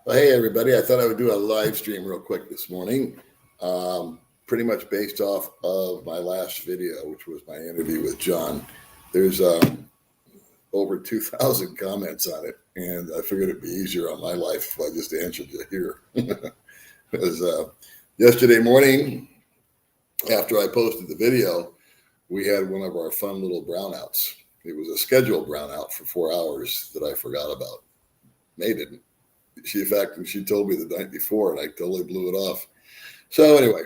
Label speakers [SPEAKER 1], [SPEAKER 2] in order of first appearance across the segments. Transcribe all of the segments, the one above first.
[SPEAKER 1] Well, hey, everybody. I thought I would do a live stream real quick this morning, pretty much based off of my last video, which was my interview with John. There's over 2,000 comments on it, and I figured it'd be easier on my life if I just answered you here. Because yesterday morning, after I posted the video, we had one of our fun little brownouts. It was a scheduled brownout for 4 hours that I forgot about. May didn't. She told me the night before, and I totally blew it off. So anyway,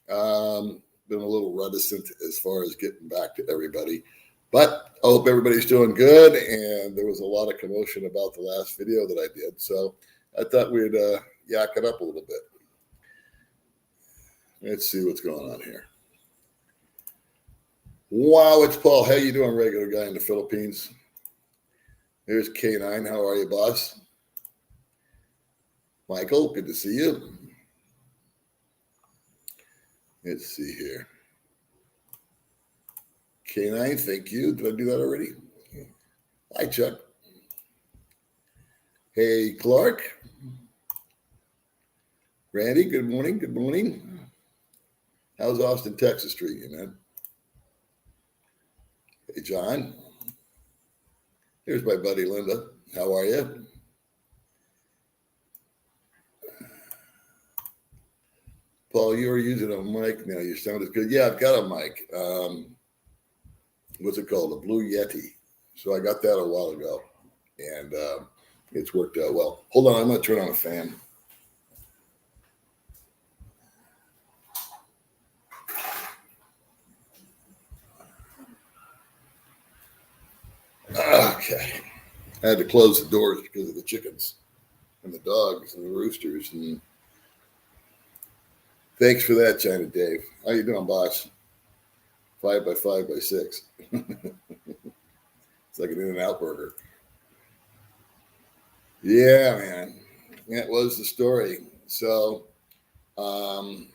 [SPEAKER 1] been a little reticent as far as getting back to everybody, but I hope everybody's doing good. And there was a lot of commotion about the last video that I did, so I thought we'd yak it up a little bit. Let's see what's going on here. Wow, it's Paul. How you doing, regular guy in the Philippines? There's K9. How are you, boss? Michael, good to see you. Let's see here. K9, thank you. Did I do that already? Hi, Chuck. Hey, Clark. Randy, good morning. Good morning. How's Austin, Texas treating you, man? Hey, John. Here's my buddy Linda. How are you? Paul, you are using a mic now. Your sound is good. Yeah, I've got a mic. What's it called? A Blue Yeti. So I got that a while ago, and it's worked out well. Hold on, I'm going to turn on a fan. Okay. I had to close the doors because of the chickens and the dogs and the roosters. And thanks for that, China Dave. How you doing, boss? 5 by 5 by 6. It's like an In-N-Out burger. Yeah, man. That was the story. So, the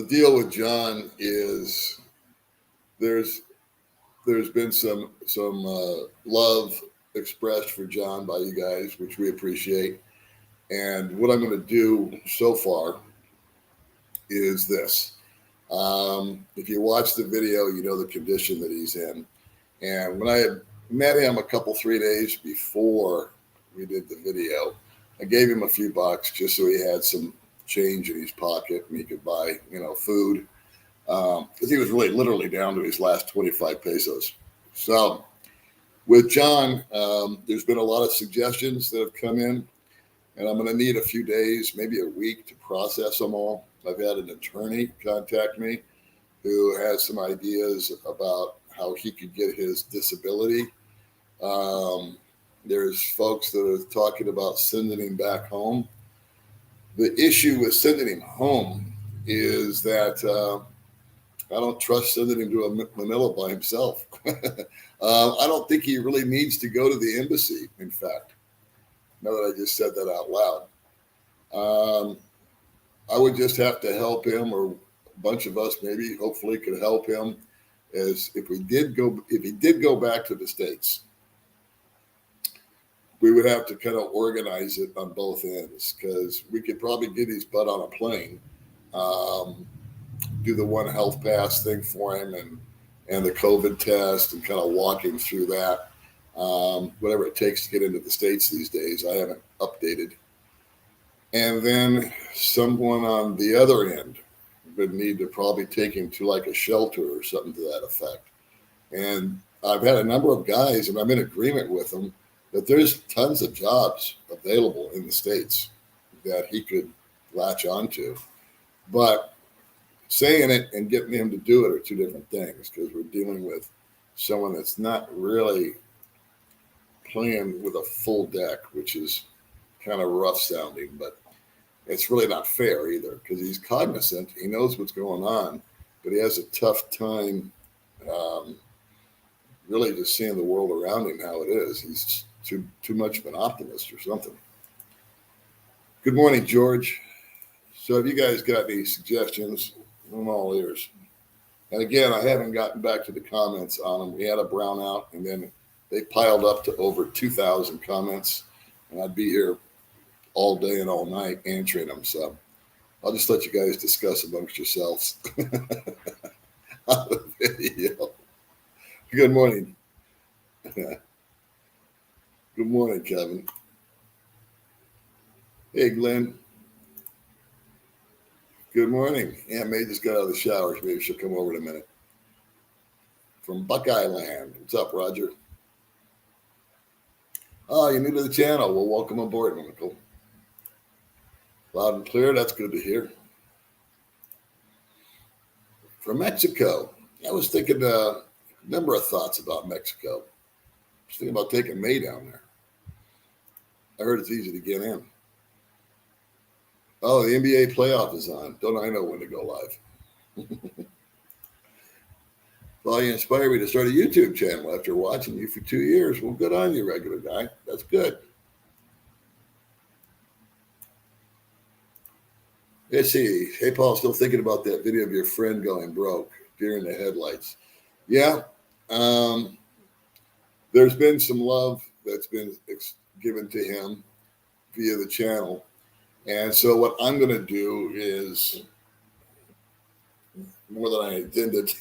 [SPEAKER 1] deal with John is there's been some love expressed for John by you guys, which we appreciate. And what I'm going to do so far is this. If you watch the video, you know the condition that he's in. And when I had met him 3 days before we did the video, I gave him a few bucks just so he had some change in his pocket and he could buy, food. Because he was really literally down to his last 25 pesos. So with John, there's been a lot of suggestions that have come in, and I'm going to need a few days, maybe a week, to process them all. I've had an attorney contact me who has some ideas about how he could get his disability. There's folks that are talking about sending him back home. The issue with sending him home is that I don't trust sending him to Manila by himself. I don't think he really needs to go to the embassy, in fact, now that I just said that out loud. I would just have to help him, or a bunch of us maybe hopefully could help him, as if he did go back to the States, we would have to kind of organize it on both ends, because we could probably get his butt on a plane, do the One Health Pass thing for him and the COVID test, and kind of walk him through that. Whatever it takes to get into the States these days. I haven't updated. And then someone on the other end would need to probably take him to like a shelter or something to that effect. And I've had a number of guys, and I'm in agreement with them, that there's tons of jobs available in the States that he could latch onto. But saying it and getting him to do it are two different things, because we're dealing with someone that's not really playing with a full deck, which is kind of rough sounding, but it's really not fair either, because he's cognizant, he knows what's going on, but he has a tough time really just seeing the world around him how it is. He's too much of an optimist or something. Good morning, George. So have you guys got any suggestions? I'm all ears. And again, I haven't gotten back to the comments on them. We had a brownout, and then they piled up to over 2,000 comments, and I'd be here all day and all night answering them. So I'll just let you guys discuss amongst yourselves on the video. Good morning. Good morning, Kevin. Hey, Glenn. Good morning. Aunt May just got out of the shower. Maybe she'll come over in a minute. From Buckeye Land. What's up, Roger? Oh, you're new to the channel. Well, welcome aboard, Michael. Loud and clear. That's good to hear. From Mexico. I was thinking a number of thoughts about Mexico. I was thinking about taking May down there. I heard it's easy to get in. Oh, the NBA playoff is on. Don't I know when to go live? Well, you inspired me to start a YouTube channel after watching you for 2 years. Well, good on you, regular guy. That's good. Let's see. Hey, Paul, still thinking about that video of your friend going broke, deer in the headlights. Yeah. There's been some love that's been given to him via the channel. And so what I'm going to do is more than I intended.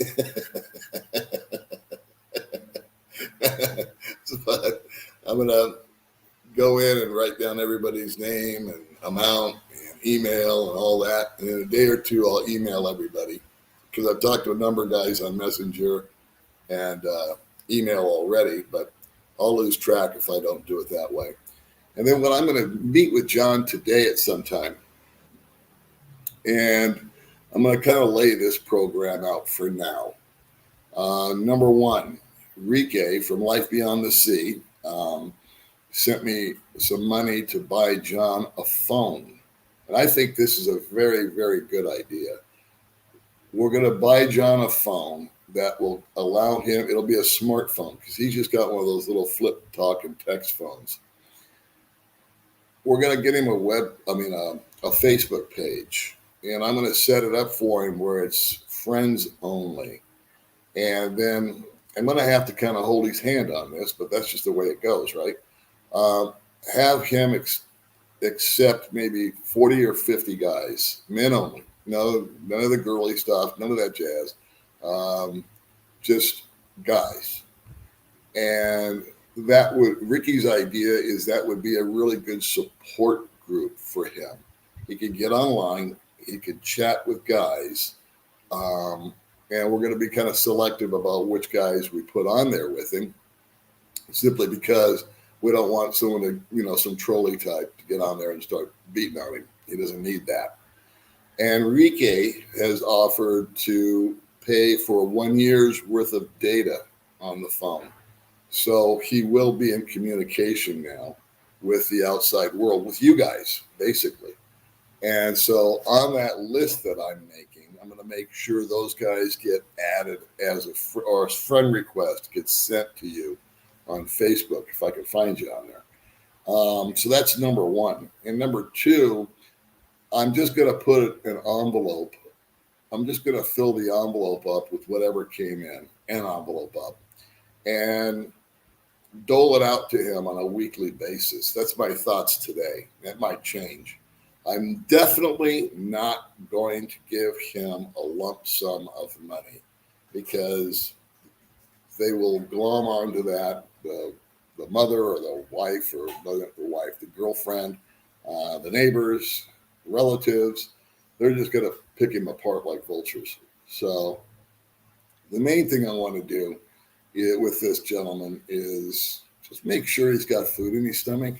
[SPEAKER 1] But I'm going to go in and write down everybody's name and amount and email and all that. And in a day or two, I'll email everybody because I've talked to a number of guys on Messenger and email already, but I'll lose track if I don't do it that way. And then when I'm going to meet with John today at some time, and I'm going to kind of lay this program out for now. Number one, Rike from Life Beyond the Sea sent me some money to buy John a phone. And I think this is a very, very good idea. We're going to buy John a phone that will allow him, it'll be a smartphone because he's just got one of those little flip talk and text phones. We're going to get him a Facebook page, and I'm going to set it up for him where it's friends only. And then I'm going to have to kind of hold his hand on this, but that's just the way it goes, right? Have him accept maybe 40 or 50 guys, men only. No, none of the girly stuff, none of that jazz. Just guys. And that Ricky's idea is that would be a really good support group for him. He could get online, he could chat with guys, and we're going to be kind of selective about which guys we put on there with him, simply because we don't want someone to, some trolley type to get on there and start beating on him. He doesn't need that. And Rike has offered to pay for 1 year's worth of data on the phone. So he will be in communication now with the outside world, with you guys, basically. And so on that list that I'm making, I'm going to make sure those guys get added as a friend request gets sent to you on Facebook, if I can find you on there. So that's number one. And number two, I'm just going to put an envelope. I'm just going to fill the envelope up with whatever came in, an envelope up, and dole it out to him on a weekly basis. That's my thoughts today. That might change. I'm definitely not going to give him a lump sum of money because they will glom onto that, the mother or the wife or the girlfriend, the neighbors, relatives. They're just going to pick him apart like vultures. So the main thing I want to do with this gentleman is just make sure he's got food in his stomach.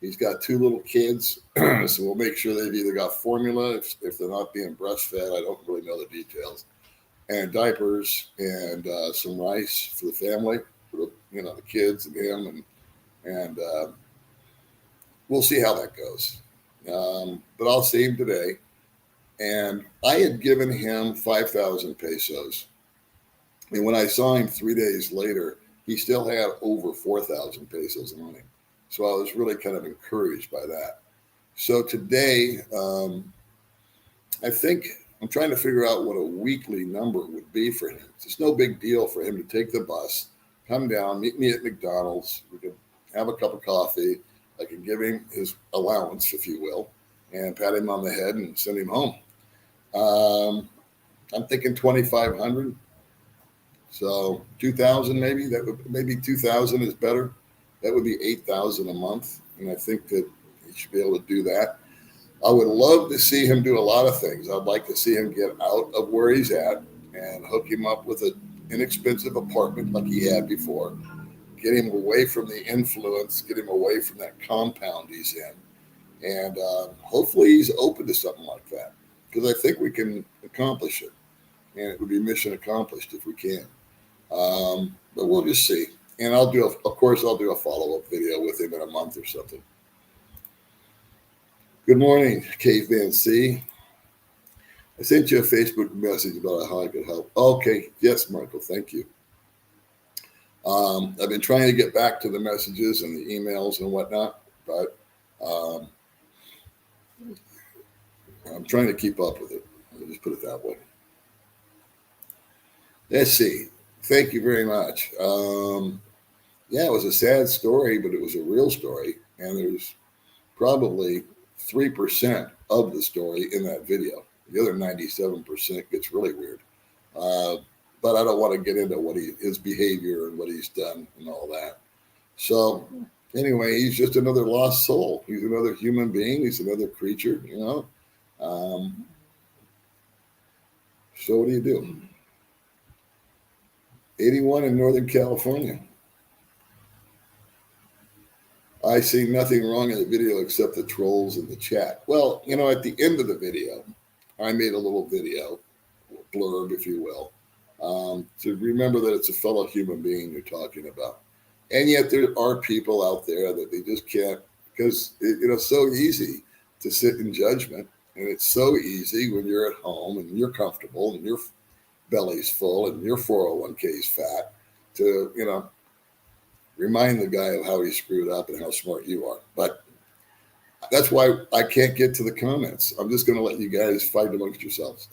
[SPEAKER 1] He's got 2 little kids, so we'll make sure they've either got formula, if they're not being breastfed, I don't really know the details, and diapers and some rice for the family, for the kids and him, and we'll see how that goes. But I'll see him today. And I had given him 5,000 pesos. And when I saw him 3 days later, he still had over 4,000 pesos on him. So I was really kind of encouraged by that. So today, I think I'm trying to figure out what a weekly number would be for him. It's no big deal for him to take the bus, come down, meet me at McDonald's. We could have a cup of coffee. I could give him his allowance, if you will, and pat him on the head and send him home. I'm thinking 2,500. So 2,000 maybe. Maybe 2,000 is better. That would be 8,000 a month, and I think that he should be able to do that. I would love to see him do a lot of things. I'd like to see him get out of where he's at and hook him up with an inexpensive apartment like he had before. Get him away from the influence. Get him away from that compound he's in, and hopefully he's open to something like that, because I think we can accomplish it, and it would be mission accomplished if we can. But we'll just see. And I'll do a follow-up video with him in a month or something. Good morning, Caveman C. I sent you a Facebook message about how I could help. Okay, yes, Michael, thank you. I've been trying to get back to the messages and the emails and whatnot, but I'm trying to keep up with it. Let me just put it that way. Let's see. Thank you very much. Yeah, it was a sad story, but it was a real story. And there's probably 3% of the story in that video. The other 97% gets really weird. But I don't want to get into his behavior and what he's done and all that. So anyway, he's just another lost soul. He's another human being. He's another creature, you know. So what do you do? 81 in Northern California. I see nothing wrong in the video except the trolls in the chat. Well, you know, at the end of the video, I made a little video, blurb, if you will, to remember that it's a fellow human being you're talking about. And yet there are people out there that they just can't, because it's so easy to sit in judgment. And it's so easy when you're at home and you're comfortable and your belly's full and your 401k is fat to, you know, remind the guy of how he screwed up and how smart you are. But that's why I can't get to the comments. I'm just going to let you guys fight amongst yourselves.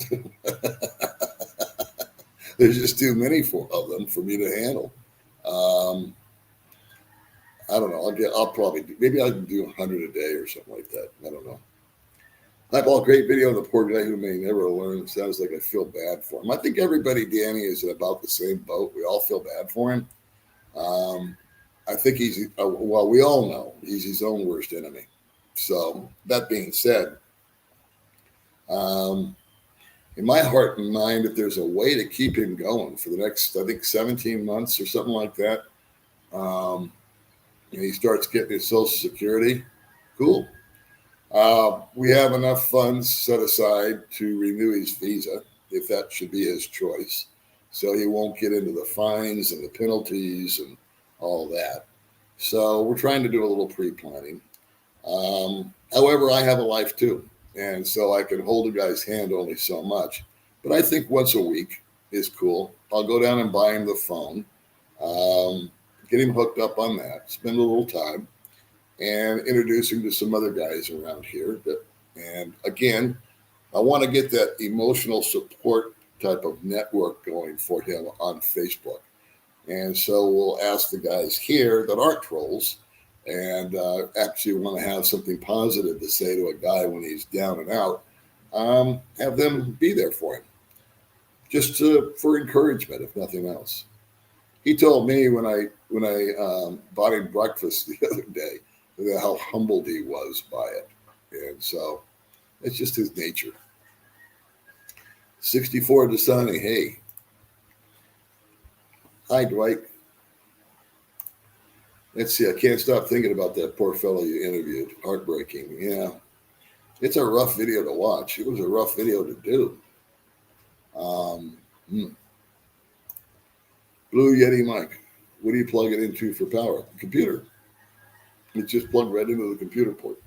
[SPEAKER 1] There's just too many of them for me to handle. I don't know. Maybe I can do 100 a day or something like that. I don't know. Highball, great video on the poor guy who may never learn. Sounds like I feel bad for him. I think everybody, Danny, is in about the same boat. We all feel bad for him. I think well, we all know he's his own worst enemy. So that being said, in my heart and mind, if there's a way to keep him going for the next, I think, 17 months or something like that, and he starts getting his Social Security, cool. We have enough funds set aside to renew his visa, if that should be his choice, so he won't get into the fines and the penalties and all that. So we're trying to do a little pre-planning. However, I have a life too, and so I can hold a guy's hand only so much. But I think once a week is cool. I'll go down and buy him the phone, get him hooked up on that, spend a little time, and introduce him to some other guys around here. And again, I want to get that emotional support type of network going for him on Facebook. And so we'll ask the guys here that aren't trolls and actually want to have something positive to say to a guy when he's down and out, have them be there for him, just for encouragement, if nothing else. He told me when I bought him breakfast the other day how humbled he was by it. And so it's just his nature. 64 Dasani, hey. Hi, Dwight. Let's see. I can't stop thinking about that poor fellow you interviewed. Heartbreaking. Yeah. It's a rough video to watch. It was a rough video to do. Blue Yeti Mike. What do you plug it into for power? The computer. It's just plugged right into the computer port.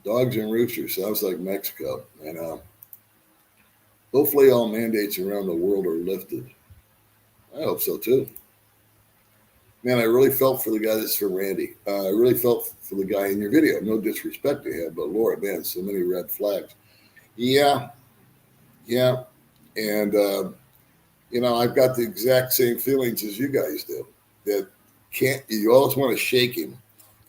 [SPEAKER 1] Dogs and roosters. Sounds like Mexico. And hopefully all mandates around the world are lifted. I hope so too. Man, I really felt for the guy that's for Randy. I really felt for the guy in your video. No disrespect to him, but Lord, man, so many red flags. Yeah. And I've got the exact same feelings as you guys do. That you always want to shake him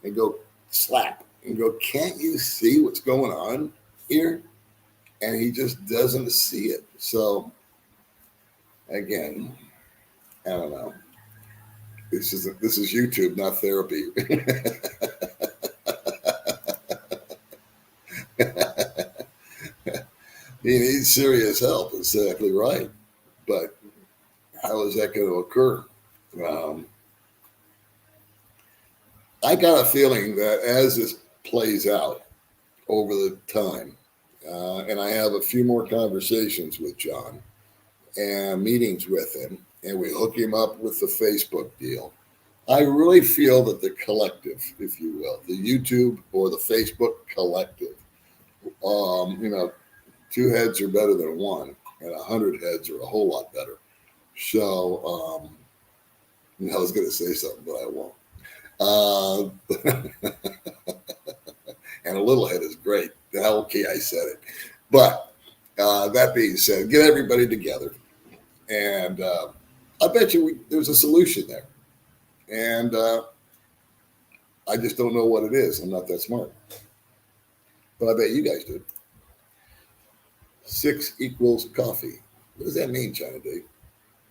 [SPEAKER 1] and go slap and go, can't you see what's going on here? And he just doesn't see it. So again, I don't know. This is YouTube, not therapy. He needs serious help. Exactly right. But how is that going to occur? I got a feeling that as this plays out over the time, and I have a few more conversations with John and meetings with him, and we hook him up with the Facebook deal. I really feel that the collective, if you will, the YouTube or the Facebook collective, two heads are better than one, and 100 heads are a whole lot better. So, I was going to say something, but I won't. And a little head is great. Okay, I said it. But that being said, get everybody together. And I bet you there's a solution there. And I just don't know what it is. I'm not that smart. But I bet you guys do. 6 equals coffee. What does that mean, China D?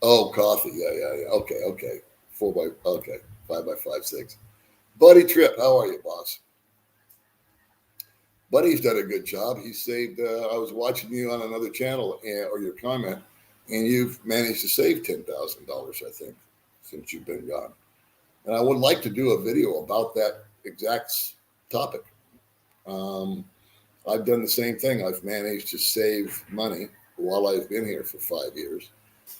[SPEAKER 1] Oh, coffee. Yeah. Okay. 5 by 5, 6. Buddy Tripp, how are you, boss? Buddy's done a good job. He saved, I was watching you on another channel or your comment, and you've managed to save $10,000, I think, since you've been gone. And I would like to do a video about that exact topic. I've done the same thing. I've managed to save money while I've been here for 5 years.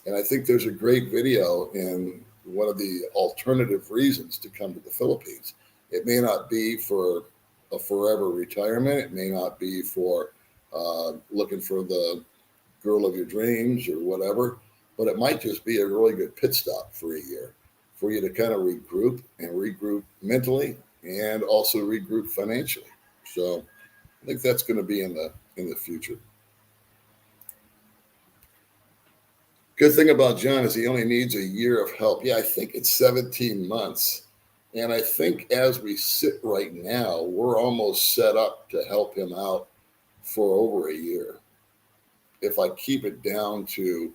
[SPEAKER 1] And I think there's a great video in one of the alternative reasons to come to the Philippines. It may not be for a forever retirement. It may not be for looking for the girl of your dreams or whatever, but it might just be a really good pit stop for a year for you to kind of regroup mentally and also regroup financially. So I think that's going to be in the future. Good thing about John is he only needs a year of help. Yeah, I think it's 17 months. And I think as we sit right now, we're almost set up to help him out for over a year. If I keep it down to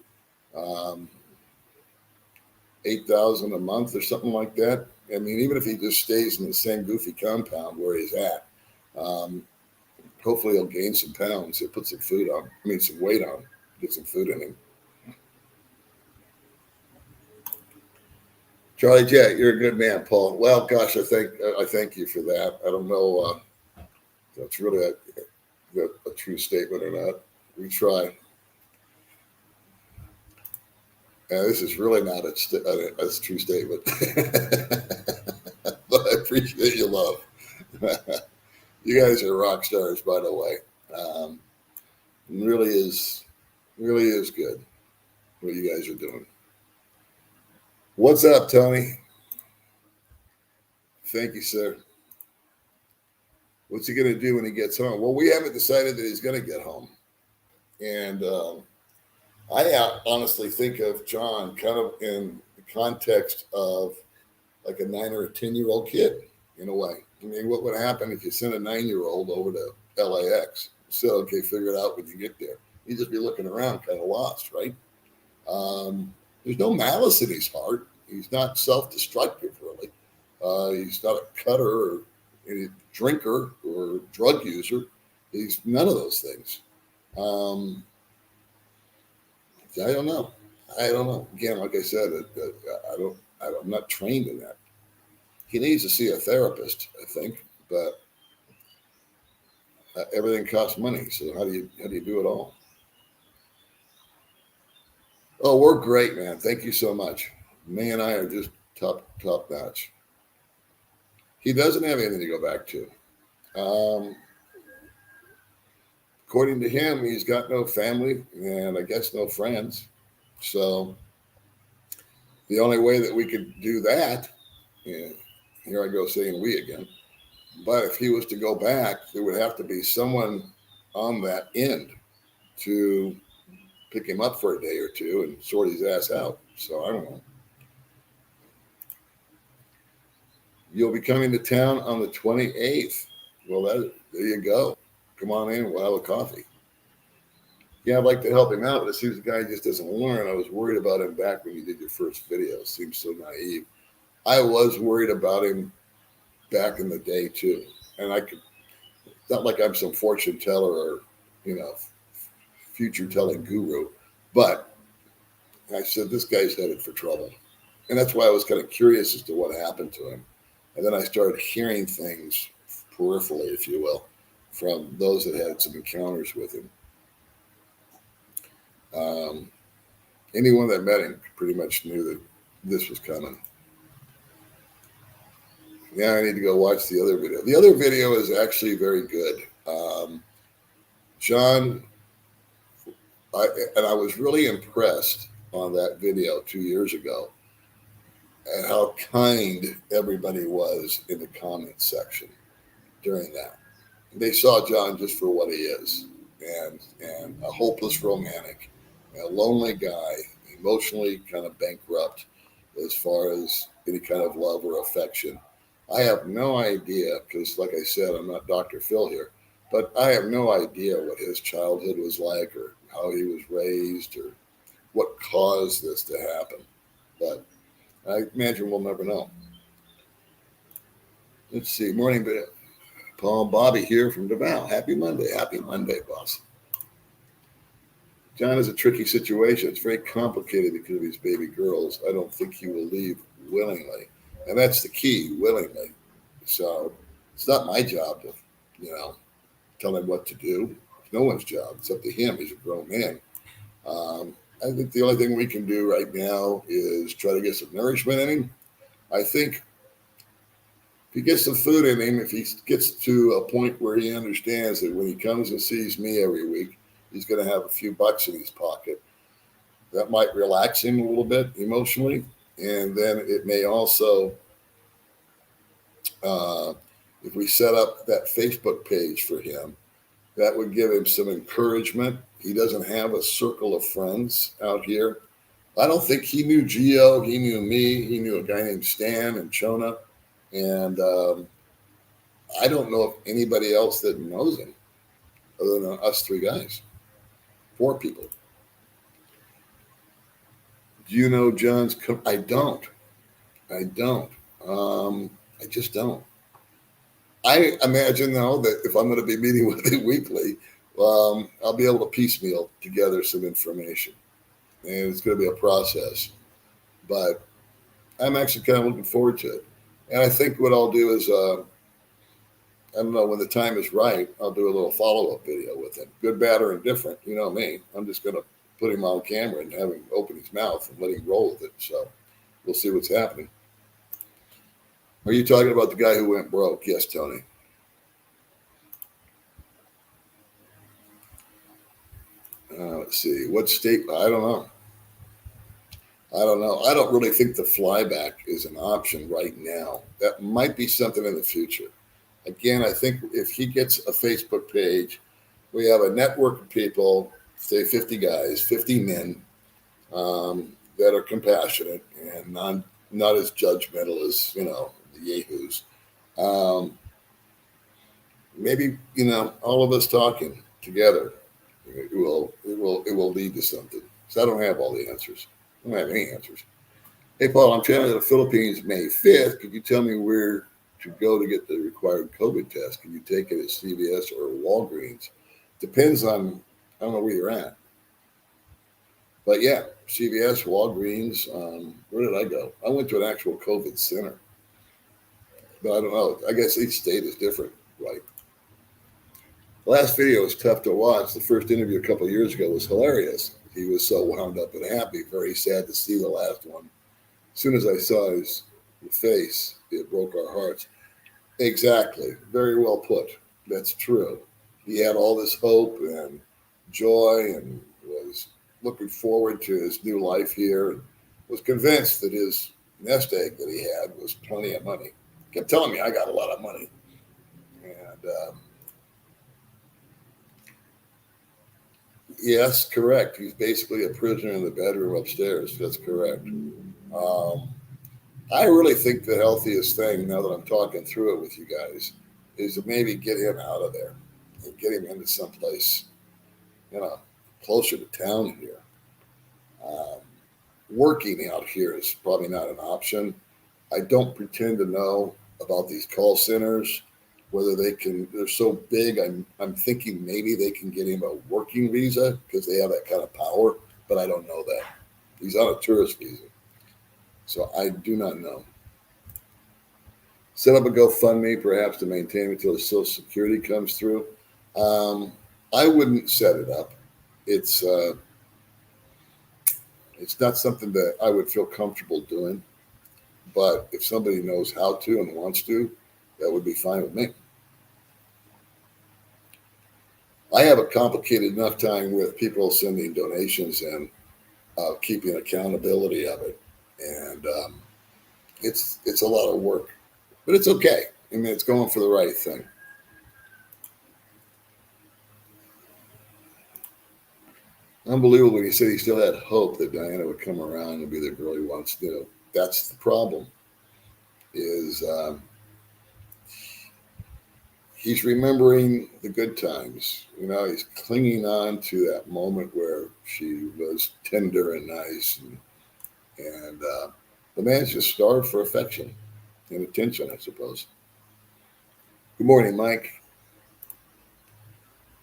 [SPEAKER 1] $8,000 a month or something like that. I mean, even if he just stays in the same goofy compound where he's at, hopefully he'll gain some pounds. He'll put some some weight on, get some food in him. Charlie J, you're a good man, Paul. Well, gosh, I thank you for that. I don't know if that's really a true statement or not. We try. This is really not a true statement, but I appreciate your love. You guys are rock stars, by the way. Really is good what you guys are doing. What's up, Tony? Thank you, sir. What's he going to do when he gets home? Well, we haven't decided that he's going to get home. And I honestly think of John kind of in the context of like a 9 or a 10-year-old kid in a way. I mean, what would happen if you sent a 9-year-old over to LAX? So, okay, figure it out when you get there. You'd just be looking around kind of lost, right? There's no malice in his heart. He's not self-destructive, really. He's not a cutter or a drinker or drug user. He's none of those things. I don't know. Again, like I said, I'm not trained in that. He needs to see a therapist, I think, but everything costs money. So how do you do it all? Oh, we're great, man. Thank you so much. May and I are just top notch. He doesn't have anything to go back to. According to him, he's got no family and I guess no friends. So the only way that we could do that, here I go saying we again, but if he was to go back, there would have to be someone on that end to pick him up for a day or two and sort his ass out. So I don't know. You'll be coming to town on the 28th. Well, there you go. Come on in. We'll have a coffee. Yeah, I'd like to help him out, but it seems the guy just doesn't learn. I was worried about him back when you did your first video. It seems so naive. I was worried about him back in the day too. And it's not like I'm some fortune teller or, future telling guru, but I said, this guy's headed for trouble. And that's why I was kind of curious as to what happened to him. And then I started hearing things peripherally, if you will, from those that had some encounters with him. Anyone that met him pretty much knew that this was coming. Now I need to go watch the other video. The other video is actually very good. John, I was really impressed on that video 2 years ago and how kind everybody was in the comment section during that. They saw John just for what he is, and a hopeless romantic, a lonely guy, emotionally kind of bankrupt as far as any kind of love or affection. I have no idea, because like I said, I'm not Dr. Phil here, but I have no idea what his childhood was like or how he was raised or what caused this to happen. But I imagine we'll never know. Let's see. Morning, Paul and Bobby here from Davao. Happy Monday. Happy Monday, boss. John is a tricky situation. It's very complicated because of these baby girls. I don't think he will leave willingly. And that's the key, willingly. So it's not my job to, tell him what to do. It's no one's job. It's up to him. He's a grown man. I think the only thing we can do right now is try to get some nourishment in him. I think if he gets some food in him, if he gets to a point where he understands that when he comes and sees me every week, he's going to have a few bucks in his pocket, that might relax him a little bit emotionally. And then it may also, if we set up that Facebook page for him, that would give him some encouragement. He doesn't have a circle of friends out here. I don't think he knew Gio. He knew me. He knew a guy named Stan and Chona. And I don't know of anybody else that knows him other than us three guys. 4 people. Do you know John's? I don't. I just don't. I imagine, though, that if I'm going to be meeting with him weekly, I'll be able to piecemeal together some information. And it's going to be a process. But I'm actually kind of looking forward to it. And I think what I'll do is, I don't know, when the time is right, I'll do a little follow-up video with him. Good, bad, or indifferent. You know me. I'm just going to put him on camera and have him open his mouth and let him roll with it. So we'll see what's happening. Are you talking about the guy who went broke? Yes, Tony. Let's see. What state? I don't know. I don't really think the flyback is an option right now. That might be something in the future. Again, I think if he gets a Facebook page, we have a network of people, say 50 guys, 50 men that are compassionate and not as judgmental as, the yahoos. Maybe, all of us talking together, it will lead to something. So I don't have all the answers. I don't have any answers. Hey, Paul, I'm traveling to the Philippines May 5th. Could you tell me where to go to get the required COVID test? Can you take it at CVS or Walgreens? Depends on, I don't know where you're at. But yeah, CVS, Walgreens, where did I go? I went to an actual COVID center. But I don't know. I guess each state is different, right? The last video was tough to watch. The first interview a couple of years ago was hilarious. He was so wound up and happy. Very sad to see the last one. As soon as I saw his face, it broke our hearts. Exactly. Very well put. That's true. He had all this hope and joy and was looking forward to his new life here and was convinced that his nest egg that he had was plenty of money. He kept telling me I got a lot of money. And Yes, correct. He's basically a prisoner in the bedroom upstairs. That's correct. I really think the healthiest thing, now that I'm talking through it with you guys, is to maybe get him out of there and get him into someplace, closer to town here. Um, Working out here is probably not an option. I don't pretend to know about these call centers, whether they're so big. I'm thinking maybe they can get him a working visa because they have that kind of power, but I don't know that. He's on a tourist visa. So I do not know. Set up a GoFundMe perhaps to maintain him until his Social Security comes through. Um, I wouldn't set it up. It's uh, it's not something that I would feel comfortable doing. But if somebody knows how to and wants to, that would be fine with me. I have a complicated enough time with people sending donations and keeping accountability of it, and it's a lot of work, but it's okay. I mean, it's going for the right thing. Unbelievable. He said he still had hope that Diana would come around and be the girl he wants to do. That's the problem. Is He's remembering the good times. He's clinging on to that moment where she was tender and nice, and the man's just starved for affection and attention, I suppose. Good morning, Mike.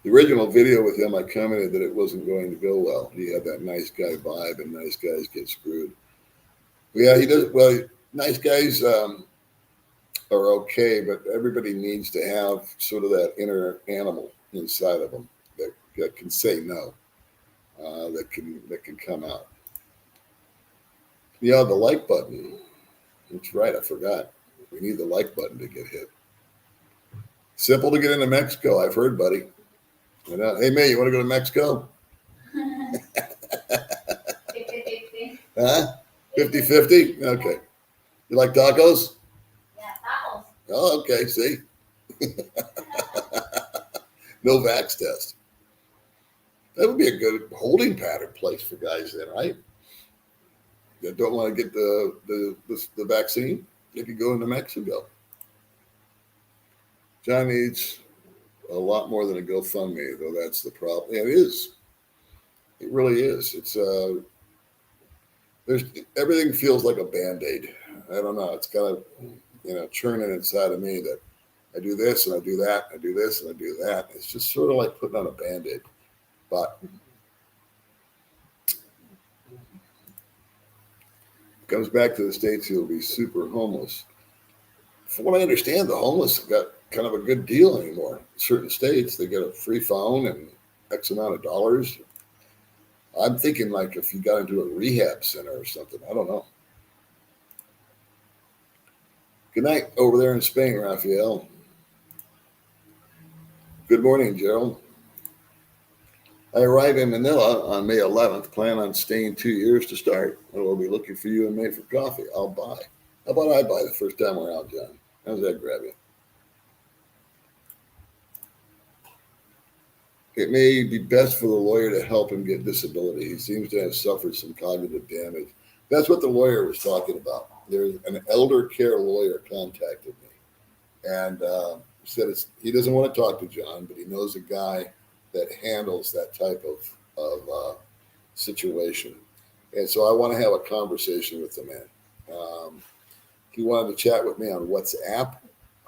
[SPEAKER 1] The original video with him, I commented that it wasn't going to go well. He had that nice guy vibe, and nice guys get screwed. Yeah, he does. Well, nice guys are okay, but everybody needs to have sort of that inner animal inside of them that can say no, that can come out. Yeah, the like button. That's right. I forgot. We need the like button to get hit. Simple to get into Mexico. I've heard, buddy. Hey, May, you want to go to Mexico?
[SPEAKER 2] 50-50.
[SPEAKER 1] Huh? 50-50? Okay. You like tacos?
[SPEAKER 2] Yeah, tacos.
[SPEAKER 1] Oh, okay. See? No vax test. That would be a good holding pattern place for guys then, right? That don't want to get the vaccine. They could go into Mexico. John needs a lot more than a GoFundMe, though. That's the problem. Yeah, it is. It really is. There's everything feels like a Band-Aid. I don't know. It's kind of churning inside of me that I do this and I do that, I do this and I do that. It's just sort of like putting on a Band-Aid. But comes back to the States, he'll be super homeless. From what I understand, the homeless have got kind of a good deal anymore. In certain states, they get a free phone and X amount of dollars. I'm thinking like if you got into a rehab center or something. I don't know. Good night over there in Spain, Raphael. Good morning, Gerald. I arrive in Manila on May 11th. Plan on staying 2 years to start. I will be looking for you in May for coffee. I'll buy. How about I buy the first time we're out, John? How's that grab you? It may be best for the lawyer to help him get disability. He seems to have suffered some cognitive damage. That's what the lawyer was talking about. There's an elder care lawyer contacted me and said he doesn't want to talk to John, but he knows a guy that handles that type of situation. And so I want to have a conversation with the man. He wanted to chat with me on WhatsApp.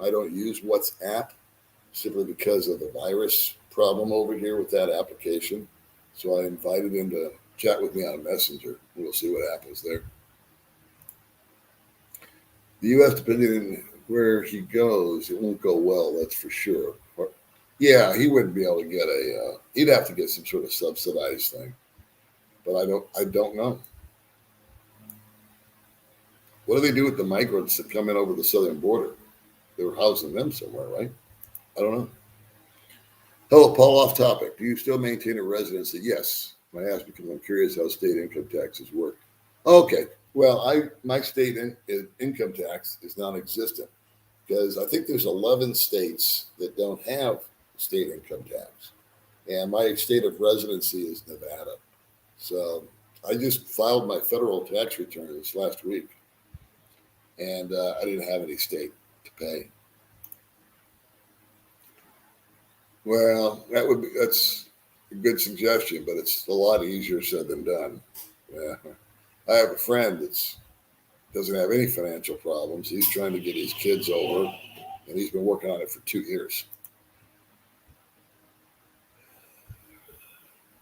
[SPEAKER 1] I don't use WhatsApp simply because of the virus problem over here with that application. So I invited him to chat with me on Messenger. We'll see what happens there. The U.S., depending on where he goes, it won't go well, that's for sure. Yeah, he wouldn't be able to get he'd have to get some sort of subsidized thing. But I don't know. What do they do with the migrants that come in over the southern border? They were housing them somewhere, right? I don't know. Hello, Paul, off topic. Do you still maintain a residency? Yes. I ask because I'm curious how state income taxes work. Okay. Well, my state income tax is non-existent because I think there's 11 states that don't have state income tax. and my state of residency is Nevada. So I just filed my federal tax return this last week, and I didn't have any state to pay. Well, that's a good suggestion, but it's a lot easier said than done. Yeah. I have a friend that doesn't have any financial problems. He's trying to get his kids over, and he's been working on it for 2 years.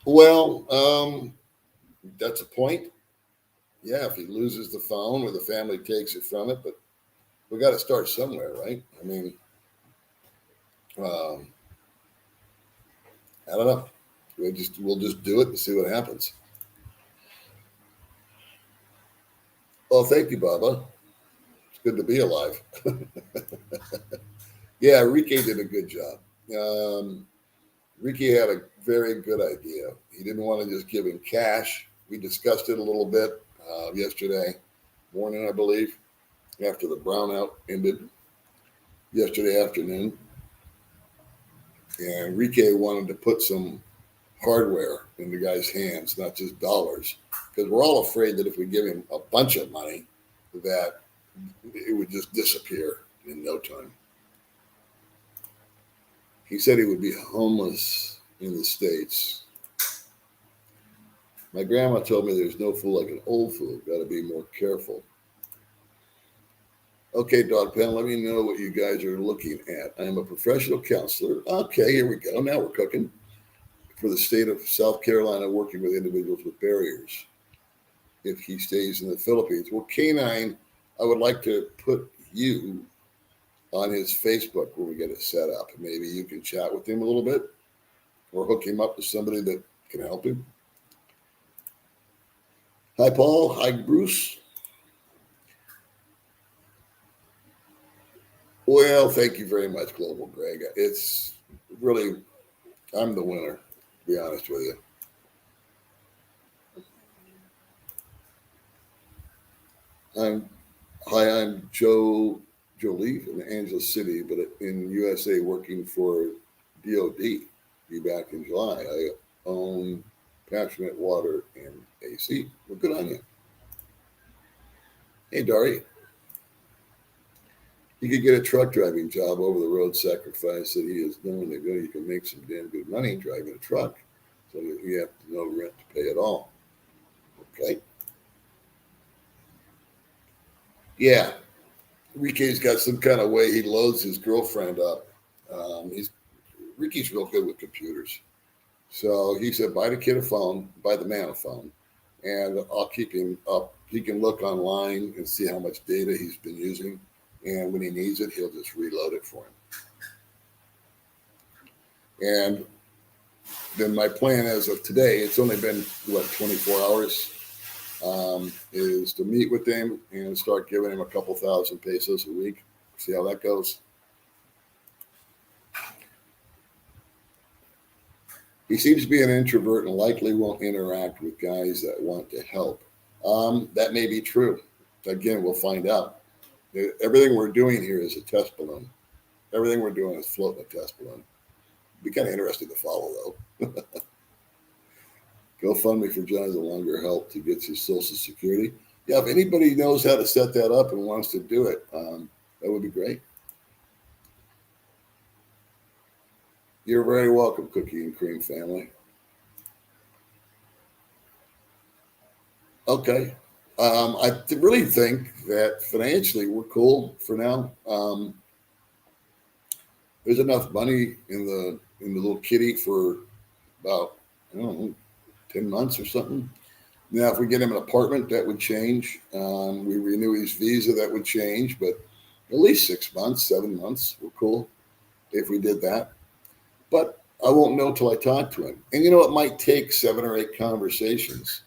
[SPEAKER 1] Well, that's a point. Yeah, if he loses the phone or the family takes it from it, but we got to start somewhere, right? I mean, um, I don't know. We'll just do it and see what happens. Well, thank you, Baba. It's good to be alive. Yeah, Enrique did a good job. Enrique had a very good idea. He didn't want to just give him cash. We discussed it a little bit yesterday morning, I believe, after the brownout ended yesterday afternoon. And Enrique wanted to put some hardware in the guy's hands, not just dollars, because we're all afraid that if we give him a bunch of money, that it would just disappear in no time. He said he would be homeless in the States. My grandma told me there's no fool like an old fool. Got to be more careful. Okay, Dog Pen, let me know what you guys are looking at. I am a professional counselor. Okay, here we go. Now we're cooking. For the state of South Carolina, working with individuals with barriers. If he stays in the Philippines. Well, K9, I would like to put you on his Facebook when we get it set up. Maybe you can chat with him a little bit or hook him up with somebody that can help him. Hi, Paul. Hi, Bruce. Well, thank you very much, Global Greg. It's really, I'm the winner, to be honest with you. I'm Joe Jolie in Angeles City, but in USA working for DOD. Be back in July. I own Passionate Water and AC. Well, good on you. Hey, Dari. You could get a truck driving job over the road sacrifice that he is knowing that you can make some damn good money driving a truck. So you have no rent to pay at all. Okay. Yeah. Enrique's got some kind of way he loads his girlfriend up. Ricky's real good with computers. So he said, buy the kid a phone, buy the man a phone, and I'll keep him up. He can look online and see how much data he's been using. And when he needs it, he'll just reload it for him. And then my plan as of today, it's only been, 24 hours, is to meet with him and start giving him a couple thousand pesos a week. See how that goes. He seems to be an introvert and likely won't interact with guys that want to help. That may be true. Again, we'll find out. Everything we're doing here is a test balloon. Everything we're doing is floating a test balloon. Be kind of interesting to follow, though. GoFundMe for John is a longer help to get his Social Security. Yeah, if anybody knows how to set that up and wants to do it, that would be great. You're very welcome, Cookie and Cream family. Okay. I really think that financially we're cool for now. There's enough money in the little kitty for about, I don't know, 10 months or something. Now, if we get him an apartment, that would change. We renew his visa, that would change, but at least 6 months, 7 months, we're cool if we did that. But I won't know till I talk to him. And it might take 7 or 8 conversations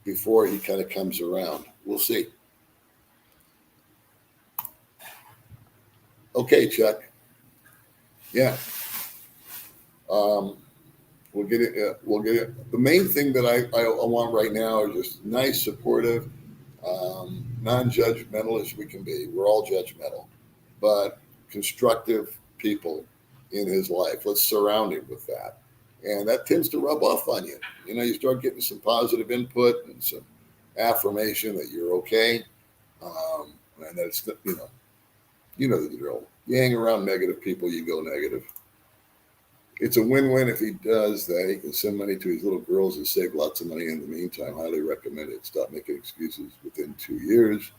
[SPEAKER 1] before he kind of comes around. We'll see. Okay, Chuck. Yeah. We'll get it. We'll get it. The main thing that I want right now is just nice, supportive, non-judgmental as we can be. We're all judgmental, but constructive people in his life. Let's surround him with that. And that tends to rub off on you. You know, you start getting some positive input and some affirmation that you're okay. And that it's, you know the drill. You hang around negative people, you go negative. It's a win-win if he does that. He can send money to his little girls and save lots of money in the meantime. Highly recommend it. Stop making excuses. Within 2 years,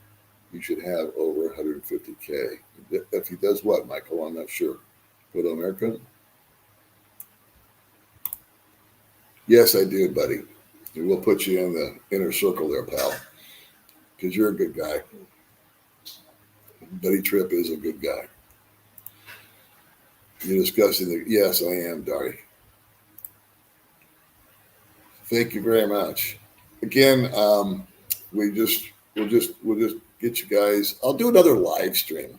[SPEAKER 1] you should have over 150K. If he does what, Michael? I'm not sure. Go to America? Yes, I do, buddy. And we'll put you in the inner circle there, pal, because you're a good guy. Buddy Tripp is a good guy. You're discussing the, yes, I am, Dari. Thank you very much. Again, we'll just get you guys. I'll do another live stream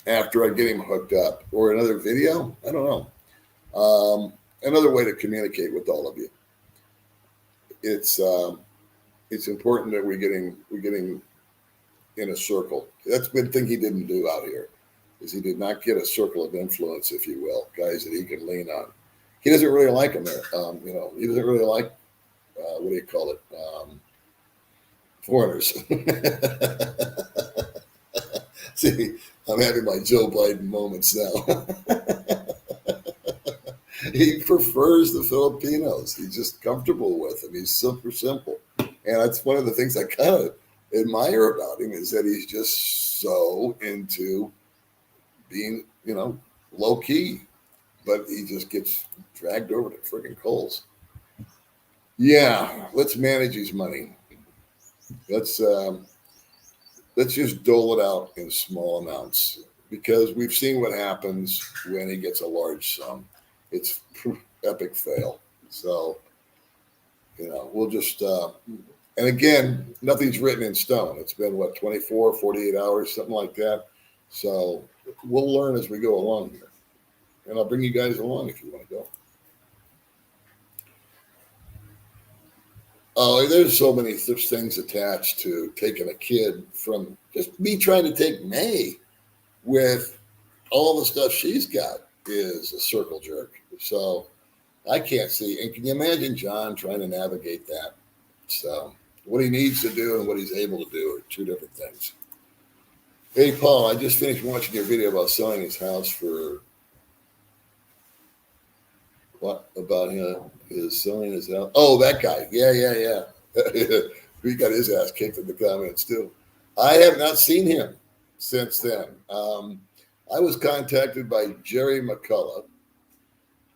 [SPEAKER 1] after I get him hooked up, or another video. I don't know. Another way to communicate with all of you. It's important that we're getting in a circle. That's the thing he didn't do out here, is he did not get a circle of influence, if you will, guys that he can lean on. He doesn't really like them there. He doesn't really like what do you call it? Foreigners. See, I'm having my Joe Biden moments now. He prefers the Filipinos. He's just comfortable with them. He's super simple. And that's one of the things I kind of admire about him, is that he's just so into being, low key. But he just gets dragged over to freaking coals. Yeah, let's manage his money. Let's just dole it out in small amounts, because we've seen what happens when he gets a large sum. It's epic fail. So, we'll just, and again, nothing's written in stone. It's been 24, 48 hours, something like that. So we'll learn as we go along here. And I'll bring you guys along if you want to go. Oh, there's so many things attached to taking a kid from just me trying to take May with all the stuff she's got is a circle jerk. So I can't see. And can you imagine John trying to navigate that? So what he needs to do and what he's able to do are two different things. Hey, Paul, I just finished watching your video about selling his house for what? About him is selling his house? Oh, that guy. Yeah. He got his ass kicked in the comments too. I have not seen him since then. I was contacted by Jerry McCullough,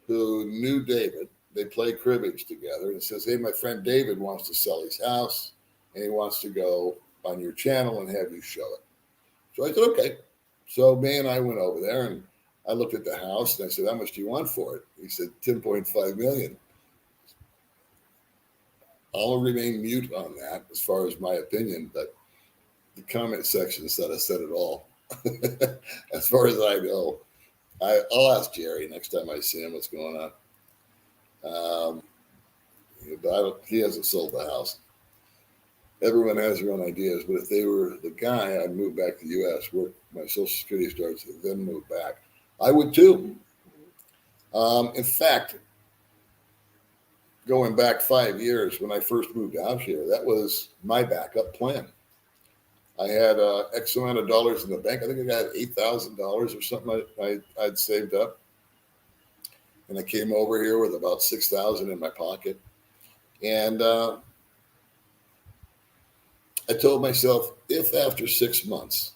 [SPEAKER 1] who knew David. They play cribbage together, and says, hey, my friend David wants to sell his house, and he wants to go on your channel and have you show it. So I said, okay. So me and I went over there, and I looked at the house, and I said, how much do you want for it? He said, $10.5 million. I'll remain mute on that as far as my opinion, but the comment section said I said it all. As far as I know, I'll ask Jerry next time I see him what's going on. But he hasn't sold the house. Everyone has their own ideas, but if they were the guy, I'd move back to the U.S., work my Social Security starts, and then move back. I would too. In fact, going back 5 years when I first moved out here, that was my backup plan. I had X amount of dollars in the bank. I think I got $8,000 or something I'd saved up. And I came over here with about $6,000 in my pocket. And I told myself, if after 6 months,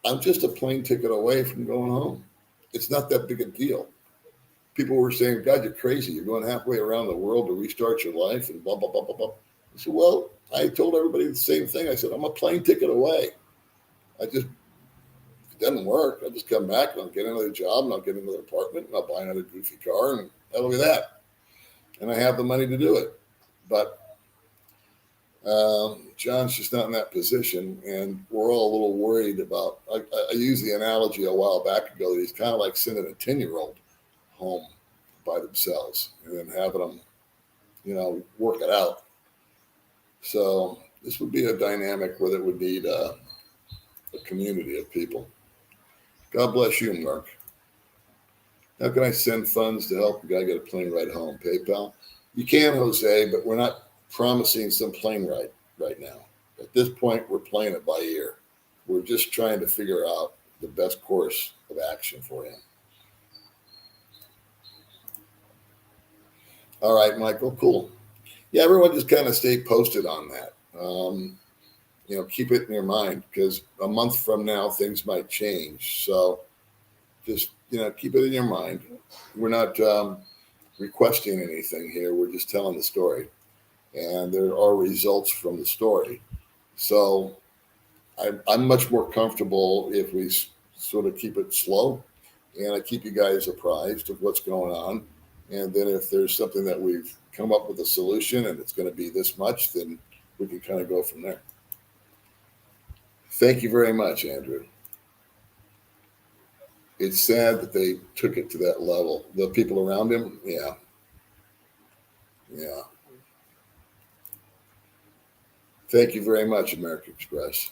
[SPEAKER 1] I'm just a plane ticket away from going home, it's not that big a deal. People were saying, God, you're crazy. You're going halfway around the world to restart your life and blah, blah, blah, blah, blah. I said, well, I told everybody the same thing. I said, I'm a plane ticket away. If it doesn't work, I'll just come back and I'll get another job and I'll get another apartment and I'll buy another goofy car and look at that. And I have the money to do it. But John's just not in that position. And we're all a little worried about, I used the analogy a while back ago that he's kind of like sending a 10-year-old home by themselves and then having them, work it out. So this would be a dynamic where it would need a community of people. God bless you, Mark. How can I send funds to help a guy get a plane ride home? PayPal. You can, Jose, but we're not promising some plane ride right now. At this point, we're playing it by ear. We're just trying to figure out the best course of action for him. All right, Michael, cool. Yeah, everyone just kind of stay posted on that. Keep it in your mind because a month from now, things might change. So just, keep it in your mind. We're not requesting anything here. We're just telling the story. And there are results from the story. So I'm much more comfortable if we sort of keep it slow and I keep you guys apprised of what's going on. And then if there's something that we've come up with a solution and it's going to be this much, then we can kind of go from there. Thank you very much, Andrew. It's sad that they took it to that level. The people around him, yeah. Thank you very much, American Express.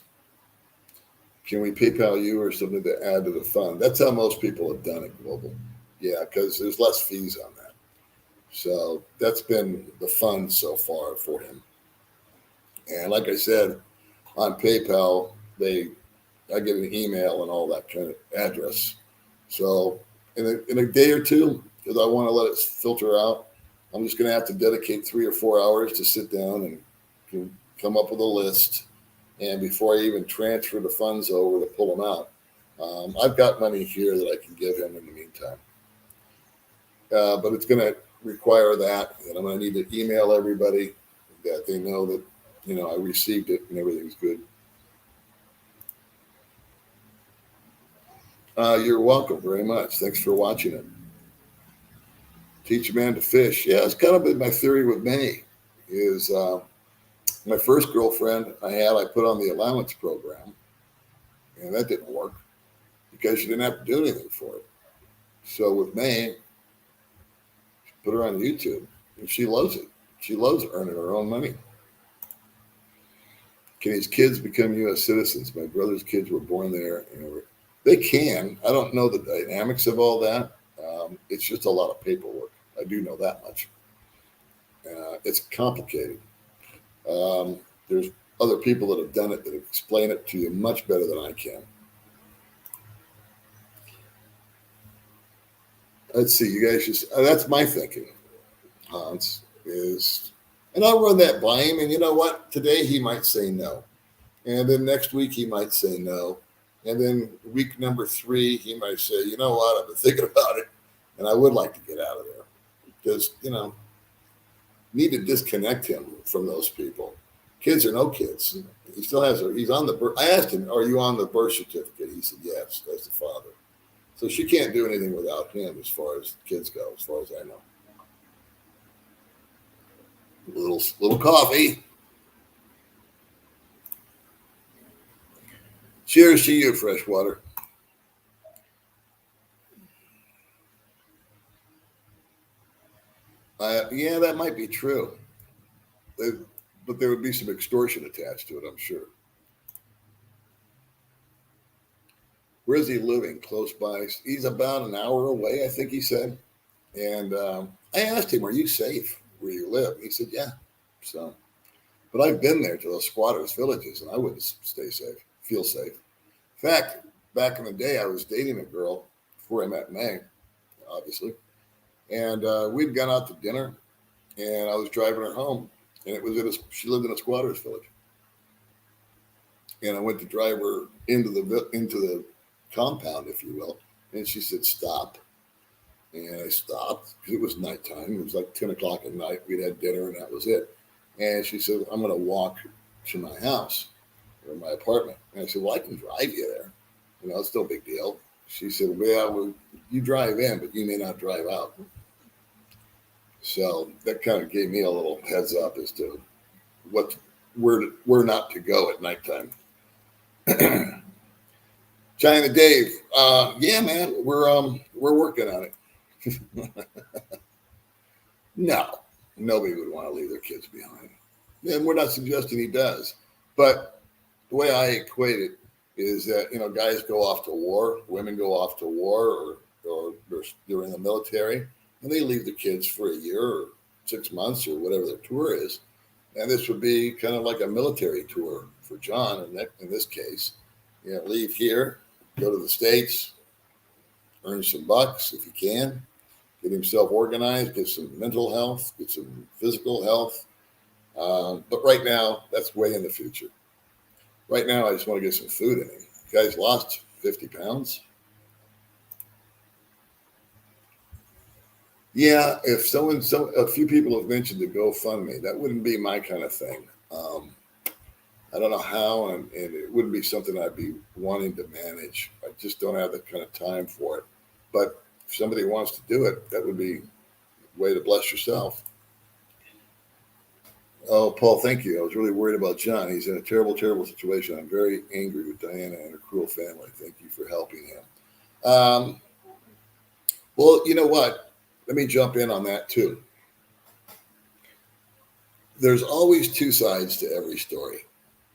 [SPEAKER 1] Can we PayPal you or something to add to the fund? That's how most people have done it, Global. Yeah, because there's less fees on that. So that's been the fun so far for him. And like I said, on PayPal, I get an email and all that kind of address. So in a day or two, because I want to let it filter out, I'm just going to have to dedicate 3 or 4 hours to sit down and come up with a list. And before I even transfer the funds over to pull them out, I've got money here that I can give him in the meantime. But it's going to require that I'm going to need to email everybody that they know that, I received it and everything's good. You're welcome very much. Thanks for watching it. Teach a man to fish. Yeah, it's kind of been my theory with May is my first girlfriend I put on the allowance program, and that didn't work because she didn't have to do anything for it. So with May, put her on YouTube, and she loves it. She loves earning her own money. Can his kids become U.S. citizens? My brother's kids were born there. They can. I don't know the dynamics of all that. It's just a lot of paperwork. I do know that much. It's complicated. There's other people that have done it that explain it to you much better than I can. Let's see, you guys just, that's my thinking, Hans, and I'll run that by him. And you know what? Today he might say no. And then next week he might say no. And then week number 3, he might say, you know what? I've been thinking about it and I would like to get out of there because, need to disconnect him from those people. Kids or no kids. He still has he's on the I asked him, are you on the birth certificate? He said, yes, as the father. So she can't do anything without him as far as kids go, as far as I know. Little coffee. Cheers to you, Freshwater. Yeah, that might be true. But there would be some extortion attached to it, I'm sure. Where is he living? Close by? He's about an hour away, I think he said. And I asked him, are you safe where you live? He said, yeah. So, but I've been there to those squatters' villages, and I wouldn't feel safe. In fact, back in the day, I was dating a girl before I met May, obviously. And we'd gone out to dinner, and I was driving her home, and she lived in a squatter's village. And I went to drive her into the compound, if you will, and she said, stop. And I stopped because it was nighttime. It was like 10 o'clock at night. We'd had dinner, and that was it. And she said, I'm going to walk to my house or my apartment. And I said, well, I can drive you there. It's no big deal. She said, well, you drive in, but you may not drive out. So that kind of gave me a little heads up as to where not to go at nighttime. China Dave, yeah, man, we're working on it. No, nobody would want to leave their kids behind. And we're not suggesting he does. But the way I equate it is that, guys go off to war, women go off to war, or they're in the military, and they leave the kids for a year or 6 months or whatever their tour is. And this would be kind of like a military tour for John in this case. Leave here, go to the States, earn some bucks if you can, get himself organized, get some mental health, get some physical health. But right now, that's way in the future. Right now, I just want to get some food in him. The guy's lost 50 pounds. Yeah, if a few people have mentioned the GoFundMe, that wouldn't be my kind of thing. I don't know how, and it wouldn't be something I'd be wanting to manage. I just don't have that kind of time for it. But if somebody wants to do it, that would be a way to bless yourself. Oh, Paul, thank you. I was really worried about John. He's in a terrible, terrible situation. I'm very angry with Diana and her cruel family. Thank you for helping him. Well, you know what? Let me jump in on that too. There's always two sides to every story,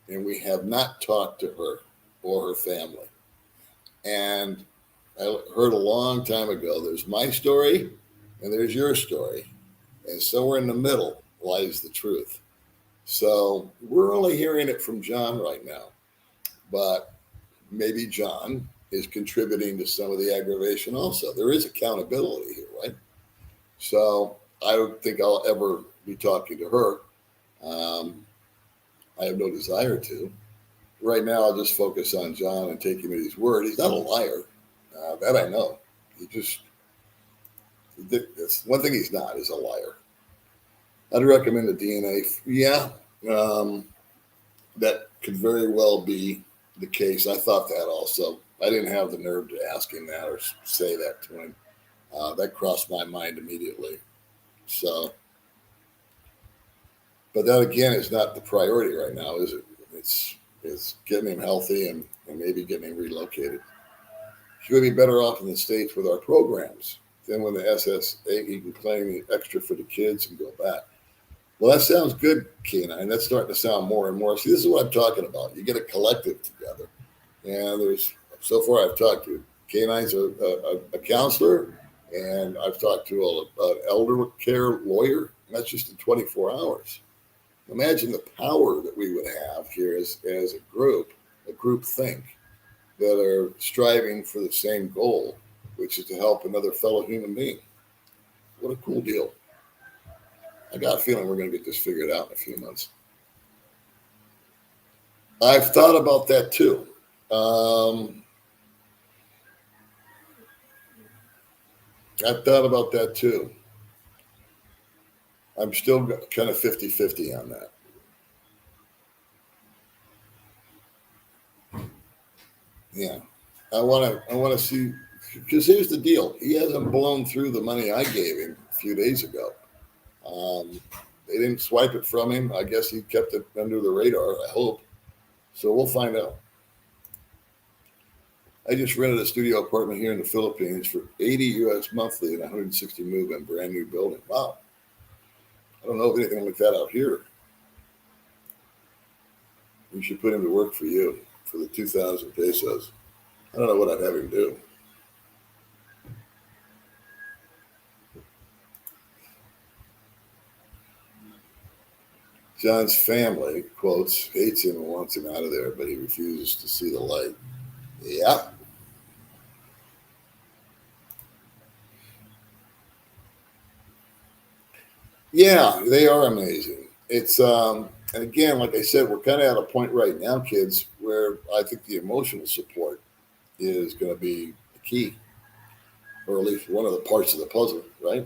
[SPEAKER 1] and we have not talked to her or her family. And I heard a long time ago, there's my story and there's your story. And somewhere in the middle lies the truth. So we're only hearing it from John right now, but maybe John is contributing to some of the aggravation also. There is accountability here, right? So I don't think I'll ever be talking to her. I have no desire to. Right now, I'll just focus on John and take him at his word. He's not a liar. That I know. That's one thing he's not, is a liar. I'd recommend the DNA. Yeah, that could very well be the case. I thought that also. I didn't have the nerve to ask him that or say that to him. That crossed my mind immediately. So, but that again is not the priority right now, is it? It's getting him healthy and maybe getting him relocated. He's going to be better off in the States with our programs. Then when the SSA, he can claim the extra for the kids and go back. Well, that sounds good, Canine. That's starting to sound more and more. See, this is what I'm talking about. You get a collective together. And so far I've talked to Canine's a counselor, and I've talked to an elder care lawyer, and that's just in 24 hours. Imagine the power that we would have here as a group think that are striving for the same goal, which is to help another fellow human being. What a cool deal. I got a feeling we're going to get this figured out in a few months. I've thought about that too. I've thought about that too. I'm still kind of 50-50 on that. Yeah. I want to see, because here's the deal. He hasn't blown through the money I gave him a few days ago. They didn't swipe it from him. I guess he kept it under the radar, I hope. So we'll find out. I just rented a studio apartment here in the Philippines for $80 US monthly and 160 move-in, brand new building. Wow. I don't know of anything like that out here. We should put him to work for you for the 2,000 pesos. I don't know what I'd have him do. John's family, quotes, hates him and wants him out of there, but he refuses to see the light. Yeah. Yeah, they are amazing. It's and again, like I said, we're kind of at a point right now, kids, where I think the emotional support is going to be the key, or at least one of the parts of the puzzle, right?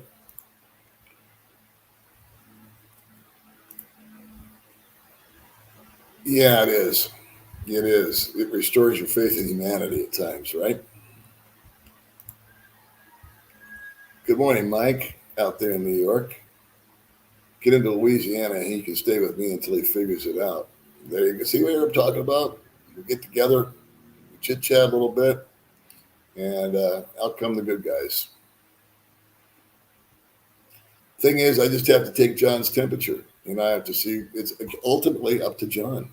[SPEAKER 1] Yeah, it is. It is. It restores your faith in humanity at times, right? Good morning, Mike, out there in New York. Get into Louisiana and he can stay with me until he figures it out. There you can see what I'm talking about. We get together, we chit chat a little bit, and out come the good guys. Thing is, I just have to take John's temperature, and I have to see. It's ultimately up to John.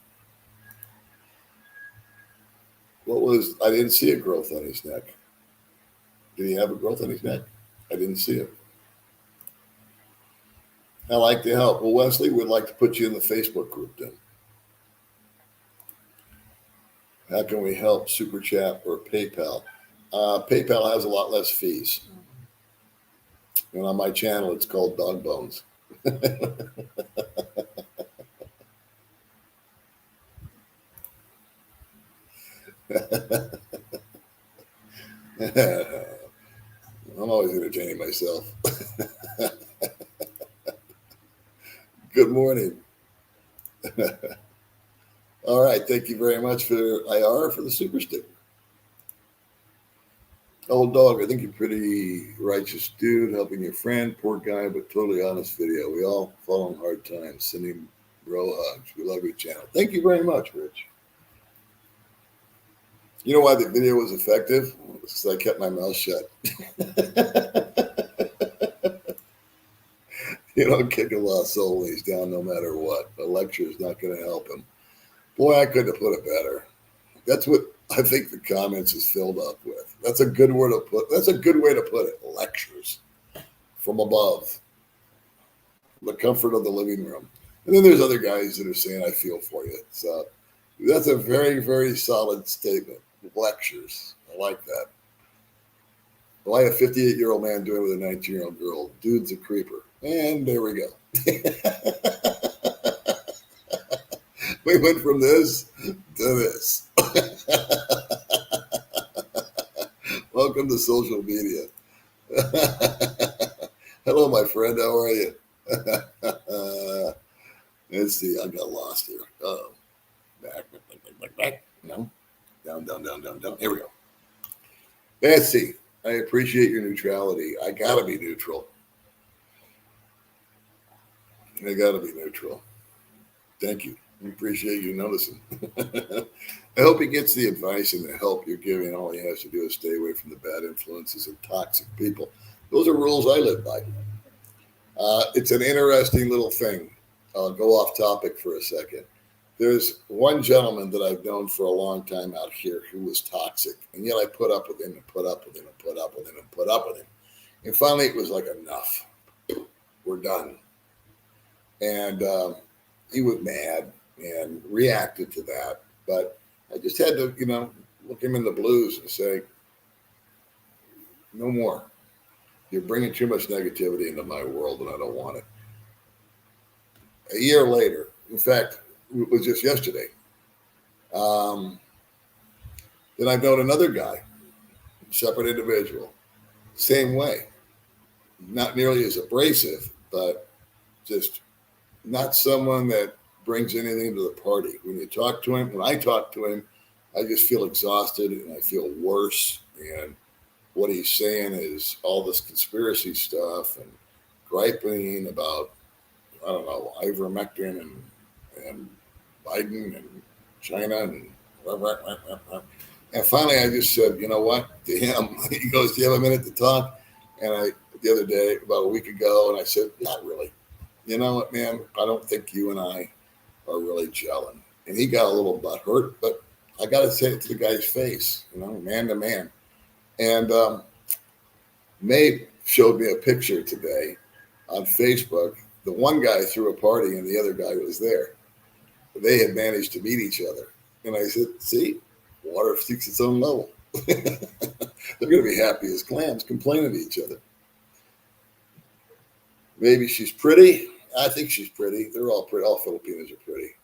[SPEAKER 1] I didn't see a growth on his neck. Did he have a growth on his neck? I didn't see it. I like to help. Well, Wesley, we'd like to put you in the Facebook group then. How can we help? Super Chat or PayPal? PayPal has a lot less fees. And on my channel, it's called Dog Bones. I'm always entertaining myself. Good morning. All right. Thank you very much for IR for the super sticker. Old dog, I think you're pretty righteous dude, helping your friend. Poor guy, but totally honest video. We all fall in hard times. Sending bro hugs. We love your channel. Thank you very much, Rich. You know why the video was effective? Because I kept my mouth shut. You don't kick a lost soul when he's down no matter what. A lecture is not going to help him. Boy, I couldn't have put it better. That's what I think the comments is filled up with. That's a good word to put. That's a good way to put it. Lectures from above, the comfort of the living room. And then there's other guys that are saying, I feel for you. So that's a very, very solid statement. Lectures. I like that. Why a 58-year-old man doing with a 19-year-old girl? Dude's a creeper. And there we go. We went from this to this. Welcome to social media. Hello, my friend. How are you? Let's see. I got lost here. Oh, back. No. Down. Here we go. Let's see. I appreciate your neutrality. I gotta be neutral. Thank you. We appreciate you noticing. I hope he gets the advice and the help you're giving. All he has to do is stay away from the bad influences and toxic people. Those are rules I live by. It's an interesting little thing. I'll go off topic for a second. There's one gentleman that I've known for a long time out here who was toxic. And yet I put up with him and put up with him and put up with him and put up with him. And finally it was like, enough. We're done. And he was mad and reacted to that. But I just had to, look him in the blues and say, no more. You're bringing too much negativity into my world and I don't want it. A year later, in fact, it was just yesterday, then I've known another guy, separate individual, same way. Not nearly as abrasive, but just not someone that brings anything to the party. When I talk to him, I just feel exhausted and I feel worse. And what he's saying is all this conspiracy stuff and griping about, I don't know, ivermectin and Biden and China and finally I just said, you know what, to him, he goes, do you have a minute to talk? And the other day, about a week ago, and I said, not really. You know what, man, I don't think you and I are really gelling. And he got a little butthurt, but I got to say it to the guy's face, man to man. And Mae showed me a picture today on Facebook. The one guy threw a party and the other guy was there. They had managed to meet each other. And I said, see, water seeks its own level. They're going to be happy as clams complaining to each other. Maybe she's pretty. I think she's pretty. They're all pretty. All Filipinos are pretty.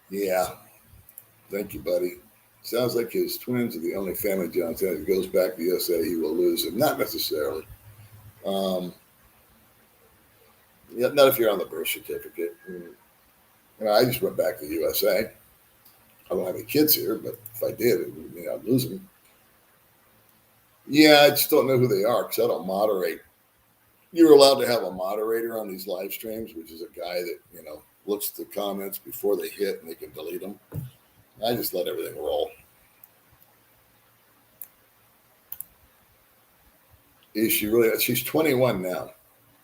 [SPEAKER 1] Yeah. Thank you, buddy. Sounds like his twins are the only family John said. If he goes back to the USA, he will lose them. Not necessarily. Yeah, not if you're on the birth certificate. I just went back to the USA. I don't have any kids here, but if I did, I'd lose them. Yeah, I just don't know who they are because I don't moderate. You're allowed to have a moderator on these live streams, which is a guy that, looks at the comments before they hit and they can delete them. I just let everything roll. Is she really? She's 21 now.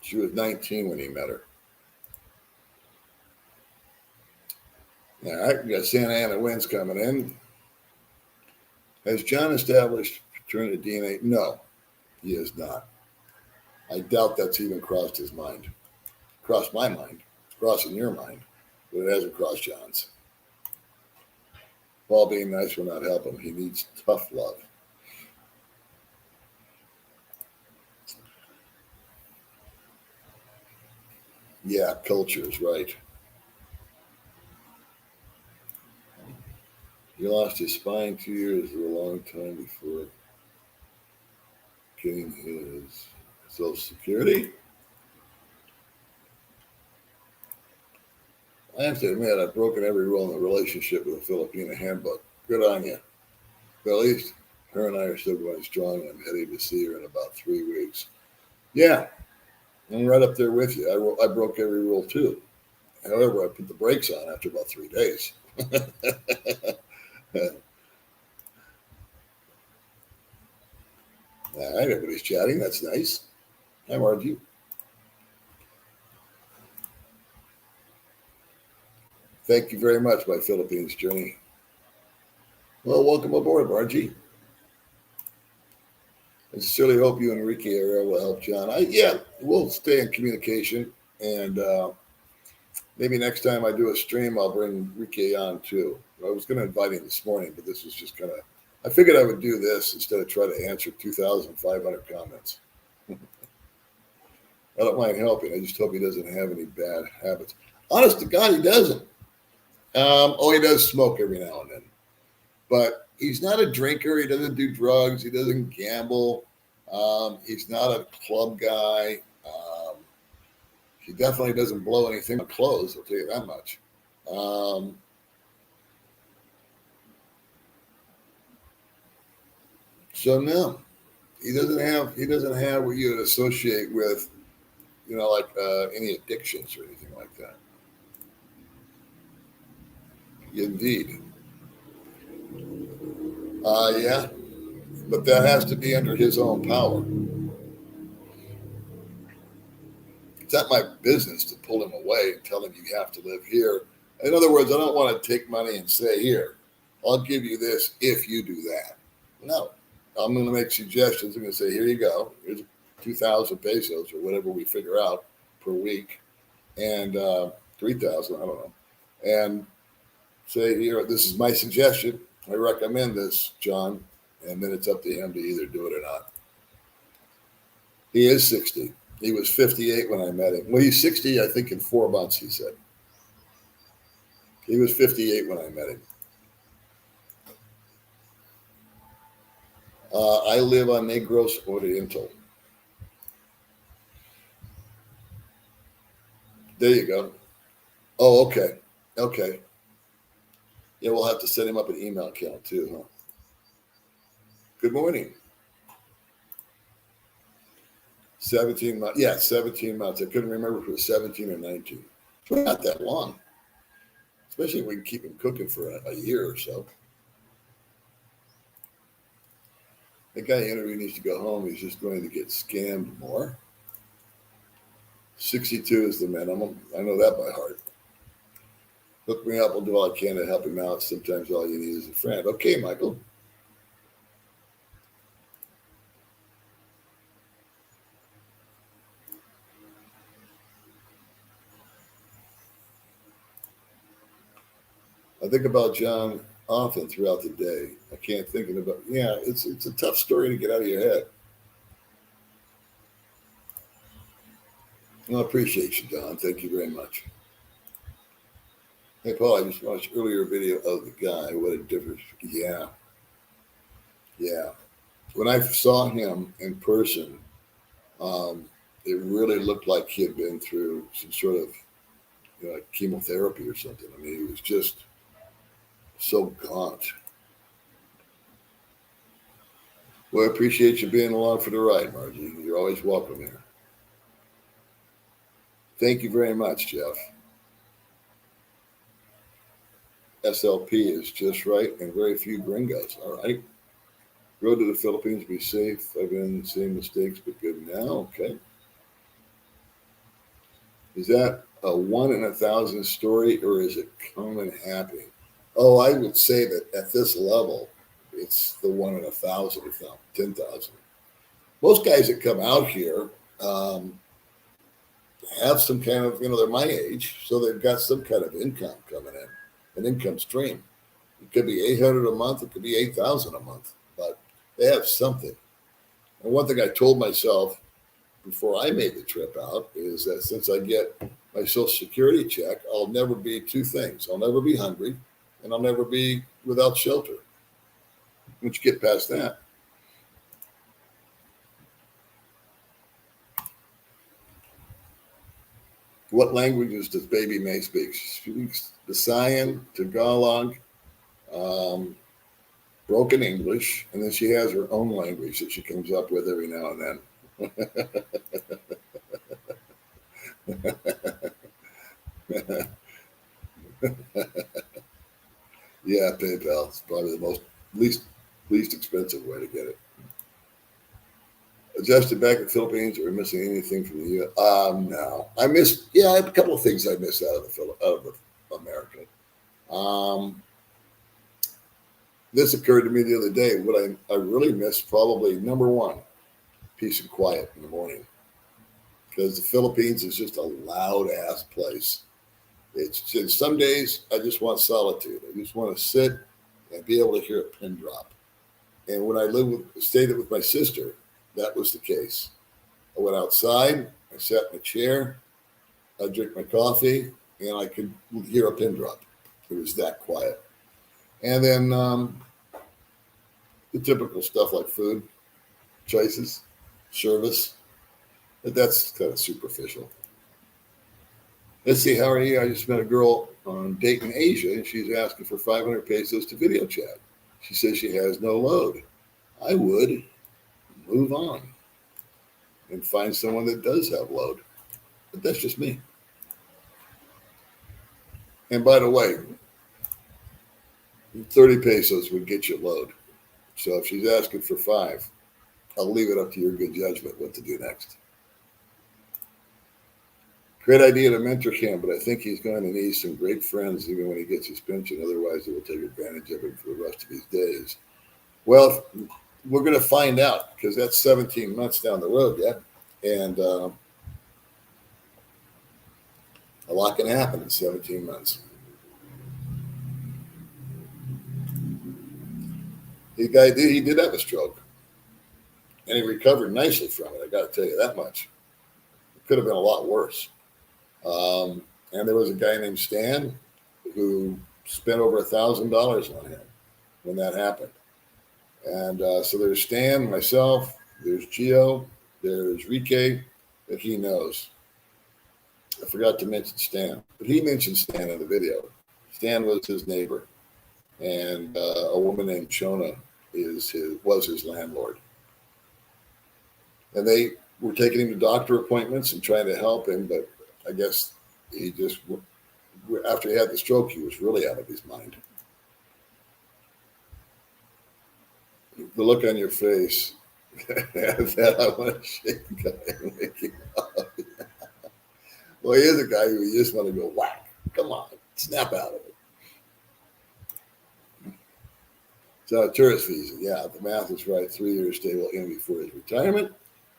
[SPEAKER 1] She was 19 when he met her. All right, we got Santa Ana winds coming in. Has John established paternity DNA? No, he has not. I doubt that's even crossed his mind. Crossed my mind. It's crossing your mind, but it hasn't crossed John's. Paul being nice will not help him. He needs tough love. Yeah, culture is right. He lost his spine 2 years or a long time before getting his Social Security. I have to admit, I've broken every rule in the relationship with the Filipina handbook. Good on you. But at least her and I are still going strong, and I'm heading to see her in about 3 weeks. Yeah, I'm right up there with you. I broke every rule too. However, I put the brakes on after about 3 days. All right, everybody's chatting. That's nice. How are you? Thank you very much, my Philippines journey. Well, welcome aboard, Margie. I sincerely hope you and Enrique Ariel will help John. We'll stay in communication, and maybe next time I do a stream, I'll bring Enrique on too. I was going to invite him this morning, but this was just kind of. I figured I would do this instead of try to answer 2,500 comments. I don't mind helping. I just hope he doesn't have any bad habits. Honest to God, he doesn't. He does smoke every now and then, but he's not a drinker. He doesn't do drugs. He doesn't gamble. He's not a club guy. He definitely doesn't blow anything on clothes. I'll tell you that much. So no, he doesn't have what you would associate with, like any addictions or anything like that. Indeed. Yeah, but that has to be under his own power. It's not my business to pull him away and tell him you have to live here. In other words, I don't want to take money and say, here, I'll give you this if you do that. No, I'm going to make suggestions. I'm going to say, here you go. Here's 2,000 pesos or whatever we figure out per week, and 3,000, I don't know. And say, here, this is my suggestion. I recommend this, John. And then it's up to him to either do it or not. He is 60. He was 58 when I met him. Well, he's 60, I think, in 4 months, he said. He was 58 when I met him. I live on Negros Oriental. There you go. Oh, okay. Okay. Yeah, we'll have to set him up an email account too, huh? Good morning. 17 months. Yeah, 17 months. I couldn't remember if it was 17 or 19. It's not that long, especially if we can keep him cooking for a year or so. The guy interview needs to go home. He's just going to get scammed more. 62 is the minimum. I know that by heart. Hook me up. I'll do all I can to help him out. Sometimes all you need is a friend. Okay, Michael. I think about John often throughout the day. I can't think about. Yeah, it's a tough story to get out of your head. Well, I appreciate you, Don. Thank you very much. Hey, Paul, I just watched earlier video of the guy. What a difference. Yeah. Yeah. When I saw him in person, it really looked like he had been through some sort of like chemotherapy or something. I mean, he was just so gaunt. Well, I appreciate you being along for the ride, Margie. You're always welcome here. Thank you very much, Jeff. SLP is just right and very few gringos. All right. Road to the Philippines, be safe. I've been in the same mistakes, but good now. Okay. Is that a 1 in 1,000 story or is it common happening? Oh, I would say that at this level, it's the 1 in 1,000, if not 10,000. Most guys that come out here have some kind of, they're my age, so they've got some kind of income coming in, an income stream. It could be 800 a month, it could be 8,000 a month, but they have something. And one thing I told myself before I made the trip out is that since I get my Social Security check, I'll never be two things. I'll never be hungry, and I'll never be without shelter. Once you get past that. What languages does Baby May speak? She speaks Visayan, Tagalog, broken English, and then she has her own language that she comes up with every now and then. Yeah, PayPal is probably the least expensive way to get it. Adjusted back in the Philippines, or missing anything from the U.S.? No, I missed. Yeah, I have a couple of things I missed out of America. This occurred to me the other day. What I really missed, probably number one, peace and quiet in the morning, because the Philippines is just a loud ass place. It's just, some days I just want solitude. I just want to sit and be able to hear a pin drop. And when I stayed with my sister, that was the case. I went outside, I sat in a chair, I drank my coffee, and I could hear a pin drop. It was that quiet. And then the typical stuff like food, choices, service, but that's kind of superficial. Let's see, how are you? I just met a girl on date in Asia, and she's asking for 500 pesos to video chat. She says she has no load. I would move on and find someone that does have load. But that's just me. And by the way, 30 pesos would get you load. So if she's asking for 5, I'll leave it up to your good judgment what to do next. Great idea to mentor him, but I think he's going to need some great friends even when he gets his pension. Otherwise, they will take advantage of him for the rest of his days. Well, we're going to find out, because that's 17 months down the road yet. And a lot can happen in 17 months. He did have a stroke, and he recovered nicely from it. I got to tell you that much. It could have been a lot worse. And there was a guy named Stan who spent over $1,000 on him when that happened. And so there's Stan, myself, there's Gio, there's Rike that he knows. I forgot to mention Stan, but he mentioned Stan in the video. Stan was his neighbor, and a woman named Shona was his landlord. And they were taking him to doctor appointments and trying to help him, but I guess he just, after he had the stroke, he was really out of his mind. The look on your face, that I want to shake the guy and make him up. Well, he is a guy who you just want to go whack. Come on, snap out of it. So tourist visa, yeah, the math is right. 3 years stay will end before his retirement.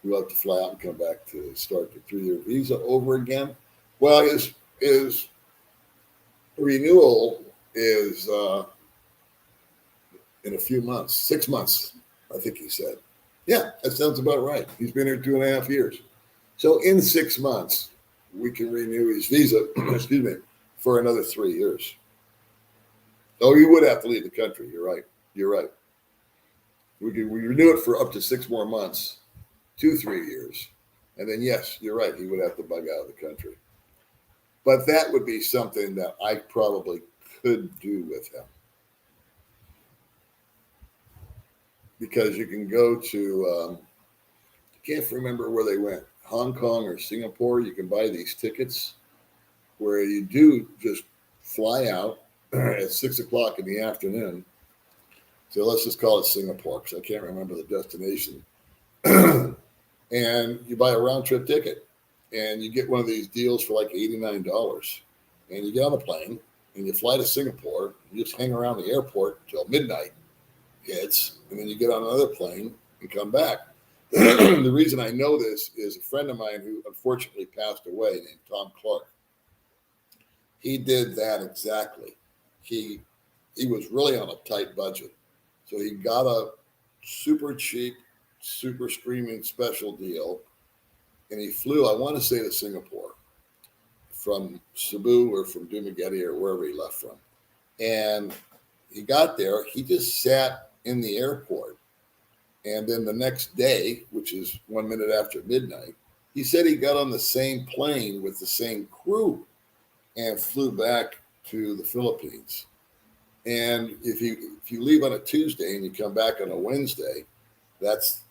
[SPEAKER 1] We'll have to fly out and come back to start the 3-year visa over again. Well, his renewal is in a few months, 6 months, I think he said. Yeah, that sounds about right. He's been here 2.5 years. So in 6 months, we can renew his visa, excuse me, for another 3 years. Oh, he would have to leave the country. You're right. We renew it for up to 6 more months, 2-3 years. And then, yes, you're right. He would have to bug out of the country. But that would be something that I probably could do with him. Because you can go to, I can't remember where they went, Hong Kong or Singapore. You can buy these tickets where you do just fly out at 6 o'clock in the afternoon. So let's just call it Singapore, because I can't remember the destination. And you buy a round trip ticket, and you get one of these deals for like $89. And you get on the plane and you fly to Singapore. You just hang around the airport until midnight. hits, and then you get on another plane and come back. The reason I know this is a friend of mine who unfortunately passed away named Tom Clark. He did that exactly. He was really on a tight budget. So he got a super cheap, super screaming special deal, and he flew, I want to say, to Singapore from Cebu or from Dumaguete or wherever he left from. And he got there, he just sat in the airport. And then the next day, which is 1 minute after midnight, he said he got on the same plane with the same crew and flew back to the Philippines. And if you leave on a Tuesday and you come back on a Wednesday, that's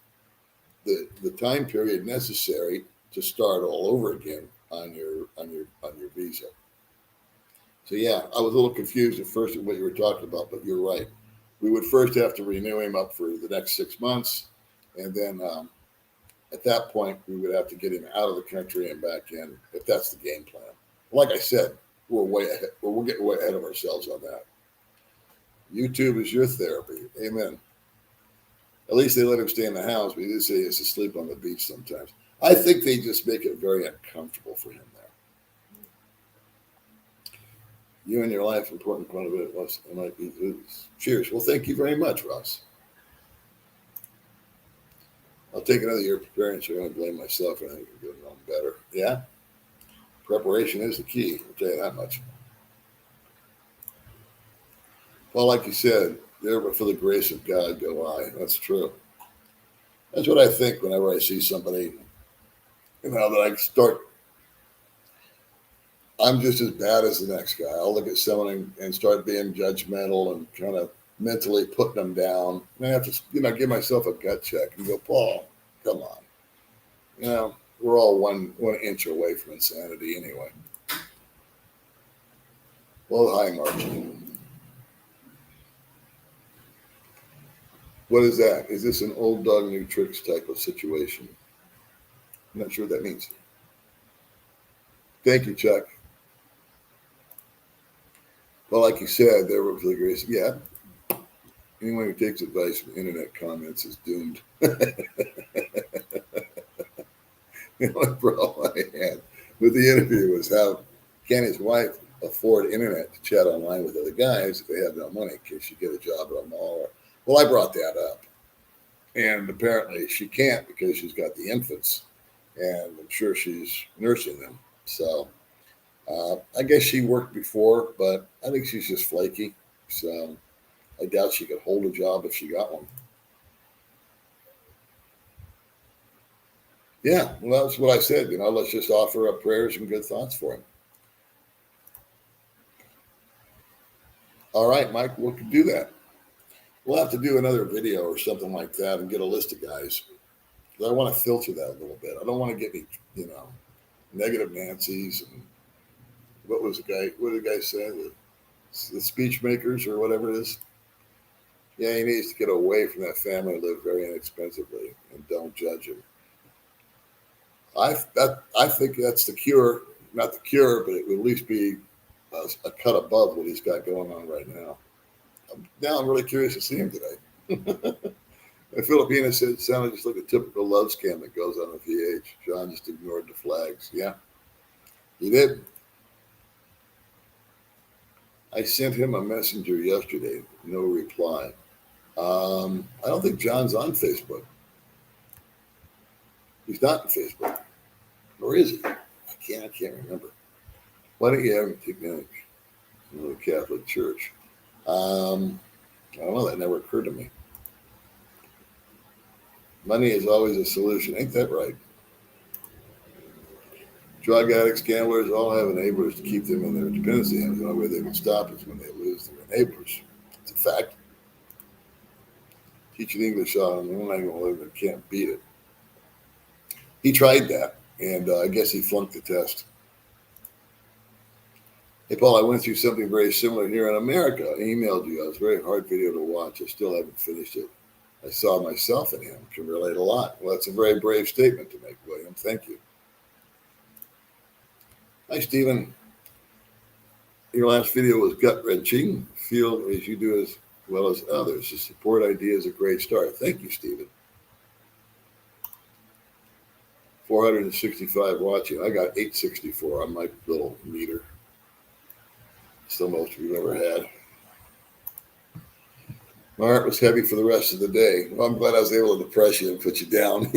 [SPEAKER 1] the time period necessary to start all over again on your visa. So yeah, I was a little confused at first at what you were talking about, but you're right. We would first have to renew him up for the next 6 months, and then at that point we would have to get him out of the country and back in if that's the game plan. Like I said, we're way ahead. We're getting way ahead of ourselves on that. YouTube is your therapy. Amen. At least they let him stay in the house, but he did say he has to sleep on the beach sometimes. I think they just make it very uncomfortable for him there. You and your life, important part of it was it might be. Cheers. Well, thank you very much, Ross. I'll take another year preparing, so I'm going to blame myself, and I think I'm doing wrong better. Yeah? Preparation is the key. I'll tell you that much. Well, like you said, there but for the grace of God go I. That's true. That's what I think whenever I see somebody, that I start. I'm just as bad as the next guy. I'll look at someone and start being judgmental and kind of mentally putting them down. And I have to, give myself a gut check and go, Paul, come on. We're all one inch away from insanity anyway. Well, hi, Margie. What is that? Is this an old dog, new tricks type of situation? I'm not sure what that means. Thank you, Chuck. Well, like you said, there were the grace. Yeah. Anyone who takes advice from internet comments is doomed. The only problem I had with the interview was how can his wife afford internet to chat online with other guys if they have no money in case you get a job at a mall? Well, I brought that up. And apparently she can't because she's got the infants. And I'm sure she's nursing them. So I guess she worked before, but I think she's just flaky. So I doubt she could hold a job if she got one. Yeah, well, that's what I said. Let's just offer up prayers and good thoughts for him. All right, Mike, we can do that. We'll have to do another video or something like that and get a list of guys. Because I want to filter that a little bit. I don't want to get any, negative Nancy's. And what did the guy say? The speech makers or whatever it is. Yeah, he needs to get away from that family and live very inexpensively and don't judge him. I think that's the cure. Not the cure, but it would at least be a cut above what he's got going on right now. Now I'm really curious to see him today. Filipina said it sounded just like a typical love scam that goes on with VH. John just ignored the flags. Yeah, he did. I sent him a messenger yesterday. No reply. I don't think John's on Facebook. He's not on Facebook. Or is he? I can't remember. Why don't you have him take me to the Catholic Church? I don't know. That never occurred to me. Money is always a solution. Ain't that right? Drug addicts, gamblers all have enablers to keep them in their dependency. And the only way they can stop is when they lose their enablers. It's a fact. Teaching English on an online level can't beat it. He tried that, and I guess he flunked the test. Hey, Paul, I went through something very similar here in America. I emailed you. It was a very hard video to watch. I still haven't finished it. I saw myself in him. Can relate a lot. Well, that's a very brave statement to make, William. Thank you. Hi, Stephen. Your last video was gut-wrenching. Feel as you do as well as others. The support idea is a great start. Thank you, Stephen. 465 watching. I got 864 on my little meter. It's the most we've ever had. My heart was heavy for the rest of the day. Well, I'm glad I was able to depress you and put you down.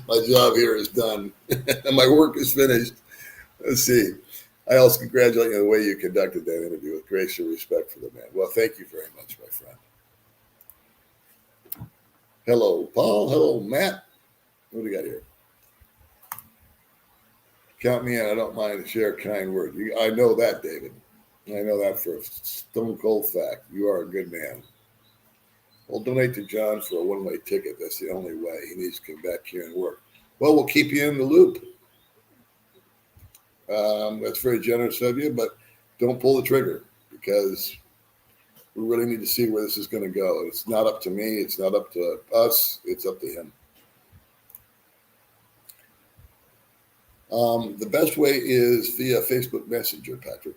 [SPEAKER 1] My job here is done and my work is finished. Let's see. I also congratulate you on the way you conducted that interview with grace and respect for the man. Well, thank you very much, my friend. Hello, Paul. Hello, Matt. What do we got here? Count me in. I don't mind to share a kind word. I know that, David. I know that for a stone cold fact. You are a good man. We'll donate to John for a one-way ticket. That's the only way. He needs to come back here and work. Well, we'll keep you in the loop. That's very generous of you, but don't pull the trigger because we really need to see where this is going to go. It's not up to me. It's not up to us. It's up to him. The best way is via Facebook Messenger, Patrick.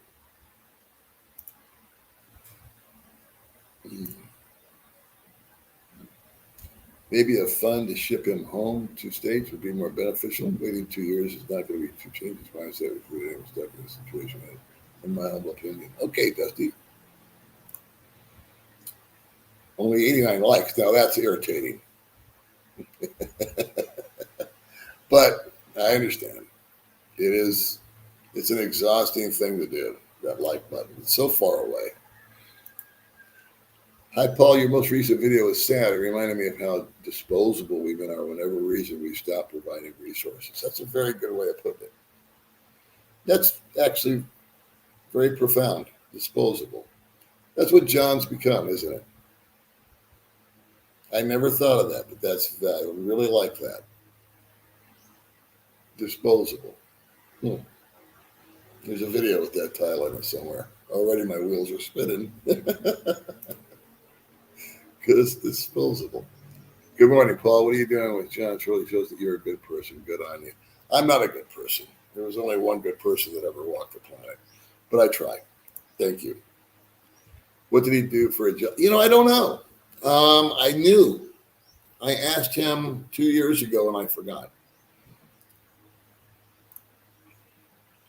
[SPEAKER 1] Maybe a fund to ship him home to states would be more beneficial. Waiting 2 years is not going to be too changes mindset if we were stuck in this situation, in my humble opinion. Okay, Dusty. Only 89 likes. Now that's irritating. But I understand. It's an exhausting thing to do, that like button. It's so far away. Hi, Paul. Your most recent video was sad. It reminded me of how disposable we are whenever reason we stop providing resources. That's a very good way of putting it. That's actually very profound. Disposable. That's what John's become, isn't it? I never thought of that, but I really like that. Disposable. There's a video with that title in it somewhere. Already my wheels are spinning. Because disposable. Good morning, Paul. What are you doing with John? It really shows that you're a good person. Good on you. I'm not a good person. There was only one good person that ever walked the planet. But I tried. Thank you. What did he do for a job? I don't know. I knew. I asked him 2 years ago and I forgot.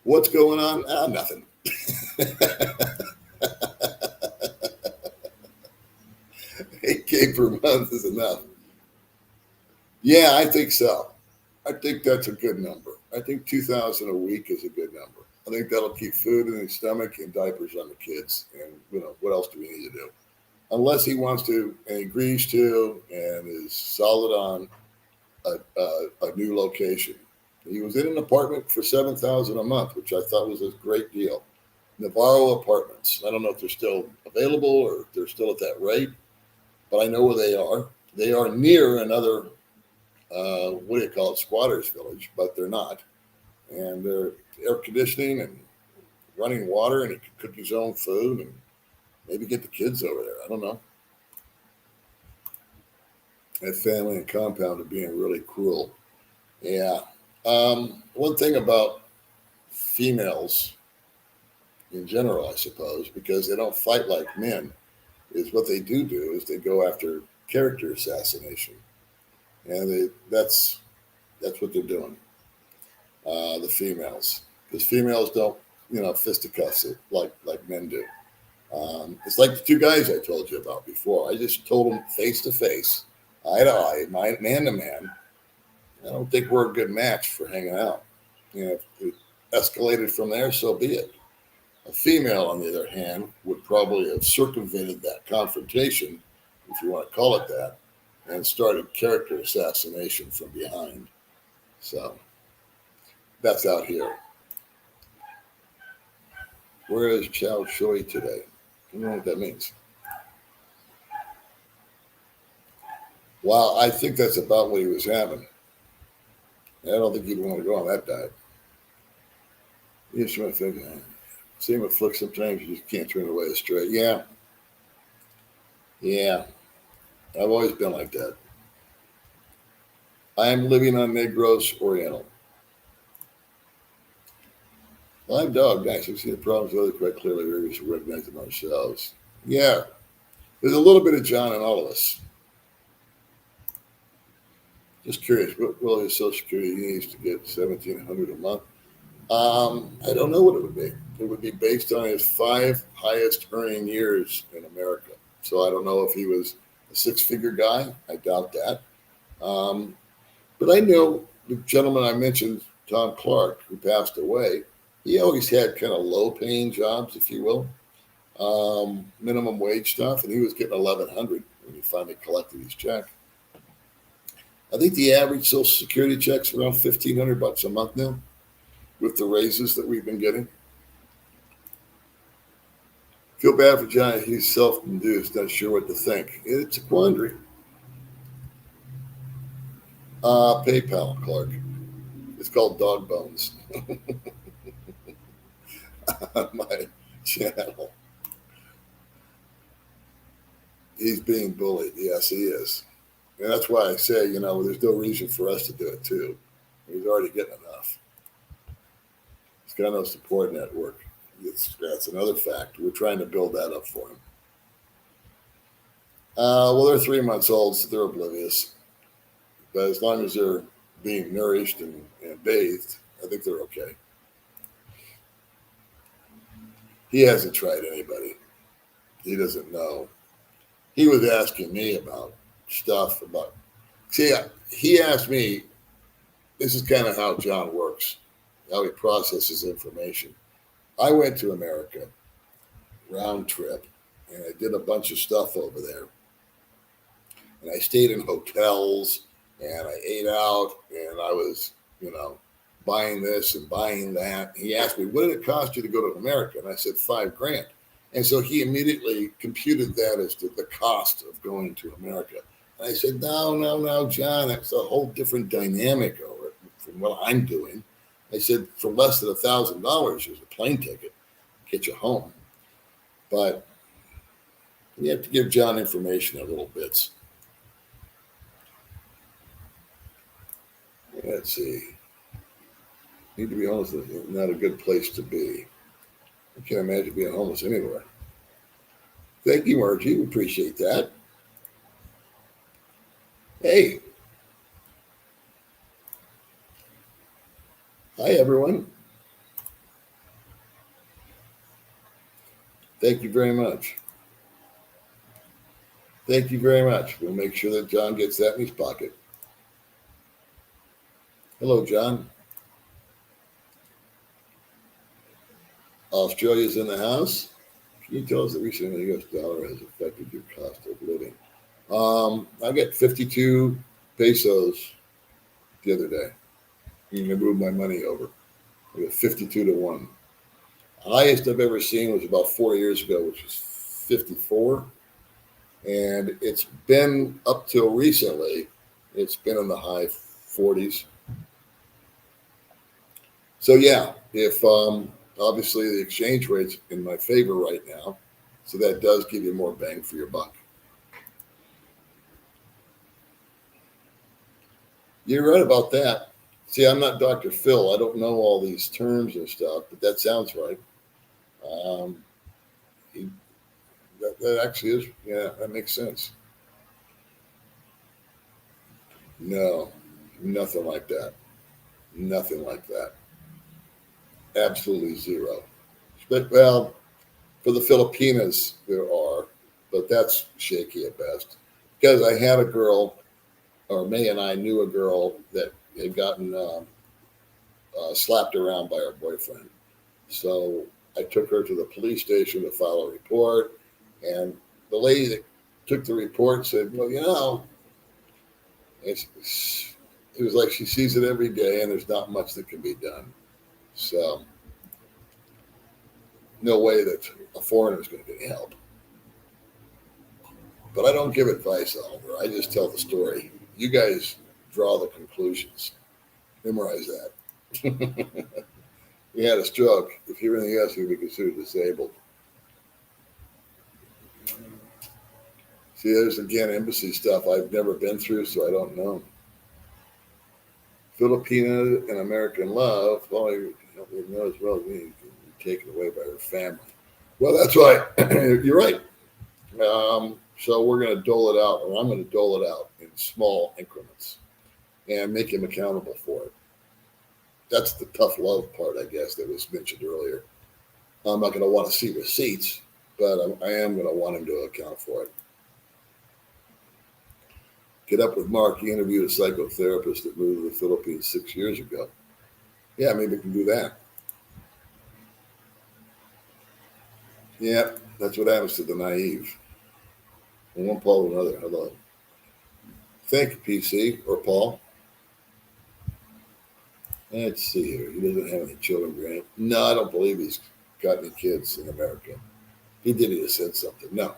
[SPEAKER 1] What's going on? Nothing. $8K per month is enough. Yeah, I think so. I think that's a good number. I think 2,000 a week is a good number. I think that'll keep food in his stomach and diapers on the kids. And what else do we need to do? Unless he wants to and agrees to and is solid on a new location. He was in an apartment for $7,000 a month, which I thought was a great deal. Navarro Apartments. I don't know if they're still available or if they're still at that rate, but I know where they are. They are near another, squatters village, but they're not. And they're air conditioning and running water, and he can cook his own food and maybe get the kids over there. I don't know. That family and compound are being really cruel. Yeah. One thing about females in general, I suppose, because they don't fight like men, is what they do is they go after character assassination. And that's what they're doing, the females. Because females don't, fisticuffs it like men do. It's like the two guys I told you about before. I just told them face to face, eye to eye, man to man. I don't think we're a good match for hanging out. If it escalated from there, so be it. A female, on the other hand, would probably have circumvented that confrontation, if you want to call it that, and started character assassination from behind. So that's out here. Where is Chow Choi today? I don't know what that means. Wow, I think that's about what he was having. I don't think he'd want to go on that diet. Yes, I think. Same with Flick, sometimes you just can't turn away straight. Yeah. I've always been like that. I am living on Negros Oriental. Live dog, nice. We've seen the problems with others quite clearly. We should recognize them ourselves. Yeah, there's a little bit of John in all of us. Just curious, what will his Social Security needs to get $1,700 a month? I don't know what it would be. It would be based on his 5 highest earning years in America. So I don't know if he was a 6-figure guy. I doubt that. But I know the gentleman I mentioned, Tom Clark, who passed away. He always had kind of low-paying jobs, if you will, minimum wage stuff, and he was getting $1,100 when he finally collected his check. I think the average Social Security check's around $1,500 a month now, with the raises that we've been getting. Feel bad for John. He's self-induced, not sure what to think. It's a quandary. PayPal, Clark. It's called Dog Bones on my channel. He's being bullied. Yes, he is. And that's why I say, there's no reason for us to do it too. He's already getting enough. He's got no support network. That's another fact. We're trying to build that up for him. Well, they're 3 months old, so they're oblivious. But as long as they're being nourished and bathed, I think they're okay. He hasn't tried anybody. He doesn't know. He was asking me about stuff he asked me, this is kind of how John works, how he processes information. I went to America, round trip, and I did a bunch of stuff over there. And I stayed in hotels, and I ate out, and I was, buying this and buying that. He asked me, what did it cost you to go to America? And I said, $5,000. And so he immediately computed that as to the cost of going to America. And I said, no, John, that's a whole different dynamic over it from what I'm doing. I said, for less than $1,000, there's a plane ticket, get you home. But you have to give John information in little bits. Let's see. Need to be homeless is not a good place to be. I can't imagine being homeless anywhere. Thank you, Margie. We appreciate that. Hey. Hi, everyone. Thank you very much. Thank you very much. We'll make sure that John gets that in his pocket. Hello, John. Australia's in the house. Can you tell us the recent U.S. dollar has affected your cost of living? I got 52 pesos the other day. I moved my money over. I got 52 to 1. Highest I've ever seen was about 4 years ago, which was 54. And it's been up till recently, it's been in the high 40s. So yeah, if obviously the exchange rate's in my favor right now, so that does give you more bang for your buck. You're right about that. See, I'm not Dr. Phil. I don't know all these terms and stuff, but that sounds right. That actually is, yeah, that makes sense. No, nothing like that. Nothing like that. Absolutely zero. But, well, for the Filipinas, there are, but that's shaky at best. Because I had a girl, or May and I knew a girl that had gotten slapped around by her boyfriend. So I took her to the police station to file a report. And the lady that took the report said, well, it was like she sees it every day and there's not much that can be done. So no way that a foreigner is going to get any help. But I don't give advice, Oliver. I just tell the story. You guys draw the conclusions. Memorize that. He had a stroke. If you're in the U.S., you'd be considered disabled. See, there's again embassy stuff I've never been through, so I don't know. Filipina and American love. Well, don't live know as well as me. Can be taken away by her family. Well, that's right. You're right. So we're going to dole it out, or I'm going to dole it out in small increments and make him accountable for it. That's the tough love part, I guess, that was mentioned earlier. I'm not going to want to see receipts, but I am going to want him to account for it. Get up with Mark. He interviewed a psychotherapist that moved to the Philippines 6 years ago. Yeah, maybe we can do that. Yeah, that's what happens to the naive. And one Paul another. Hello. Thank you, PC or Paul. Let's see here. He doesn't have any children, Grant. No, I don't believe he's got any kids in America. He did. He just said something. No.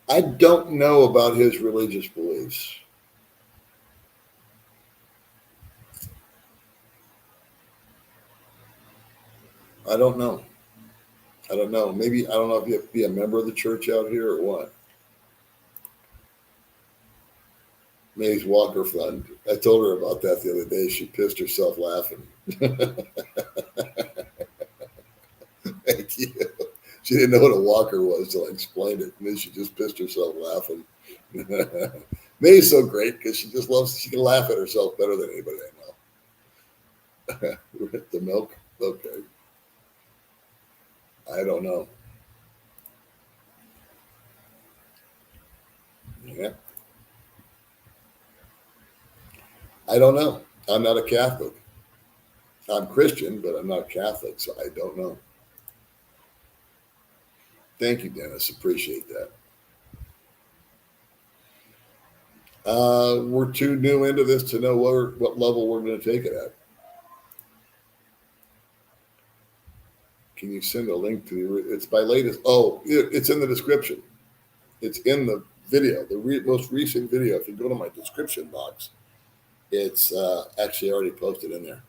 [SPEAKER 1] I don't know about his religious beliefs. I don't know. I don't know. Maybe, I don't know if you have to be a member of the church out here or what. Maybe he's Walker Fund. I told her about that the other day. She pissed herself laughing. Thank you. She didn't know what a walker was till I explained it. And then she just pissed herself laughing. May's so great because she just loves, she can laugh at herself better than anybody I know. We're at the milk. Okay. I don't know. Yeah. I don't know. I'm not a Catholic. I'm Christian, but I'm not Catholic, so I don't know. Thank you, Dennis. Appreciate that. We're too new into this to know what level we're going to take it at. Can you send a link to the? It's by latest. Oh, it's in the description. It's in the video, the most recent video. If you go to my description box, it's actually already posted in there.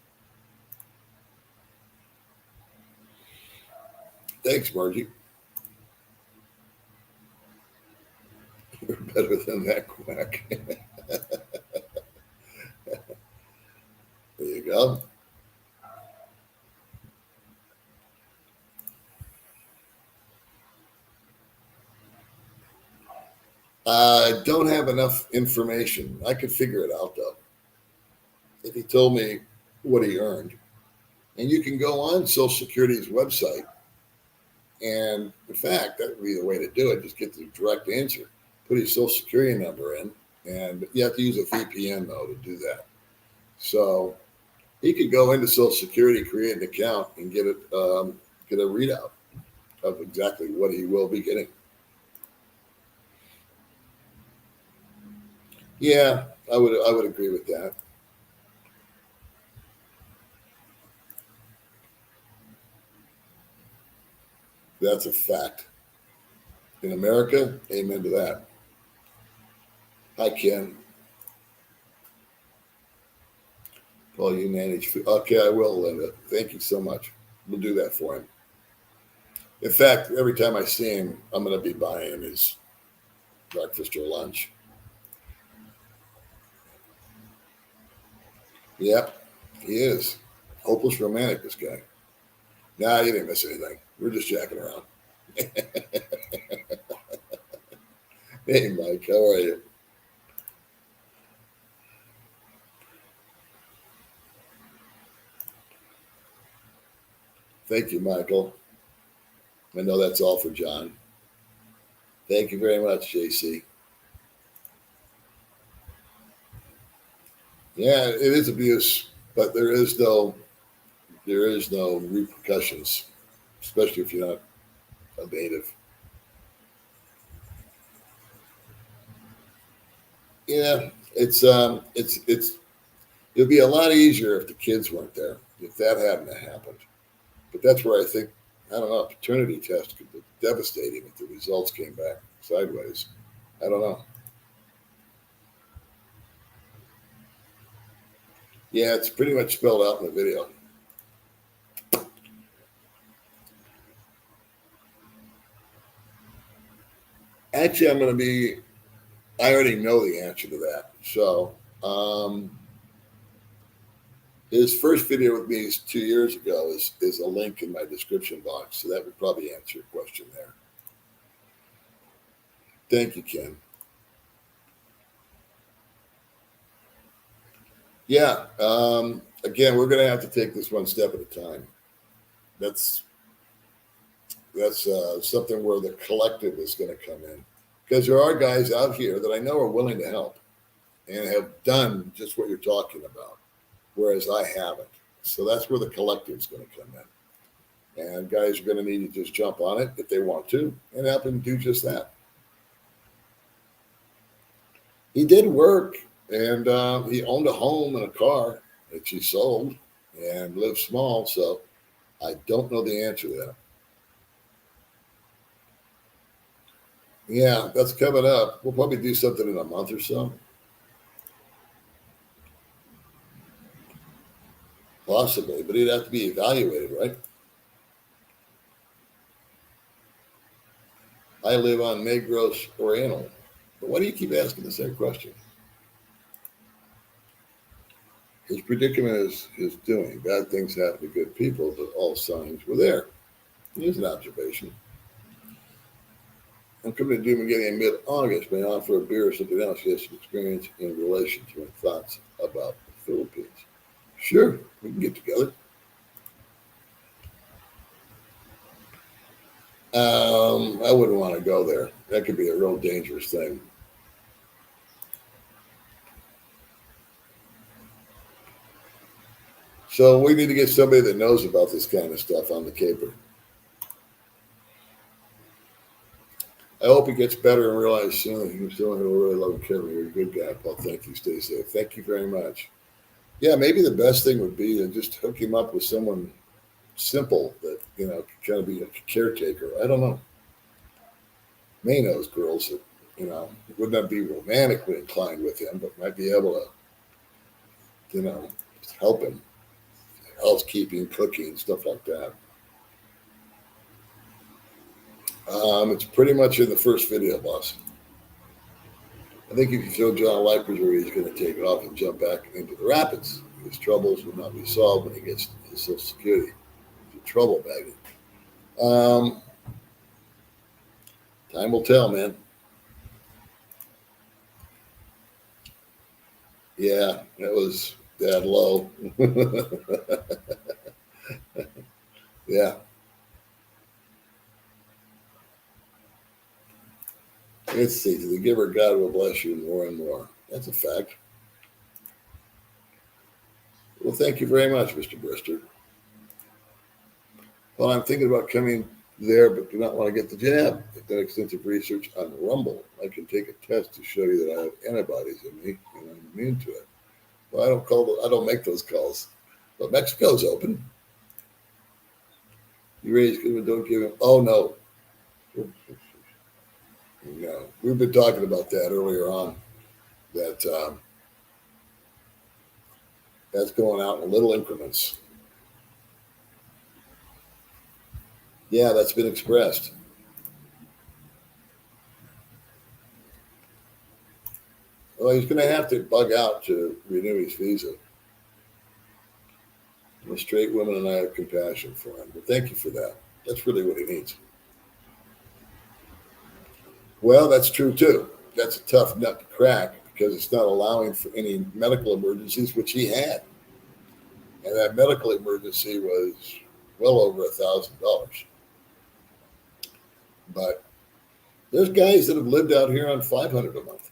[SPEAKER 1] Thanks, Margie. You're better than that quack. There you go. I don't have enough information. I could figure it out though. If he told me what he earned, and you can go on Social Security's website, and in fact, that would be the way to do it. Just get the direct answer. Put his Social Security number in, and you have to use a VPN though to do that. So he could go into Social Security, create an account, and get a readout of exactly what he will be getting. Yeah, I would agree with that. That's a fact. In America, amen to that. Hi, Ken. Paul, you manage food. Okay, I will, Linda. Thank you so much. We'll do that for him. In fact, every time I see him, I'm going to be buying him his breakfast or lunch. Yep, he is. Hopeless romantic, this guy. Nah, you didn't miss anything. We're just jacking around. Hey, Mike, how are you? Thank you, Michael. I know that's all for John. Thank you very much, JC. Yeah, it is abuse, but there is no repercussions, especially if you're not a native. Yeah, it's it'd be a lot easier if the kids weren't there, if that hadn't happened. But that's where I think, I don't know, a paternity test could be devastating if the results came back sideways. I don't know. Yeah, it's pretty much spelled out in the video. Actually, I already know the answer to that. So, His first video with me 2 years ago is a link in my description box, so that would probably answer your question there. Thank you, Ken. Yeah. Again, we're going to have to take this one step at a time. That's something where the collective is going to come in, because there are guys out here that I know are willing to help and have done just what you're talking about, whereas I haven't. So that's where the collective is going to come in, and guys are going to need to just jump on it if they want to and help him do just that. He did work, and he owned a home and a car that he sold and lived small. So I don't know the answer to that. Yeah, that's coming up. We'll probably do something in a month or so. Possibly, but he'd have to be evaluated, right? I live on Negros Oriental. But why do you keep asking the same question? His predicament is doing. Bad things happen to good people, but all signs were there. Here's an observation. I'm coming to Doom again in mid-August. May I offer a beer or something else? He has some experience in relation to my thoughts about the Philippines. Sure, we can get together. I wouldn't want to go there. That could be a real dangerous thing. So we need to get somebody that knows about this kind of stuff on the caper. I hope he gets better and realize soon he's still going to really love and care. You're a good guy, Paul. Thank you. Stay safe. Thank you very much. Yeah, maybe the best thing would be to just hook him up with someone simple that, can kind of be a caretaker. I don't know. May knows girls that, would not be romantically inclined with him, but might be able to, help him. Housekeeping, cooking, stuff like that. It's pretty much in the first video, boss. I think if you show John Lipers where he's going to take off and jump back into the rapids, his troubles will not be solved when he gets his Social Security. He's a trouble bagger. Time will tell, man. Yeah, that was that low. Yeah. Let's see. To the giver, God will bless you more and more. That's a fact. Well, thank you very much, Mr. Brister. Well, I'm thinking about coming there, but do not want to get the jab. I've done extensive research on Rumble. I can take a test to show you that I have antibodies in me and I'm immune to it. Well, I don't make those calls. But Mexico's open. You raise good, don't give him. Oh, no. No. We've been talking about that earlier on. That that's going out in little increments. Yeah, that's been expressed. Well, he's going to have to bug out to renew his visa. I'm a straight woman and I have compassion for him. But thank you for that. That's really what he needs. Well, that's true too. That's a tough nut to crack because it's not allowing for any medical emergencies, which he had. And that medical emergency was well over $1,000. But there's guys that have lived out here on $500 a month.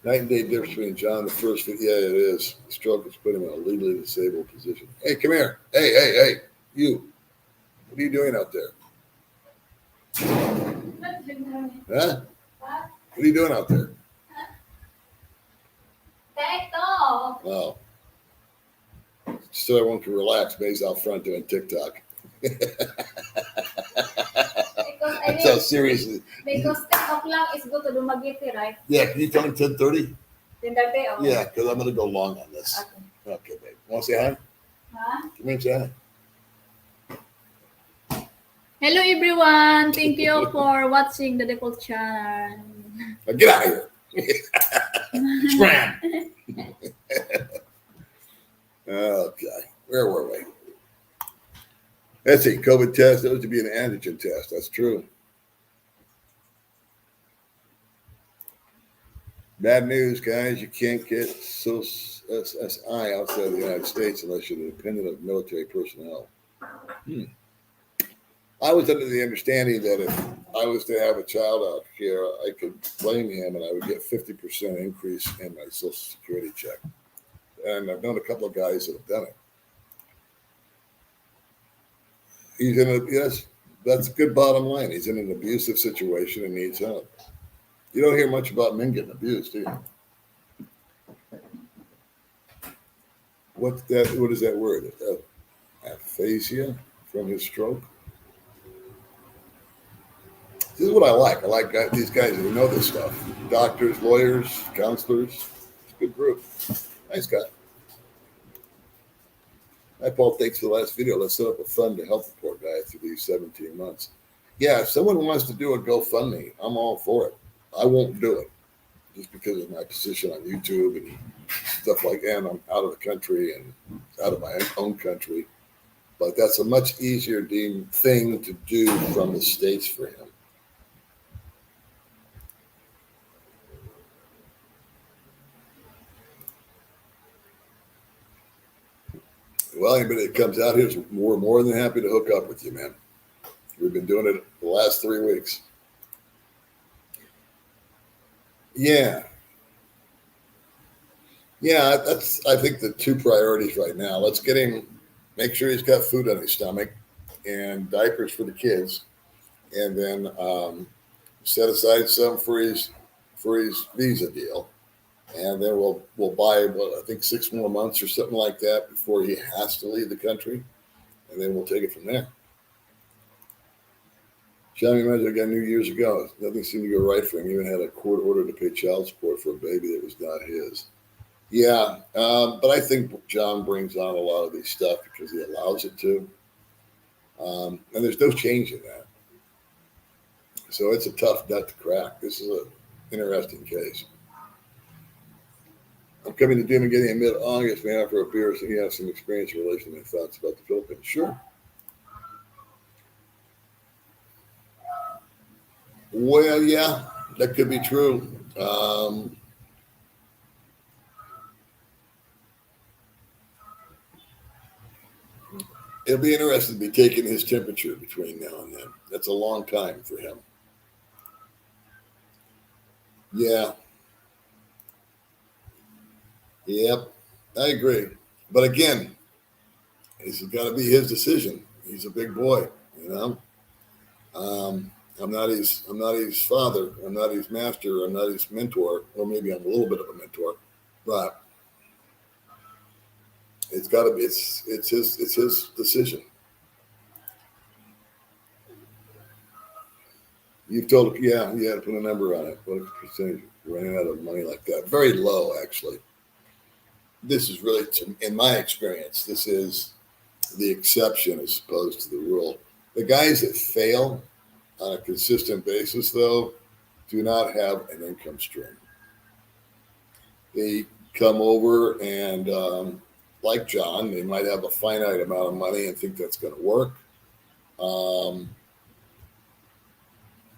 [SPEAKER 1] Night and day difference between John the first. Yeah, it is. The stroke has put him in a legally disabled position. Hey, come here. Hey, you. What are you doing out there? Huh?
[SPEAKER 2] What?
[SPEAKER 1] What are you doing out there?
[SPEAKER 2] TikTok.
[SPEAKER 1] Oh. So everyone can relax. May's out front doing TikTok. That's how serious it is.
[SPEAKER 2] Because TikTok lang is go to Dumaguete, right?
[SPEAKER 1] Yeah, can you tell me 10:30?
[SPEAKER 2] 10:30, okay.
[SPEAKER 1] Yeah, because I'm going to go long on this. Okay, babe. Want to say hi?
[SPEAKER 2] Huh?
[SPEAKER 1] Come here and say hi.
[SPEAKER 2] Hello everyone, thank you for watching the default channel.
[SPEAKER 1] Now get out of here. Scram. Okay, where were we? Let's see, COVID test, those to be an antigen test. That's true. Bad news, guys. You can't get SSI outside the United States unless you're dependent of military personnel. I was under the understanding that if I was to have a child out here, I could claim him and I would get 50% increase in my Social Security check. And I've known a couple of guys that have done it. He's in a, yes, that's a good bottom line. He's in an abusive situation and needs help. You don't hear much about men getting abused, do you? What is that word? Aphasia from his stroke? This is what I like. I like these guys who know this stuff. Doctors, lawyers, counselors. It's a good group. Nice guy. Hi, Paul. Thanks for the last video. Let's set up a fund to help the poor guy through these 17 months. Yeah, if someone wants to do a GoFundMe, I'm all for it. I won't do it just because of my position on YouTube and stuff like that. And I'm out of the country and out of my own country. But that's a much easier thing to do from the States for him. Well, anybody that comes out here is more than happy to hook up with you, man. We've been doing it the last 3 weeks. Yeah. Yeah, that's, I think, the two priorities right now. Let's get him, make sure he's got food on his stomach and diapers for the kids. And then set aside some for his visa deal. And then we'll buy, I think 6 more months or something like that before he has to leave the country. And then we'll take it from there. Johnny Manziel got New years ago. Nothing seemed to go right for him. He even had a court order to pay child support for a baby that was not his. Yeah, but I think John brings on a lot of these stuff because he allows it to. And there's no change in that. So it's a tough nut to crack. This is an interesting case. I'm coming to Dimagini in mid-August, man, for a beer, so you have some experience in relation to my thoughts about the Philippines. Sure. Well, yeah, that could be true. It'll be interesting to be taking his temperature between now and then. That's a long time for him. Yeah. Yep. I agree. But again, it's got to be his decision. He's a big boy, you know. I'm not his father. I'm not his master. I'm not his mentor. Or maybe I'm a little bit of a mentor, but it's got to be. It's his decision. You've told, yeah, you had to put a number on it. What percentage running out of money like that? Very low, actually. This is really, in my experience, this is the exception as opposed to the rule. The guys that fail on a consistent basis, though, do not have an income stream. They come over and, like John, they might have a finite amount of money and think that's going to work. And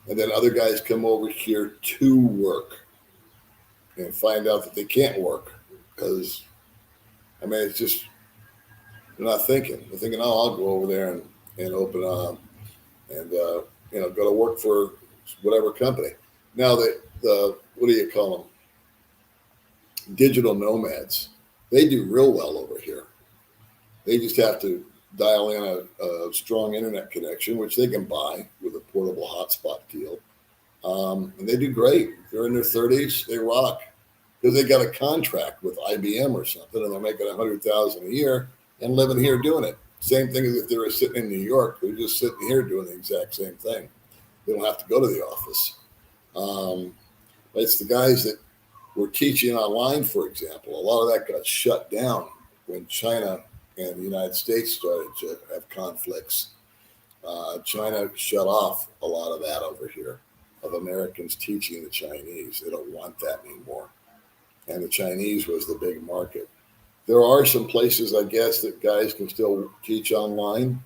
[SPEAKER 1] then other guys come over here to work and find out that they can't work because, I mean, it's just, they're not thinking. They're thinking, oh, I'll go over there and open up and, go to work for whatever company. Now, the what do you call them? Digital nomads. They do real well over here. They just have to dial in a strong internet connection, which they can buy with a portable hotspot deal. And they do great. They're in their 30s. They rock because they got a contract with IBM or something, and they're making $100,000 a year and living here doing it. Same thing as if they were sitting in New York. They're just sitting here doing the exact same thing. They don't have to go to the office. It's the guys that were teaching online, for example. A lot of that got shut down when China and the United States started to have conflicts. China shut off a lot of that over here, of Americans teaching the Chinese. They don't want that anymore. And the Chinese was the big market. There are some places, I guess, that guys can still teach online.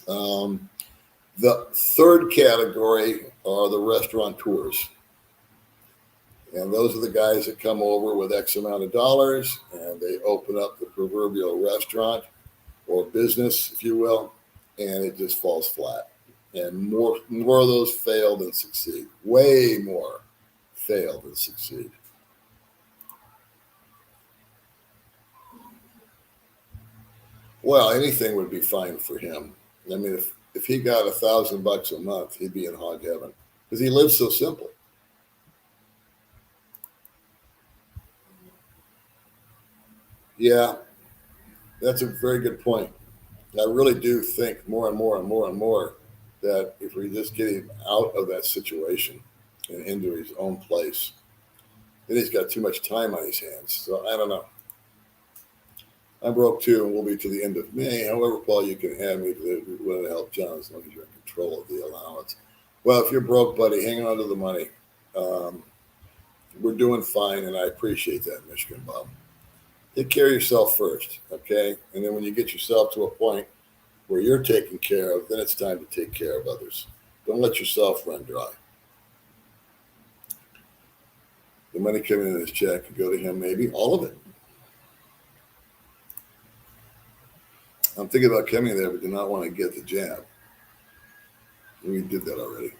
[SPEAKER 1] The third category are the restaurateurs. And those are the guys that come over with X amount of dollars and they open up the proverbial restaurant or business, if you will, and it just falls flat. And more of those fail than succeed. Way more fail than succeed. Well, anything would be fine for him. I mean, if he got $1,000 a month, he'd be in hog heaven because he lives so simple. Yeah, that's a very good point. I really do think more and more and more and more that if we just get him out of that situation and into his own place, then he's got too much time on his hands. So I don't know. I'm broke too, and we'll be to the end of May. However, Paul, you can have me to help John as long as you're in control of the allowance. Well, if you're broke, buddy, hang on to the money. We're doing fine, and I appreciate that, Michigan Bob. Take care of yourself first, okay? And then when you get yourself to a point where you're taken care of, then it's time to take care of others. Don't let yourself run dry. The money coming in his check could go to him, maybe all of it. I'm thinking about coming there, but do not want to get the jab. We did that already.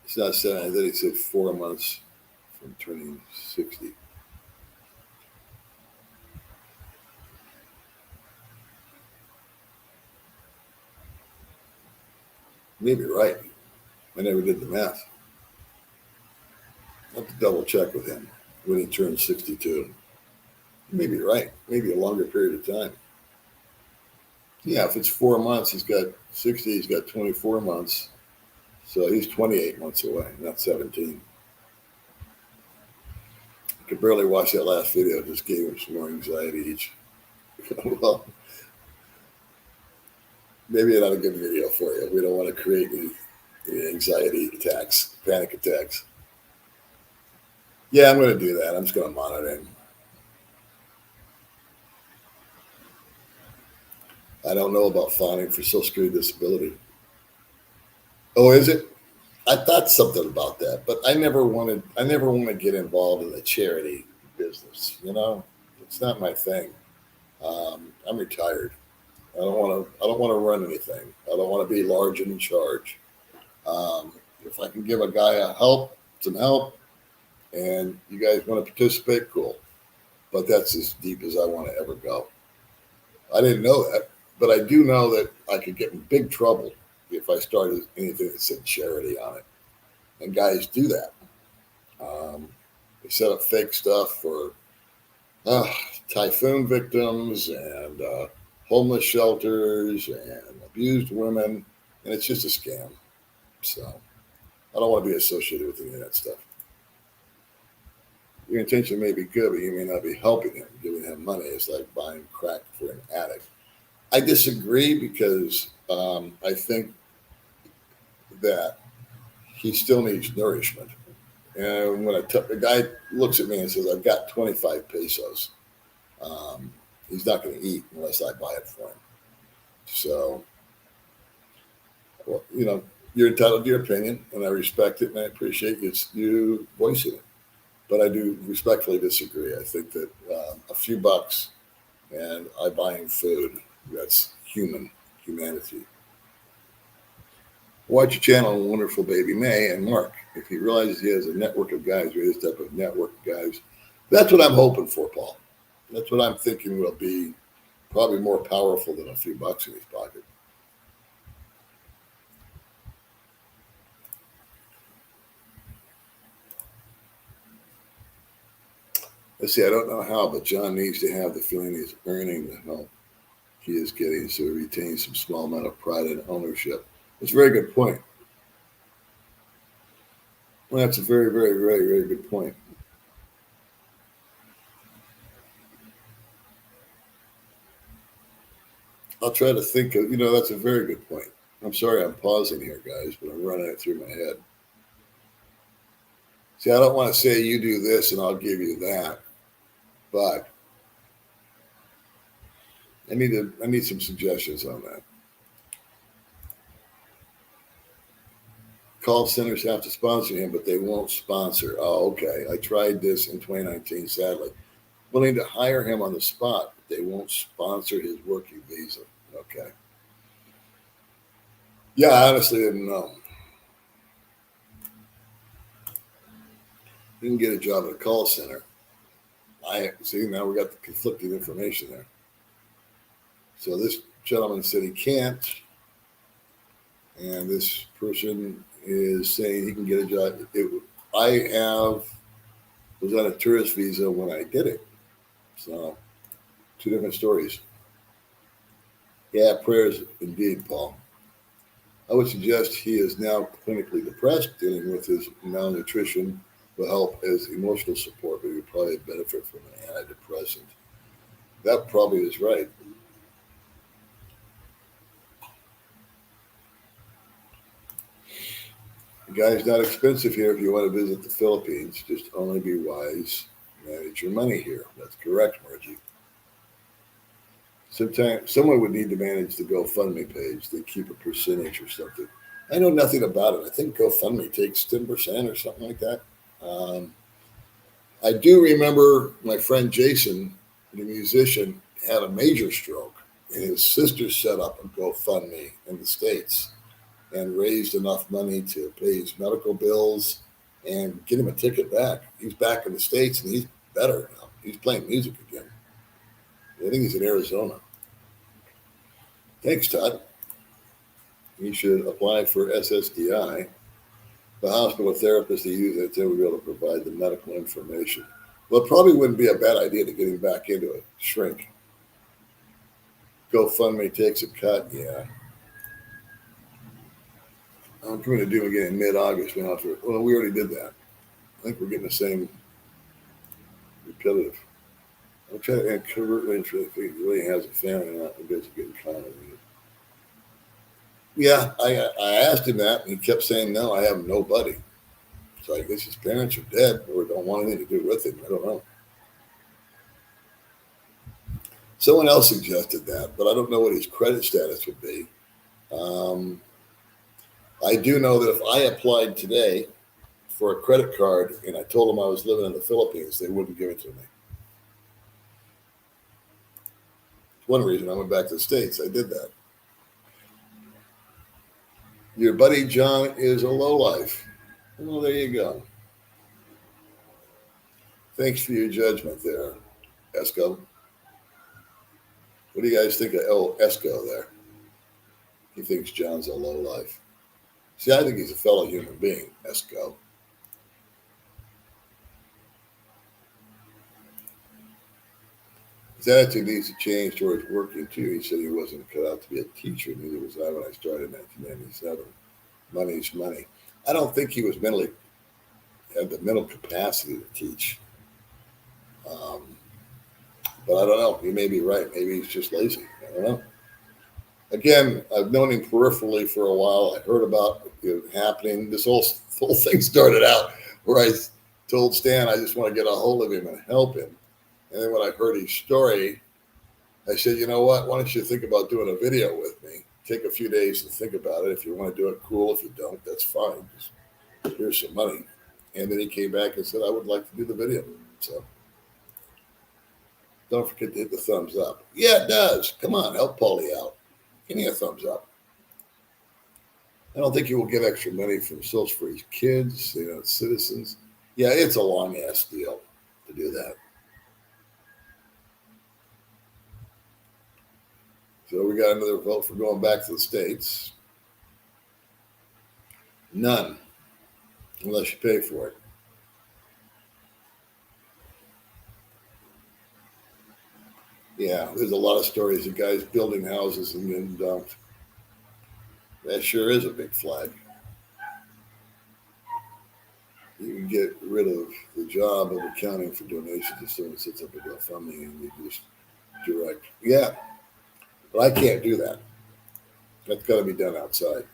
[SPEAKER 1] It's not saying that he said 4 months from turning 60. Maybe right. I never did the math. I'll have to double check with him when he turns 62. Maybe right. Maybe a longer period of time. Yeah, if it's 4 months, he's got 60, he's got 24 months. So he's 28 months away, not 17. I could barely watch that last video. It just gave him some more anxiety each. Well, maybe not a good video for you. We don't want to create any anxiety attacks, panic attacks. Yeah, I'm going to do that. I'm just going to monitor him. I don't know about filing for Social Security disability. Oh, is it? I thought something about that, but I never want to get involved in the charity business. You know, it's not my thing. I'm retired. I don't want to run anything. I don't want to be large and in charge. If I can give a guy some help, and you guys want to participate, cool. But that's as deep as I want to ever go. I didn't know that, but I do know that I could get in big trouble if I started anything that said charity on it. And guys do that. They set up fake stuff for typhoon victims and homeless shelters and abused women, and it's just a scam. So I don't want to be associated with any of that stuff. Your intention may be good, but you may not be helping him. Giving him money is like buying crack for an addict. I disagree because I think that he still needs nourishment. And when a guy looks at me and says, I've got 25 pesos, he's not going to eat unless I buy it for him. So, well, you know, you're entitled to your opinion, and I respect it, and I appreciate you voicing it. But I do respectfully disagree. I think that a few bucks and I buy him food, that's humanity. Watch your channel, Wonderful Baby May and Mark. If he realizes he has a network of guys, or this type of network of guys, that's what I'm hoping for, Paul. That's what I'm thinking will be probably more powerful than a few bucks in his pocket. Let's see, I don't know how, but John needs to have the feeling he's earning the help he is getting, so he retains some small amount of pride and ownership. That's a very good point. Well, that's a very, very, very, very good point. I'll try to think of, that's a very good point. I'm sorry I'm pausing here, guys, but I'm running it through my head. See, I don't want to say you do this and I'll give you that, but I need some suggestions on that. Call centers have to sponsor him, but they won't sponsor. Oh, okay. I tried this in 2019, sadly. Willing to hire him on the spot, but they won't sponsor his working visa. Okay. Yeah, I honestly didn't know. You can get a job at a call center. I see now we got the conflicting information there. So this gentleman said he can't, and this person is saying he can get a job. Was on a tourist visa when I did it. So, two different stories. Yeah, prayers indeed, Paul. I would suggest he is now clinically depressed, dealing with his malnutrition will help as emotional support, but he would probably benefit from an antidepressant. That probably is right. The guy's not expensive here if you want to visit the Philippines. Just only be wise. Manage your money here. That's correct, Margie. Sometimes someone would need to manage the GoFundMe page. They keep a percentage or something. I know nothing about it. I think GoFundMe takes 10% or something like that. I do remember my friend Jason, the musician, had a major stroke, and his sister set up a GoFundMe in the States and raised enough money to pay his medical bills and get him a ticket back. He's back in the States, and he's better now. He's playing music again. I think he's in Arizona. Thanks, Todd. You should apply for SSDI. The hospital therapist that use it will be able to provide the medical information. Well, it probably wouldn't be a bad idea to get him back into a shrink. GoFundMe takes a cut, yeah. I'm going to do it again in mid-August. Well, we already did that. I think we're getting the same repetitive. I'm trying to convert interest if he really has a family or not. He doesn't get economy. Yeah, I asked him that, and he kept saying, no, I have nobody. So I guess his parents are dead or don't want anything to do with him. I don't know. Someone else suggested that, but I don't know what his credit status would be. I do know that if I applied today for a credit card and I told them I was living in the Philippines, they wouldn't give it to me. It's one reason I went back to the States. I did that. Your buddy John is a lowlife. Well, there you go. Thanks for your judgment there, Esco. What do you guys think of Esco there? He thinks John's a lowlife. See, I think he's a fellow human being, Esco. His attitude needs to change towards working too. He said he wasn't cut out to be a teacher. Neither was I when I started in 1997. Money's money. I don't think he was had the mental capacity to teach. But I don't know. He may be right. Maybe he's just lazy. I don't know. Again, I've known him peripherally for a while. I heard about it happening. This whole thing started out where I told Stan I just want to get a hold of him and help him. And then when I heard his story, I said, you know what? Why don't you think about doing a video with me? Take a few days to think about it. If you want to do it, cool. If you don't, that's fine. Just here's some money. And then he came back and said, I would like to do the video. So don't forget to hit the thumbs up. Yeah, it does. Come on, help Paulie out. Give me a thumbs up. I don't think he will get extra money from Social for his kids, citizens. Yeah, it's a long ass deal to do that. So we got another vote for going back to the States. None, unless you pay for it. Yeah, there's a lot of stories of guys building houses and getting dumped. That sure is a big flag. You can get rid of the job of accounting for donations if someone sets up a GoFundMe and you just direct. Yeah, but I can't do that. That's got to be done outside.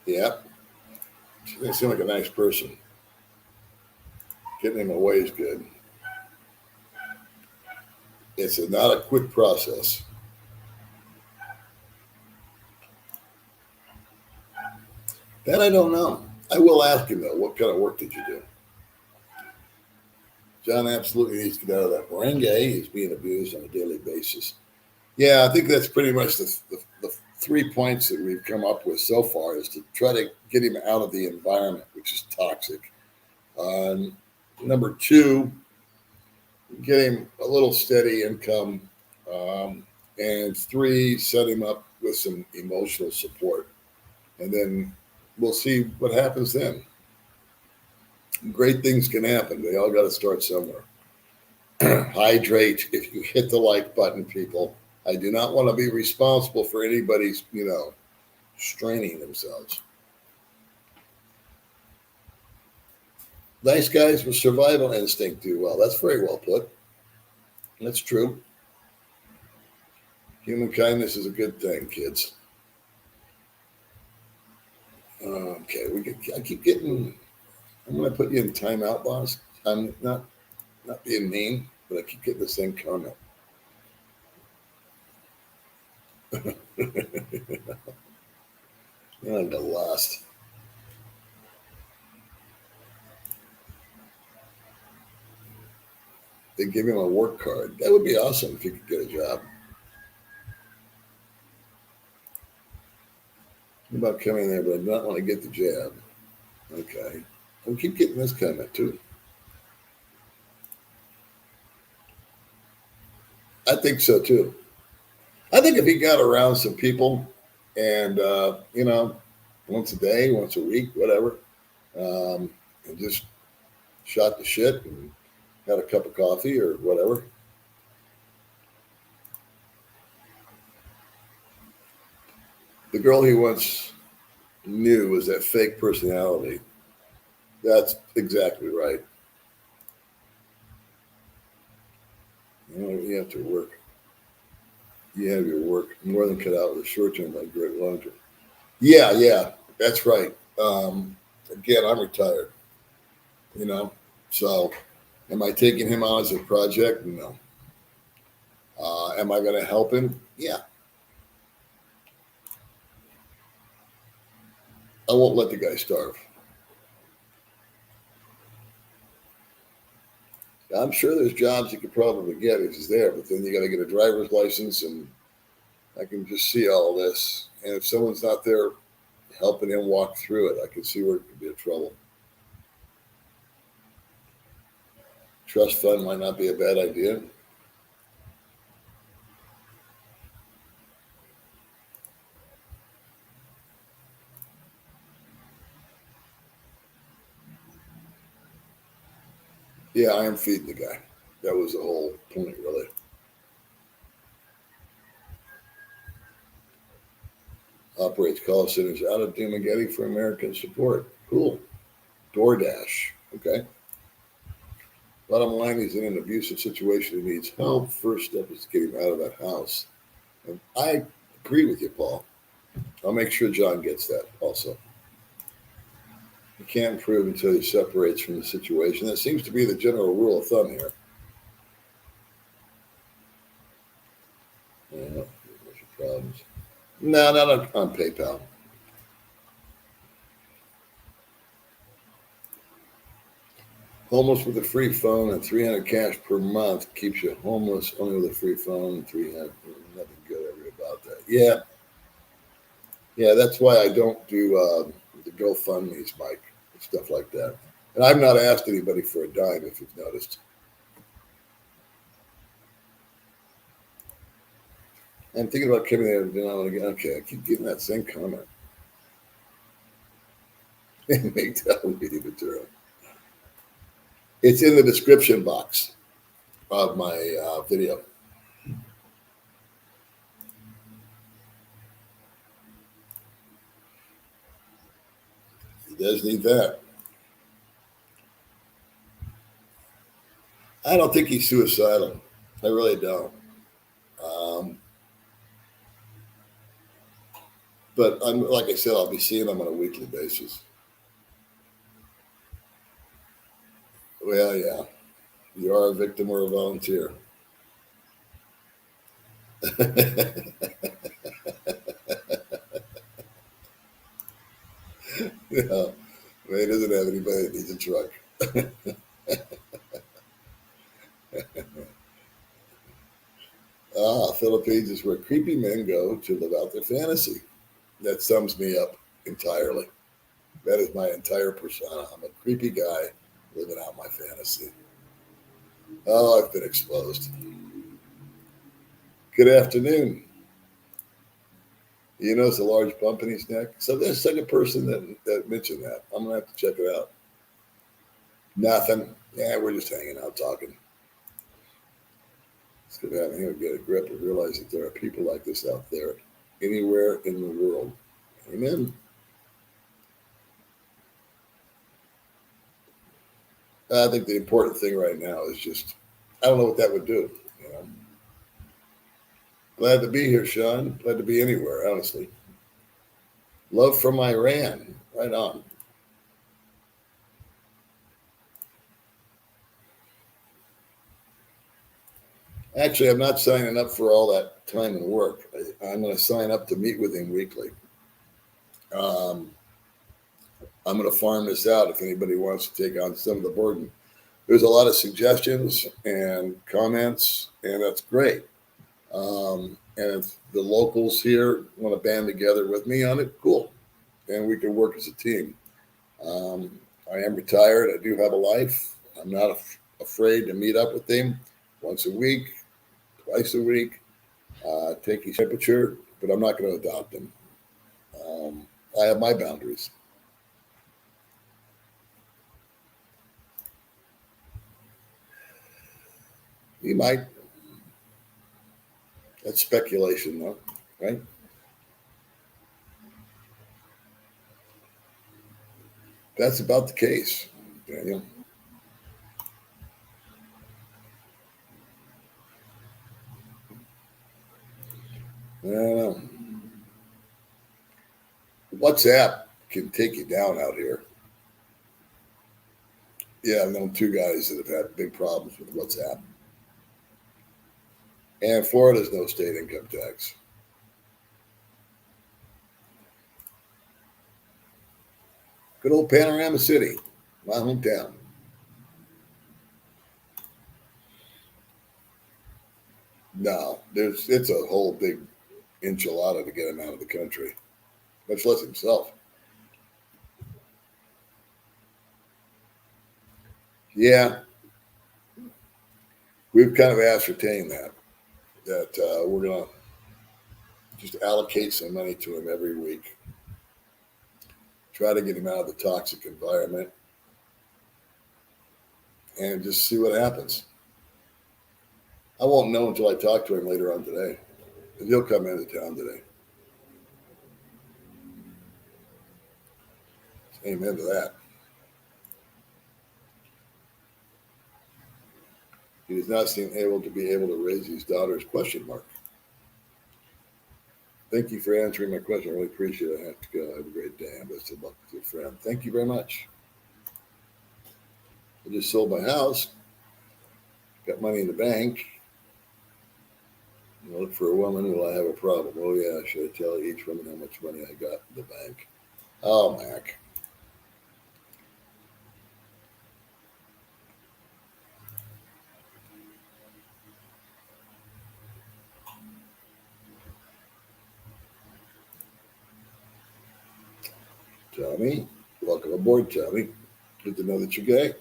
[SPEAKER 1] Yeah, they seem like a nice person. Getting him away is good. It's not a quick process. That I don't know. I will ask him though. What kind of work did you do? John absolutely needs to get out of that merengue. He's being abused on a daily basis. Yeah, I think that's pretty much the 3 points that we've come up with so far is to try to get him out of the environment, which is toxic. Number two, get him a little steady income. And three, set him up with some emotional support. And then we'll see what happens then. Great things can happen. They all got to start somewhere. Hydrate if you hit the like button, people. I do not want to be responsible for anybody's, straining themselves. Nice guys with survival instinct do well. That's very well put. That's true. Human kindness is a good thing, kids. Okay, I keep getting. I'm going to put you in timeout, boss. I'm not being mean, but I keep getting the same comment. I got lost. They give him a work card. That would be awesome if you could get a job. What about coming there, but I don't want to get the jab? Okay. We keep getting this comment too. I think so too. I think if he got around some people and, once a day, once a week, whatever, and just shot the shit and had a cup of coffee or whatever. The girl he once knew was that fake personality. That's exactly right. You have to work. You have your work more than cut out with a short term like Greg long term. Yeah, that's right. Again, I'm retired. So am I taking him on as a project? No. Am I going to help him? Yeah. I won't let the guy starve. I'm sure there's jobs you could probably get if he's there, but then you got to get a driver's license, and I can just see all this. And if someone's not there helping him walk through it, I can see where it could be a trouble. Trust fund might not be a bad idea. Yeah, I am feeding the guy. That was the whole point, really. Operates call centers out of Dumagetti for American support. Cool. DoorDash. Okay. Bottom line, he's in an abusive situation. He needs help. First step is to get him out of that house. And I agree with you, Paul. I'll make sure John gets that also. You can't improve until he separates from the situation. That seems to be the general rule of thumb here. Yeah, what's your problems? No, not on PayPal. Homeless with a free phone and 300 cash per month keeps you homeless. Only with a free phone and 300. Nothing good ever about that. Yeah, that's why I don't do the GoFundMe's, Mike, and stuff like that. And I've not asked anybody for a dime, if you've noticed. I'm thinking about coming there and again. Okay, I keep getting that same comment. Make that reading material. It's in the description box of my video. He does need that. I don't think he's suicidal. I really don't. But like I said, I'll be seeing him on a weekly basis. Well, yeah. You are a victim or a volunteer. Yeah, Ray doesn't have anybody that needs a truck. Philippines is where creepy men go to live out their fantasy. That sums me up entirely. That is my entire persona. I'm a creepy guy living out my fantasy. Oh, I've been exposed. Good afternoon. You notice a large bump in his neck? So there's a second person that mentioned that. I'm going to have to check it out. Nothing. Yeah, we're just hanging out talking. It's good having him get a grip and realize that there are people like this out there anywhere in the world. Amen. I think the important thing right now is just, I don't know what that would do. You know, glad to be here, Sean. Glad to be anywhere, honestly. Love from Iran. Right on. Actually, I'm not signing up for all that time and work. I'm going to sign up to meet with him weekly. Um, I'm going to farm this out if anybody wants to take on some of the burden. There's a lot of suggestions and comments, and that's great. And if the locals here want to band together with me on it, cool. And we can work as a team. I am retired. I do have a life. I'm not afraid to meet up with them once a week, twice a week, take his temperature, but I'm not going to adopt him. I have my boundaries. He might. That's speculation, though, right? That's about the case, Daniel. I don't know. WhatsApp can take you down out here. Yeah, I've known two guys that have had big problems with WhatsApp. And Florida's no state income tax. Good old Panorama City, my hometown. No, it's a whole big enchilada to get him out of the country, much less himself. Yeah, we've kind of ascertained that we're gonna just allocate some money to him every week, try to get him out of the toxic environment, and just see what happens. I won't know until I talk to him later on today, because he'll come into town today. Amen to that. He does not seem able to raise his daughter's question mark. Thank you for answering my question. I really appreciate it. I have to go. Have a great day. And best of luck with your friend. Thank you very much. I just sold my house, got money in the bank. I look for a woman. Will I have a problem? Oh, yeah. Should I tell each woman how much money I got in the bank? Oh, Mac. Tommy, welcome aboard, Tommy. Good to know that you're gay.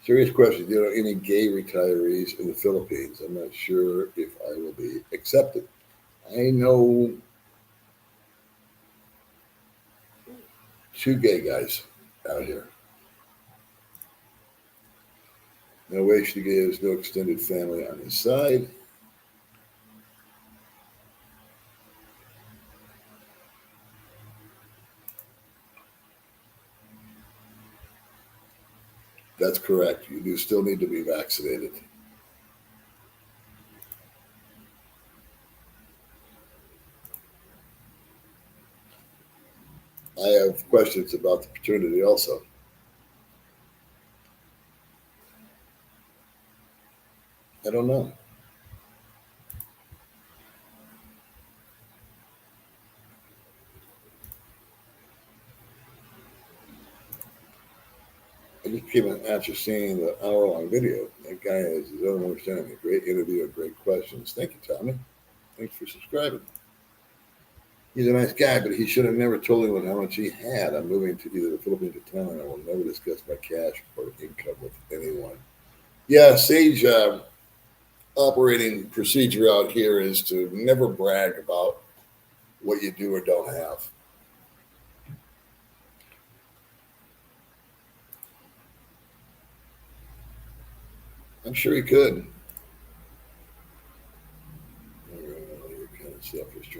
[SPEAKER 1] Serious question. Do you know any gay retirees in the Philippines? I'm not sure if I will be accepted. I know two gay guys out here. No way she gives, no extended family on his side. That's correct. You do still need to be vaccinated. I have questions about the paternity also. I don't know. just came after seeing the hour-long video. That guy has his own understanding. A great interview and great questions. Thank you, Tommy. Thanks for subscribing. He's a nice guy, but he should have never told anyone how much he had. I'm moving to either the Philippines or Thailand. I will never discuss my cash or income with anyone. Yeah, Sage operating procedure out here is to never brag about what you do or don't have. I'm sure he could. You're kind of selfish,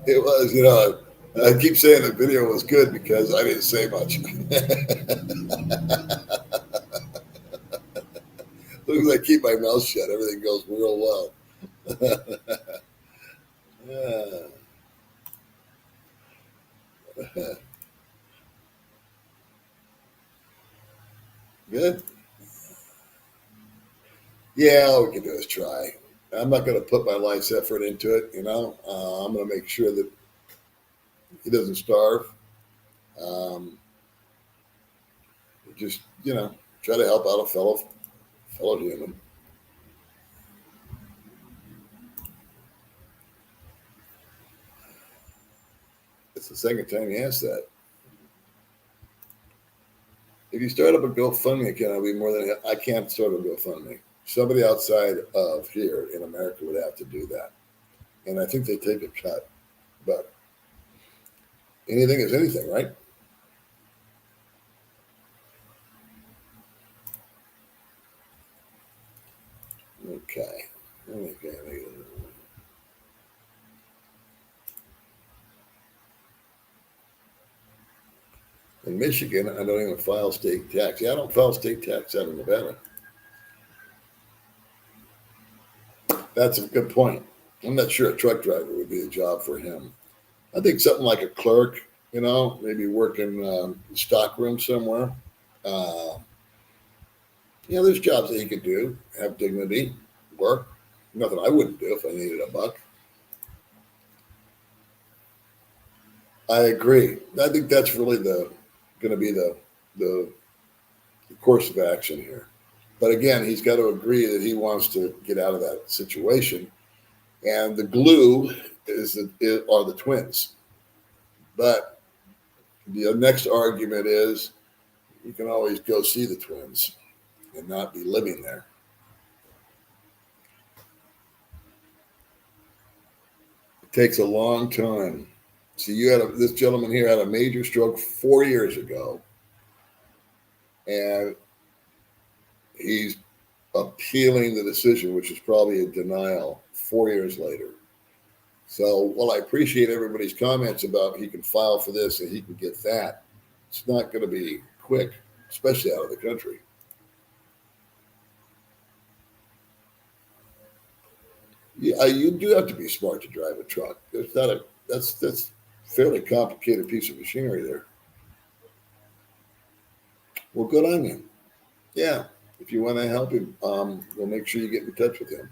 [SPEAKER 1] It was, I keep saying the video was good because I didn't say much. As long as I keep my mouth shut, everything goes real well. Good. Yeah, all we can do is try. I'm not going to put my life's effort into it. I'm going to make sure that he doesn't starve. Just try to help out a fellow human. It's the second time he asked that. If you start up a GoFundMe account, I'll be more than I can't start a GoFundMe. Somebody outside of here in America would have to do that, and I think they take a cut. But anything is anything, right? Okay. In Michigan, I don't even file state tax. Yeah, I don't file state tax out of Nevada. That's a good point. I'm not sure a truck driver would be a job for him. I think something like a clerk, maybe working the stock room somewhere. There's jobs that he could do, have dignity, work. Nothing I wouldn't do if I needed a buck. I agree. I think that's really going to be the course of action here. But again, he's got to agree that he wants to get out of that situation. And the glue are the twins. But the next argument is you can always go see the twins and not be living there. It takes a long time. See, this gentleman here had a major stroke 4 years ago, and he's appealing the decision, which is probably a denial 4 years later. So while I appreciate everybody's comments about he can file for this and he can get that, it's not going to be quick, especially out of the country. Yeah, you do have to be smart to drive a truck. That's fairly complicated piece of machinery there. Well, good on you. Yeah, if you want to help him, we'll make sure you get in touch with him.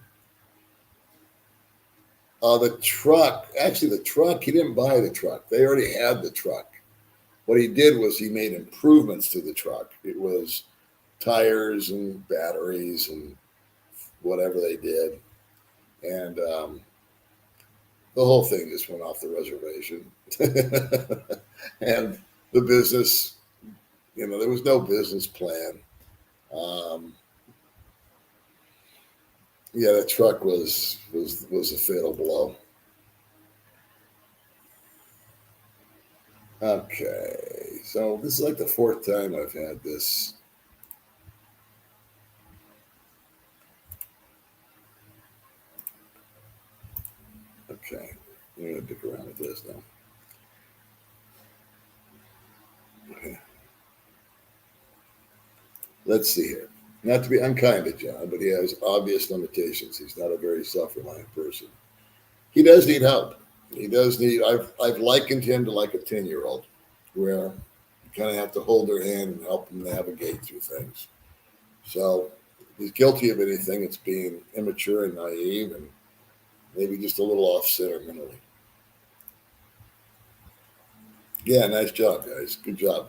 [SPEAKER 1] The truck, he didn't buy the truck. They already had the truck. What he did was he made improvements to the truck. It was tires and batteries and whatever they did. And the whole thing just went off the reservation. And the business, there was no business plan. The truck was a fatal blow. Okay, so this is like the fourth time I've had this. Okay, I'm going to dick around with this now. Okay. Let's see here. Not to be unkind to John, but he has obvious limitations. He's not a very self-reliant person. He does need help. He does need. I've likened him to like a 10-year-old, where you kind of have to hold their hand and help them navigate through things. So if he's guilty of anything, it's being immature and naive, and maybe just a little off center mentally. Yeah, nice job, guys. Good job.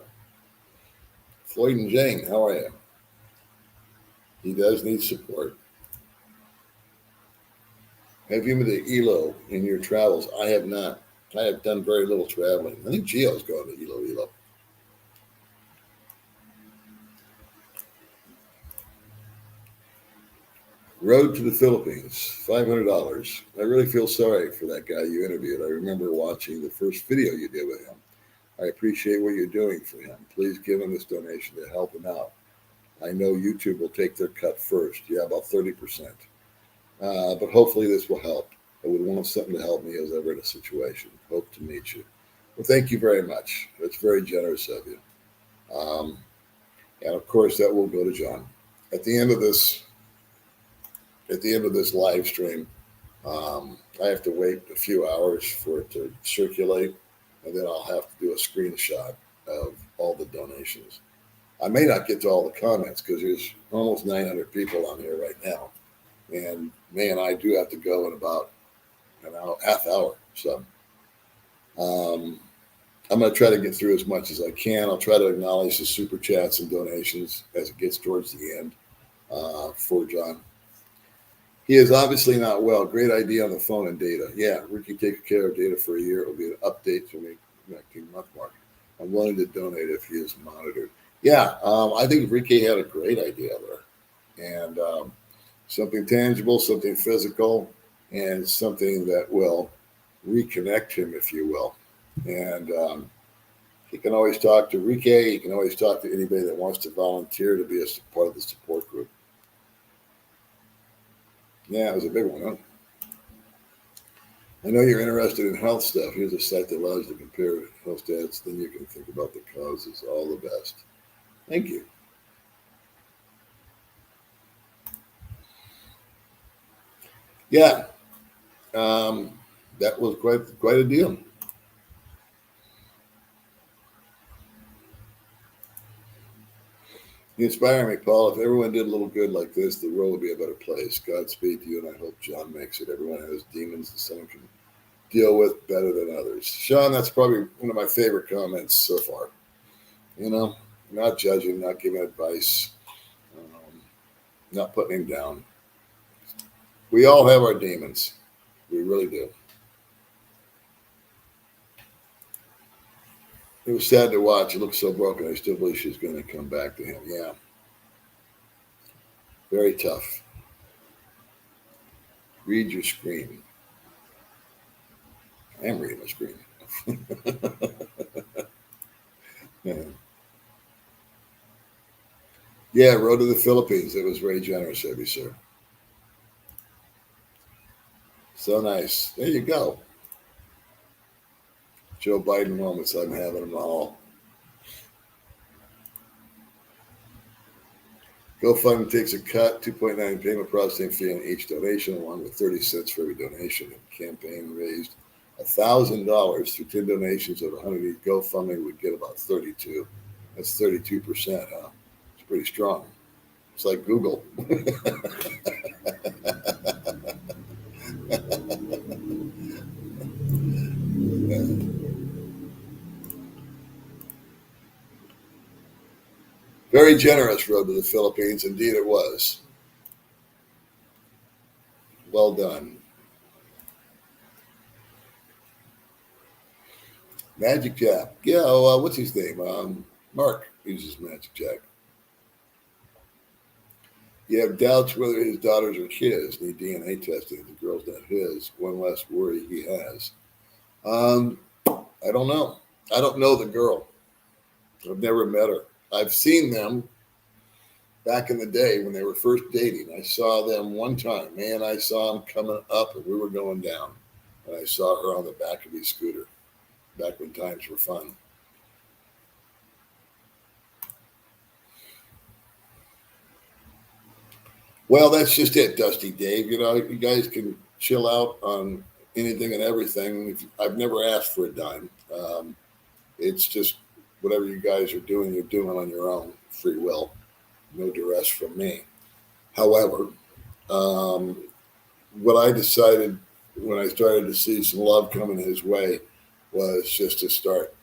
[SPEAKER 1] Floyd and Jane, how are you? He does need support. Have you been to ELO in your travels? I have not. I have done very little traveling. I think Gio's going to ELO. Road to the Philippines, $500. I really feel sorry for that guy you interviewed. I remember watching the first video you did with him. I appreciate what you're doing for him. Please give him this donation to help him out. I know YouTube will take their cut first. Yeah, about 30%. But hopefully this will help. I would want something to help me as ever in a situation. Hope to meet you. Well, thank you very much. That's very generous of you. And of course, that will go to John. At the end of this live stream, I have to wait a few hours for it to circulate, and then I'll have to do a screenshot of all the donations. I may not get to all the comments because there's almost 900 people on here right now. And man, I do have to go in about an hour, half hour. So I'm going to try to get through as much as I can. I'll try to acknowledge the super chats and donations as it gets towards the end for John. He is obviously not well. Great idea on the phone and data. Yeah, Ricky takes care of data for a year. It will be an update to me next month mark. I'm willing to donate if he is monitored. Yeah, I think Ricky had a great idea there. And something tangible, something physical, and something that will reconnect him, if you will. And he can always talk to Ricky. He can always talk to anybody that wants to volunteer to be a part of the support group. Yeah, it was a big one, huh? I know you're interested in health stuff. Here's a site that allows you to compare health stats. Then you can think about the causes. All the best. Thank you. Yeah, that was quite a deal. You inspire me, Paul. If everyone did a little good like this, the world would be a better place. Godspeed to you, and I hope John makes it. Everyone has demons that someone can deal with better than others. Sean, that's probably one of my favorite comments so far. You know, not judging, not giving advice, not putting him down. We all have our demons. We really do. It was sad to watch. It looked so broken. I still believe she's going to come back to him. Yeah. Very tough. Read your screen. I am reading my screen. Yeah, Road to the Philippines. It was very generous of you, sir. So nice. There you go. Joe Biden moments. I'm having them all. GoFundMe takes a cut, 2.9 payment processing fee on each donation, along with 30 cents for every donation. The campaign raised $1,000 through 10 donations of 100 each. GoFundMe would get about 32. That's 32%, huh? It's pretty strong. It's like Google. Very generous Road to the Philippines. Indeed, it was. Well done. Magic Jack. Yeah, what's his name? Mark uses Magic Jack. You have doubts whether his daughters are his. Need DNA testing. If the girl's not his, one less worry he has. I don't know. I don't know the girl. I've never met her. I've seen them back in the day when they were first dating. I saw them one time. Man, I saw them coming up and we were going down. And I saw her on the back of his scooter back when times were fun. Well, that's just it, Dusty Dave. You know, you guys can chill out on anything and everything. I've never asked for a dime. It's just whatever you guys are doing, you're doing on your own, free will. No duress from me. However, what I decided when I started to see some love coming his way was just to start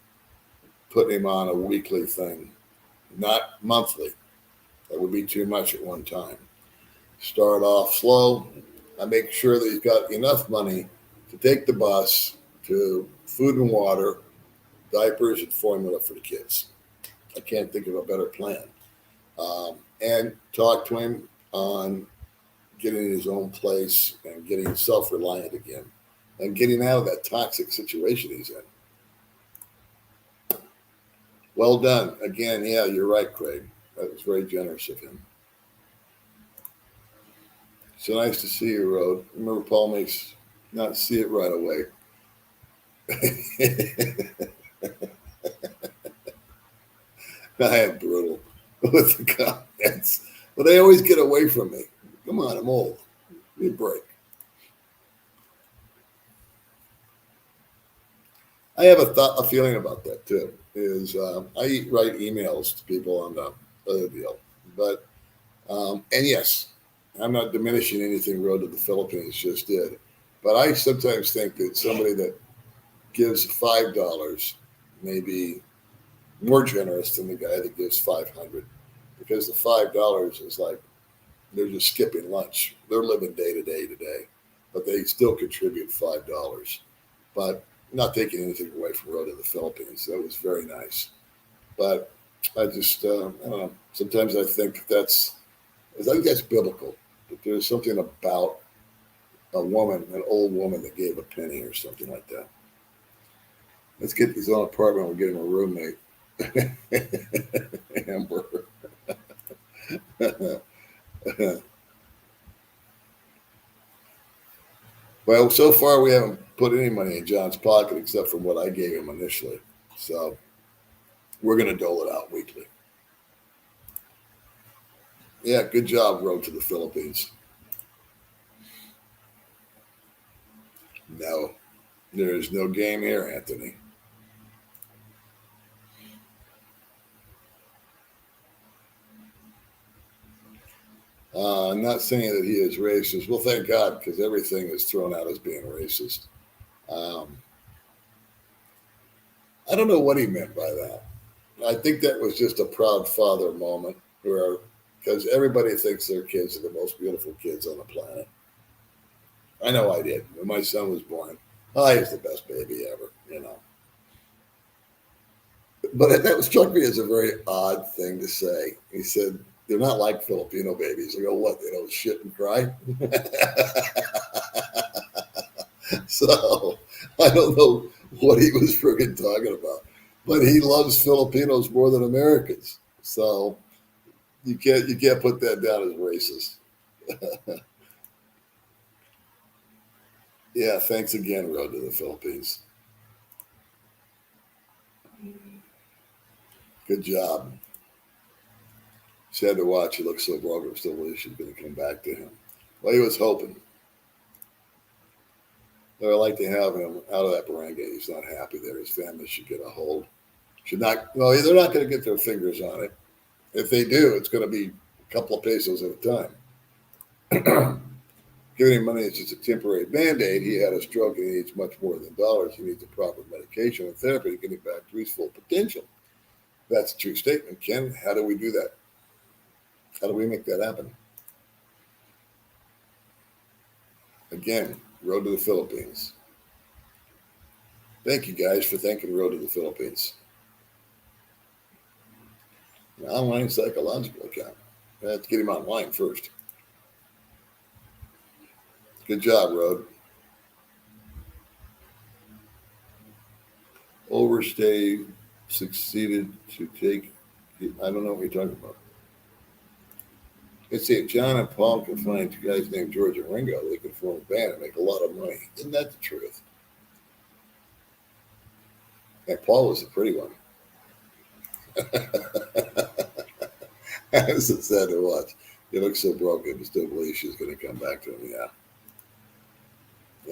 [SPEAKER 1] putting him on a weekly thing. not monthly. That would be too much at one time. Start off slow. I make sure that he's got enough money to take the bus to food and water, diapers, and formula for the kids. I can't think of a better plan. And talk to him on getting his own place and getting self-reliant again and getting out of that toxic situation he's in. Well done. Again, yeah, you're right, Craig. That was very generous of him. So nice to see you, Rode. Remember, Paul makes not see it right away. I am brutal with the comments, but they always get away from me. Come on, I'm old. Give me a break. I have a feeling about that too. Is I write emails to people on the other deal, but and yes, I'm not diminishing anything Road to the Philippines just did, but I sometimes think that somebody that gives $5 may be more generous than the guy that gives 500, because the $5 is like they're just skipping lunch. They're living day to day today, but they still contribute $5. But not taking anything away from Road to the Philippines. That was very nice. But I just, I don't know. Sometimes I think that's biblical. That there's something about a woman, an old woman that gave a penny or something like that. Let's get his own apartment. We'll get him a roommate. Amber. Well, so far we haven't put any money in John's pocket except from what I gave him initially. So we're going to dole it out weekly. Yeah, good job, Road to the Philippines. No, there is no game here, Anthony. I'm not saying that he is racist. Well, thank God, because everything is thrown out as being racist. I don't know what he meant by that. I think that was just a proud father moment where, because everybody thinks their kids are the most beautiful kids on the planet. I know I did. When my son was born, he's the best baby ever, you know. But that struck me as a very odd thing to say. He said, they're not like Filipino babies. I go, what? They don't shit and cry? So I don't know what he was friggin' talking about. But he loves Filipinos more than Americans. So you can't put that down as racist. Yeah, thanks again, Road to the Philippines. Good job. Sad to watch. He looks so broken. Still believes she's going to come back to him. Well, he was hoping. But I like to have him out of that barangay. He's not happy there. His family should get a hold. Should not. No, they're not going to get their fingers on it. If they do, it's going to be a couple of pesos at a time. Giving him money is just a temporary band-aid. He had a stroke and he needs much more than dollars. He needs the proper medication and therapy to get him back to his full potential. That's a true statement, Ken. How do we do that? How do we make that happen? Again, Road to the Philippines. Thank you guys for thanking Road to the Philippines. An online psychological account. I have to get him online first. Good job, Road. Overstay succeeded to take. I don't know what you're talking about. Let's see, if John and Paul can find two guys named George and Ringo, they could form a band and make a lot of money. Isn't that the truth? And Paul was a pretty one. It's so sad to watch. He looks so broken, but still believes she's going to come back to him. Yeah.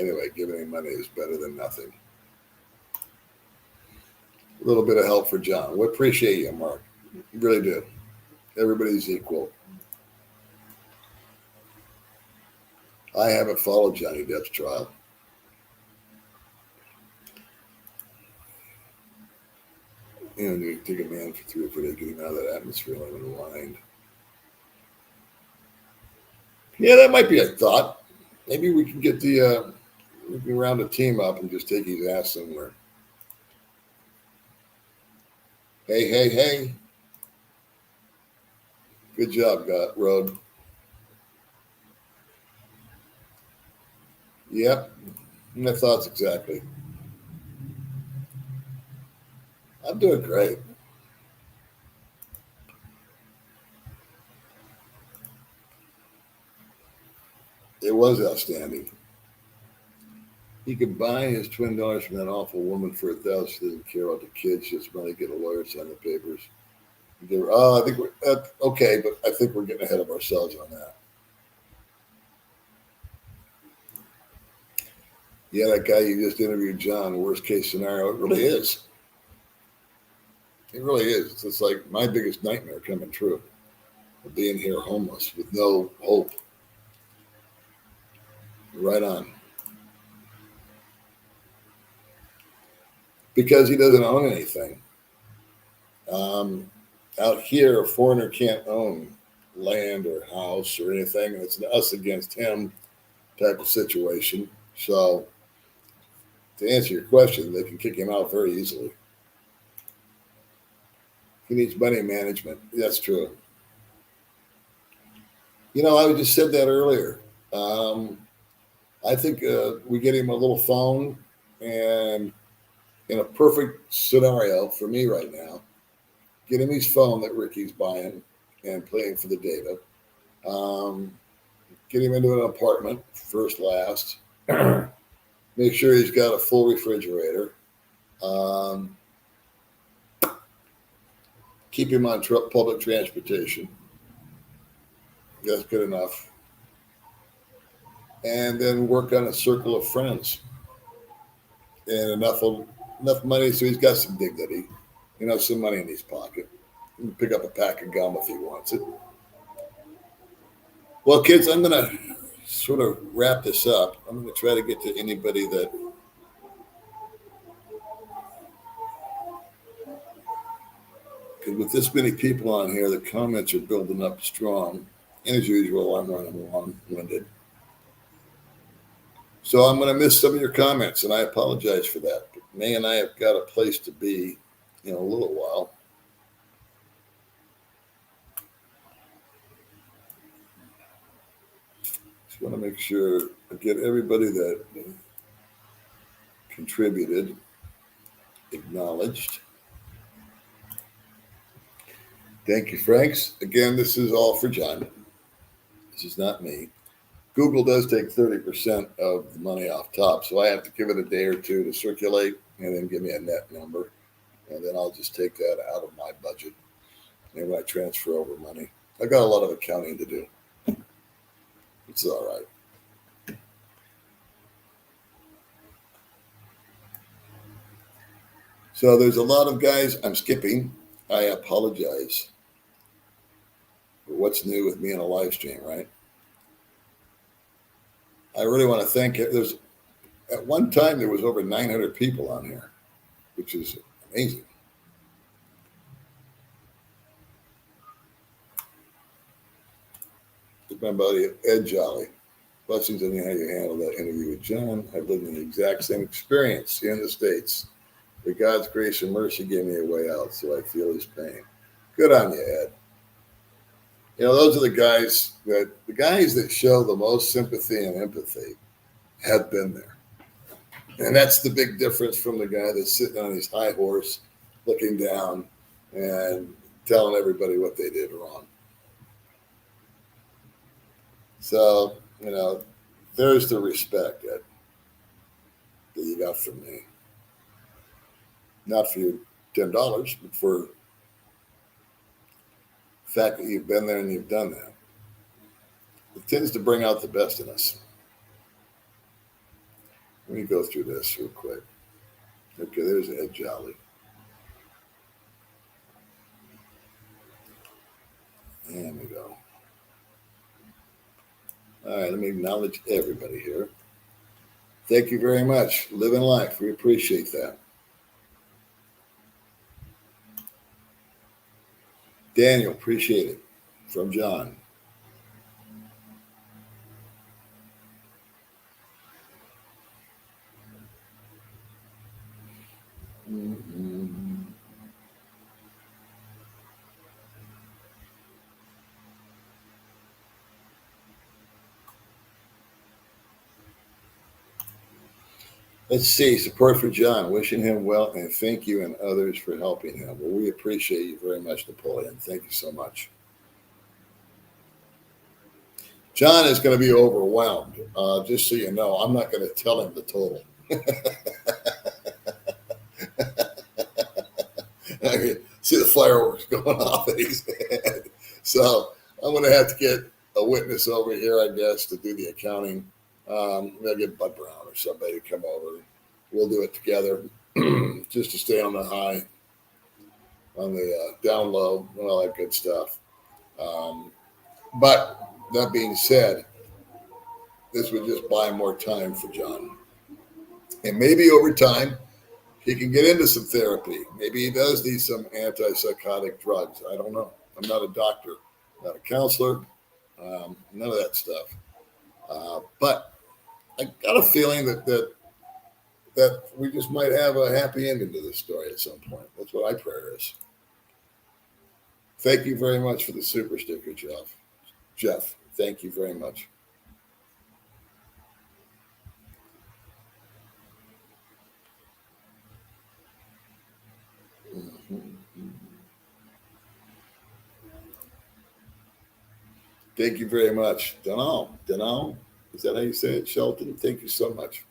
[SPEAKER 1] Anyway, giving him money is better than nothing. A little bit of help for John. We appreciate you, Mark. We really do. Everybody's equal. I haven't followed Johnny Depp's trial. You take a man for 3 or 4 days, get him out of that atmosphere, let him unwind. Yeah, that might be a thought. Maybe we can get we can round a team up and just take his ass somewhere. Hey, hey, hey. Good job, Road. Yep, my thoughts exactly. I'm doing great. It was outstanding. He could buy his twin daughters from that awful woman for $1,000. She doesn't care about the kids. She just money to get a lawyer, sign the papers. I think we're okay, but I think we're getting ahead of ourselves on that. Yeah, that guy you just interviewed, John, worst case scenario, it really is. It really is. It's like my biggest nightmare coming true of being here homeless with no hope. Right on. Because he doesn't own anything. Out here, a foreigner can't own land or house or anything. It's an us against him type of situation. So, to answer your question, they can kick him out very easily. He needs money management. That's true. I just said that earlier. I think we get him a little phone, and in a perfect scenario for me right now, get him his phone that Ricky's buying and playing for the data. Get him into an apartment, first, last. Make sure he's got a full refrigerator. Keep him on public transportation. That's good enough. And then work on a circle of friends. And enough money so he's got some dignity. Some money in his pocket. He can pick up a pack of gum if he wants it. Well, kids, I'm going to sort of wrap this up. I'm going to try to get to anybody that because with this many people on here, the comments are building up strong. And as usual, I'm running long-winded. So I'm going to miss some of your comments, and I apologize for that. But May and I have got a place to be in a little while. Just want to make sure I get everybody that contributed acknowledged. Thank you, Franks. Again, this is all for John. This is not me. Google does take 30% of the money off top, so I have to give it a day or two to circulate and then give me a net number. And then I'll just take that out of my budget. And when I transfer over money, I got a lot of accounting to do. It's all right. So there's a lot of guys I'm skipping. I apologize for what's new with me in a live stream, right? I really want to thank it. At one time there was over 900 people on here, which is amazing. My buddy Ed Jolly. Blessings on you how you handle that interview with John. I've lived in the exact same experience here in the States. But God's grace and mercy gave me a way out, so I feel his pain. Good on you, Ed. Those are the guys that show the most sympathy and empathy have been there. And that's the big difference from the guy that's sitting on his high horse, looking down and telling everybody what they did wrong. So, there's the respect that you got from me. Not for your $10, but for the fact that you've been there and you've done that. It tends to bring out the best in us. Let me go through this real quick. Okay, there's Ed Jolly. There we go. All right, let me acknowledge everybody here. Thank you very much. Living life. We appreciate that. Daniel, appreciate it. From John. Mhm. Let's see. Support for John. Wishing him well and thank you and others for helping him. Well, we appreciate you very much, Napoleon. Thank you so much. John is going to be overwhelmed. Just so you know, I'm not going to tell him the total. I can see the fireworks going off in his head. So I'm going to have to get a witness over here, I guess, to do the accounting. Maybe get Bud Brown or somebody to come over. We'll do it together just to stay on the high, on the down low, and all that good stuff. But that being said, this would just buy more time for John. And maybe over time, he can get into some therapy. Maybe he does need some antipsychotic drugs. I don't know. I'm not a doctor, not a counselor, none of that stuff. But I got a feeling that we just might have a happy ending to this story at some point. That's what my prayer is. Thank you very much for the super sticker, Jeff. Jeff, thank you very much. Thank you very much. Denal, is that how you say it? Shelton, thank you so much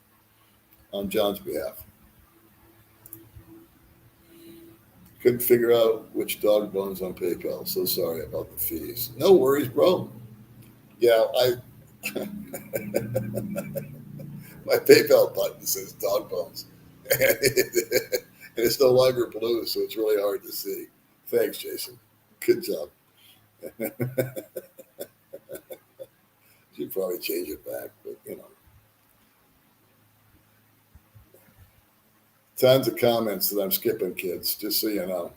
[SPEAKER 1] on John's behalf. Couldn't figure out which dog bones on PayPal. So sorry about the fees. No worries, bro. Yeah, my PayPal button says dog bones. And it's no longer blue, so it's really hard to see. Thanks, Jason. Good job. Should probably change it back, but you know. Tons of comments that I'm skipping, kids, just so you know.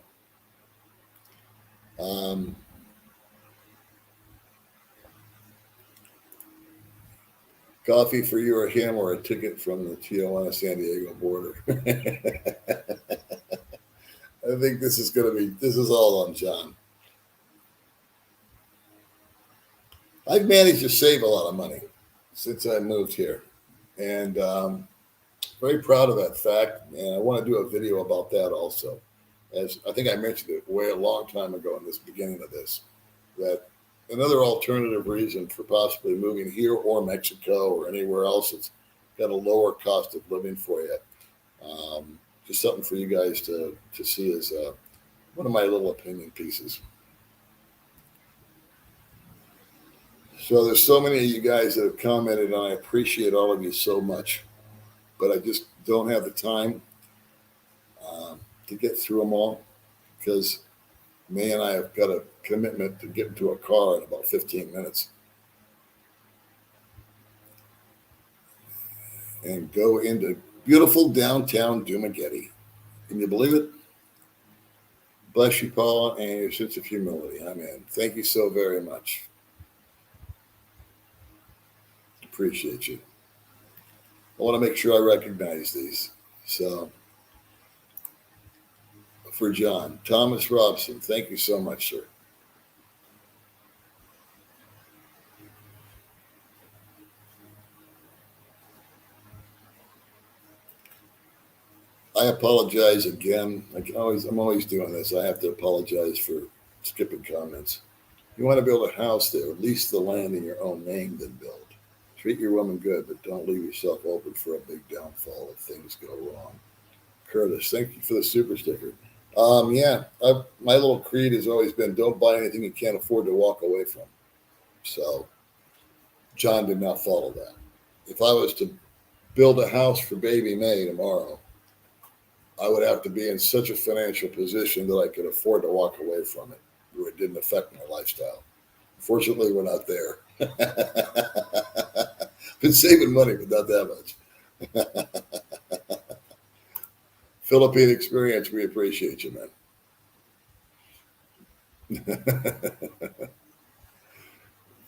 [SPEAKER 1] Coffee for you or him or a ticket from the Tijuana San Diego border. I think this is all on John. I've managed to save a lot of money since I moved here. And very proud of that fact. And I want to do a video about that also. As I think I mentioned it way a long time ago in this beginning of this, that another alternative reason for possibly moving here or Mexico or anywhere else that's got a lower cost of living for you. Just something for you guys to see as one of my little opinion pieces. So there's so many of you guys that have commented, and I appreciate all of you so much. But I just don't have the time to get through them all because May and I have got a commitment to get into a car in about 15 minutes and go into beautiful downtown Dumaguete. Can you believe it? Bless you, Paula, and your sense of humility. Amen. Thank you so very much. Appreciate you. I want to make sure I recognize these. So, for John, Thomas Robson, thank you so much, sir. I apologize again. I'm always doing this. I have to apologize for skipping comments. You want to build a house there, lease the land in your own name, then build. Treat your woman good, but don't leave yourself open for a big downfall if things go wrong. Curtis, thank you for the super sticker. My little creed has always been don't buy anything you can't afford to walk away from. So John did not follow that. If I was to build a house for baby May tomorrow, I would have to be in such a financial position that I could afford to walk away from it, where it didn't affect my lifestyle. Fortunately, we're not there. Been saving money, but not that much. Philippine experience, we appreciate you, man.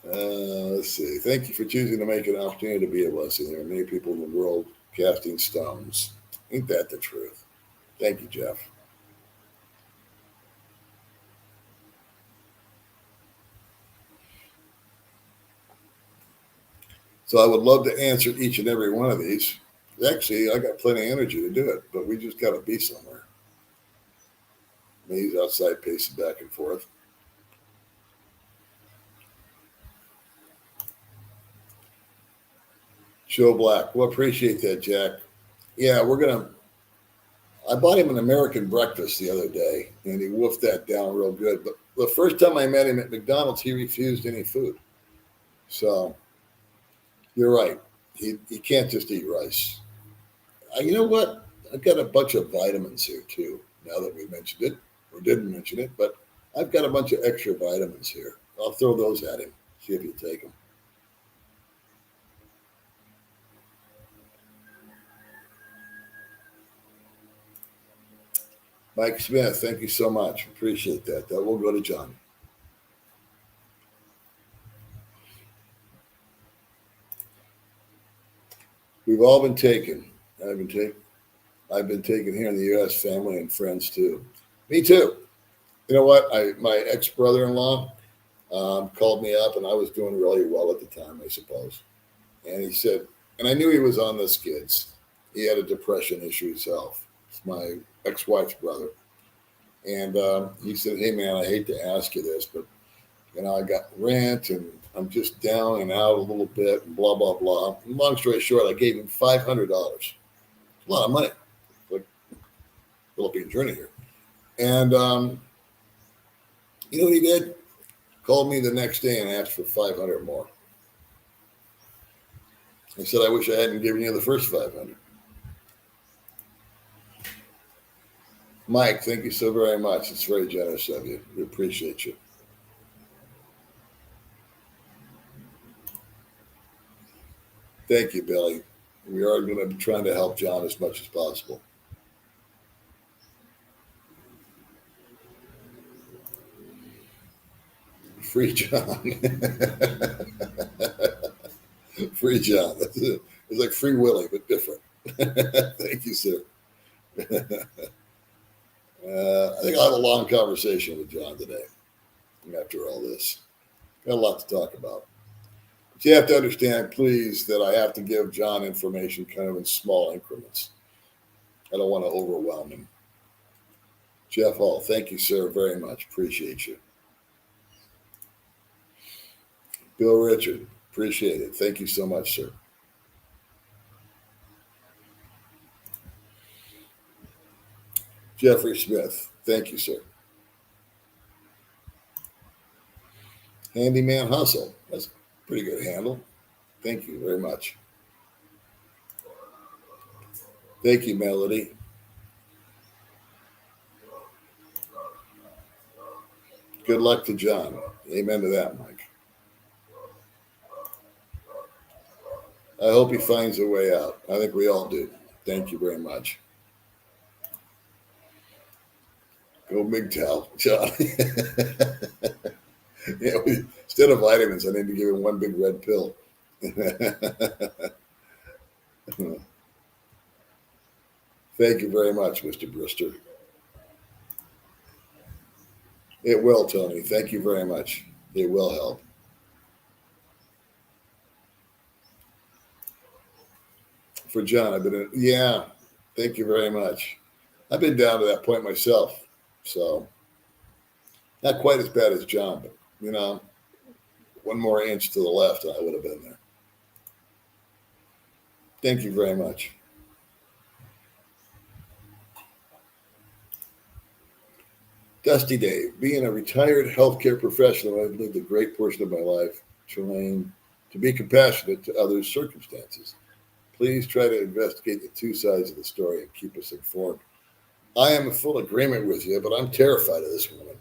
[SPEAKER 1] Let's see. Thank you for choosing to make an opportunity to be a blessing. There are many people in the world casting stones. Ain't that the truth? Thank you, Jeff. So I would love to answer each and every one of these. Actually, I got plenty of energy to do it, but we just got to be somewhere. He's outside pacing back and forth. Joe Black. Well, appreciate that, Jack. Yeah, I bought him an American breakfast the other day, and he wolfed that down real good. But the first time I met him at McDonald's, he refused any food. So you're right. He can't just eat rice. You know what? I've got a bunch of vitamins here, too, now that we mentioned it, or didn't mention it. But I've got a bunch of extra vitamins here. I'll throw those at him, see if he'll take them. Mike Smith, thank you so much. Appreciate that. That will go to John. We've all been taken. I've been taken here in the U.S. Family and friends too. Me too. You know what? My ex brother-in-law called me up, and I was doing really well at the time, I suppose. And he said, and I knew he was on the skids. He had a depression issue himself. It's my ex-wife's brother. And he said, hey, man, I hate to ask you this, but, I got rent and I'm just down and out a little bit and blah, blah, blah. And long story short, I gave him $500. A lot of money. Like Philippine journey here. And you know what he did? Called me the next day and asked for 500 more. I said, I wish I hadn't given you the first 500. Mike, thank you so very much. It's very generous of you. We appreciate you. Thank you, Billy. We are going to be trying to help John as much as possible. Free John. Free John. It's like Free Willy, but different. Thank you, sir. I think I'll have a long conversation with John today after all this. Got a lot to talk about. But you have to understand, please, that I have to give John information kind of in small increments. I don't want to overwhelm him. Jeff Hall, thank you, sir, very much. Appreciate you. Bill Richard, appreciate it. Thank you so much, sir. Jeffrey Smith, thank you, sir. Handyman Hustle, that's a pretty good handle. Thank you very much. Thank you, Melody. Good luck to John. Amen to that, Mike. I hope he finds a way out. I think we all do. Thank you very much. Go MGTOW, John. Instead of vitamins, I need to give him one big red pill. Thank you very much, Mr. Brister. It will, Tony. Thank you very much. It will help. For John, thank you very much. I've been down to that point myself. So not quite as bad as John, but one more inch to the left and I would have been there. Thank you very much. Dusty Dave, being a retired healthcare professional, I've lived a great portion of my life trying to be compassionate to others' circumstances. Please try to investigate the two sides of the story and keep us informed. I am in full agreement with you, but I'm terrified of this woman.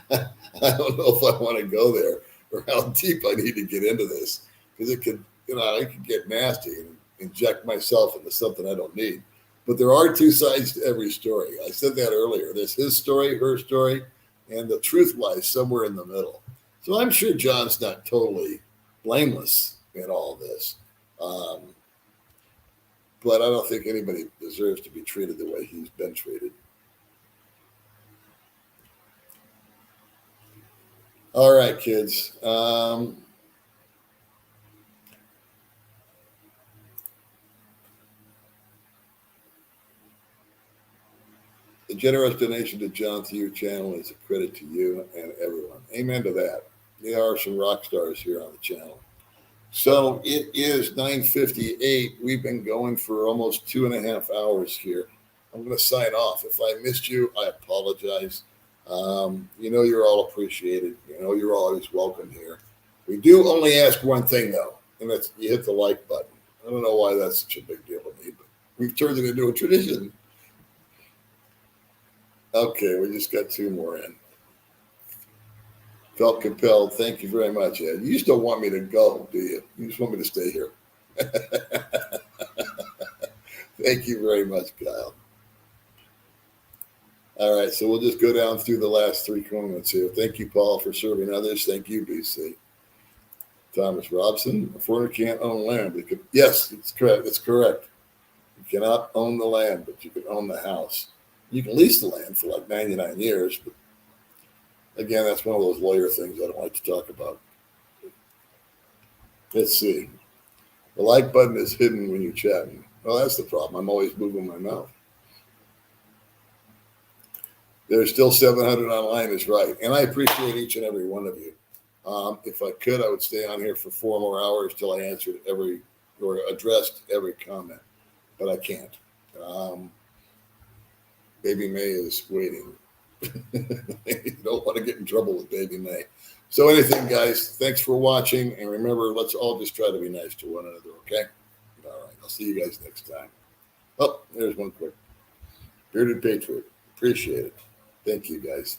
[SPEAKER 1] I don't know if I want to go there or how deep I need to get into this because it could get nasty and inject myself into something I don't need. But there are two sides to every story. I said that earlier. There's his story, her story, and the truth lies somewhere in the middle. So I'm sure John's not totally blameless in all this. But I don't think anybody deserves to be treated the way he's been treated. All right, kids. The generous donation to John through your channel is a credit to you and everyone. Amen to that. There are some rock stars here on the channel. So it is 9:58. We've been going for almost 2.5 hours here. I'm going to sign off. If I missed you, I apologize. You know you're all appreciated. You know you're always welcome here. We do only ask one thing, though, and that's you hit the like button. I don't know why that's such a big deal to me, but we've turned it into a tradition. Okay, we just got 2 more in. Felt compelled. Thank you very much, Ed. You just don't want me to go, do you? You just want me to stay here. Thank you very much, Kyle. All right, so we'll just go down through the last 3 comments here. Thank you, Paul, for serving others. Thank you, BC. Thomas Robson, a foreigner can't own land. Yes, it's correct. It's correct. You cannot own the land, but you can own the house. You can lease the land for like 99 years, but again, that's one of those lawyer things I don't like to talk about. Let's see. The like button is hidden when you're chatting. Well, that's the problem. I'm always moving my mouth. There's still 700 online is right. And I appreciate each and every one of you. If I could, I would stay on here for 4 more hours till I answered every or addressed every comment, but I can't. Baby May is waiting. You don't want to get in trouble with Baby May. So anything, guys, thanks for watching. And remember, let's all just try to be nice to one another, okay? All right, I'll see you guys next time. Oh, there's one quick. Bearded Patriot. Appreciate it. Thank you, guys.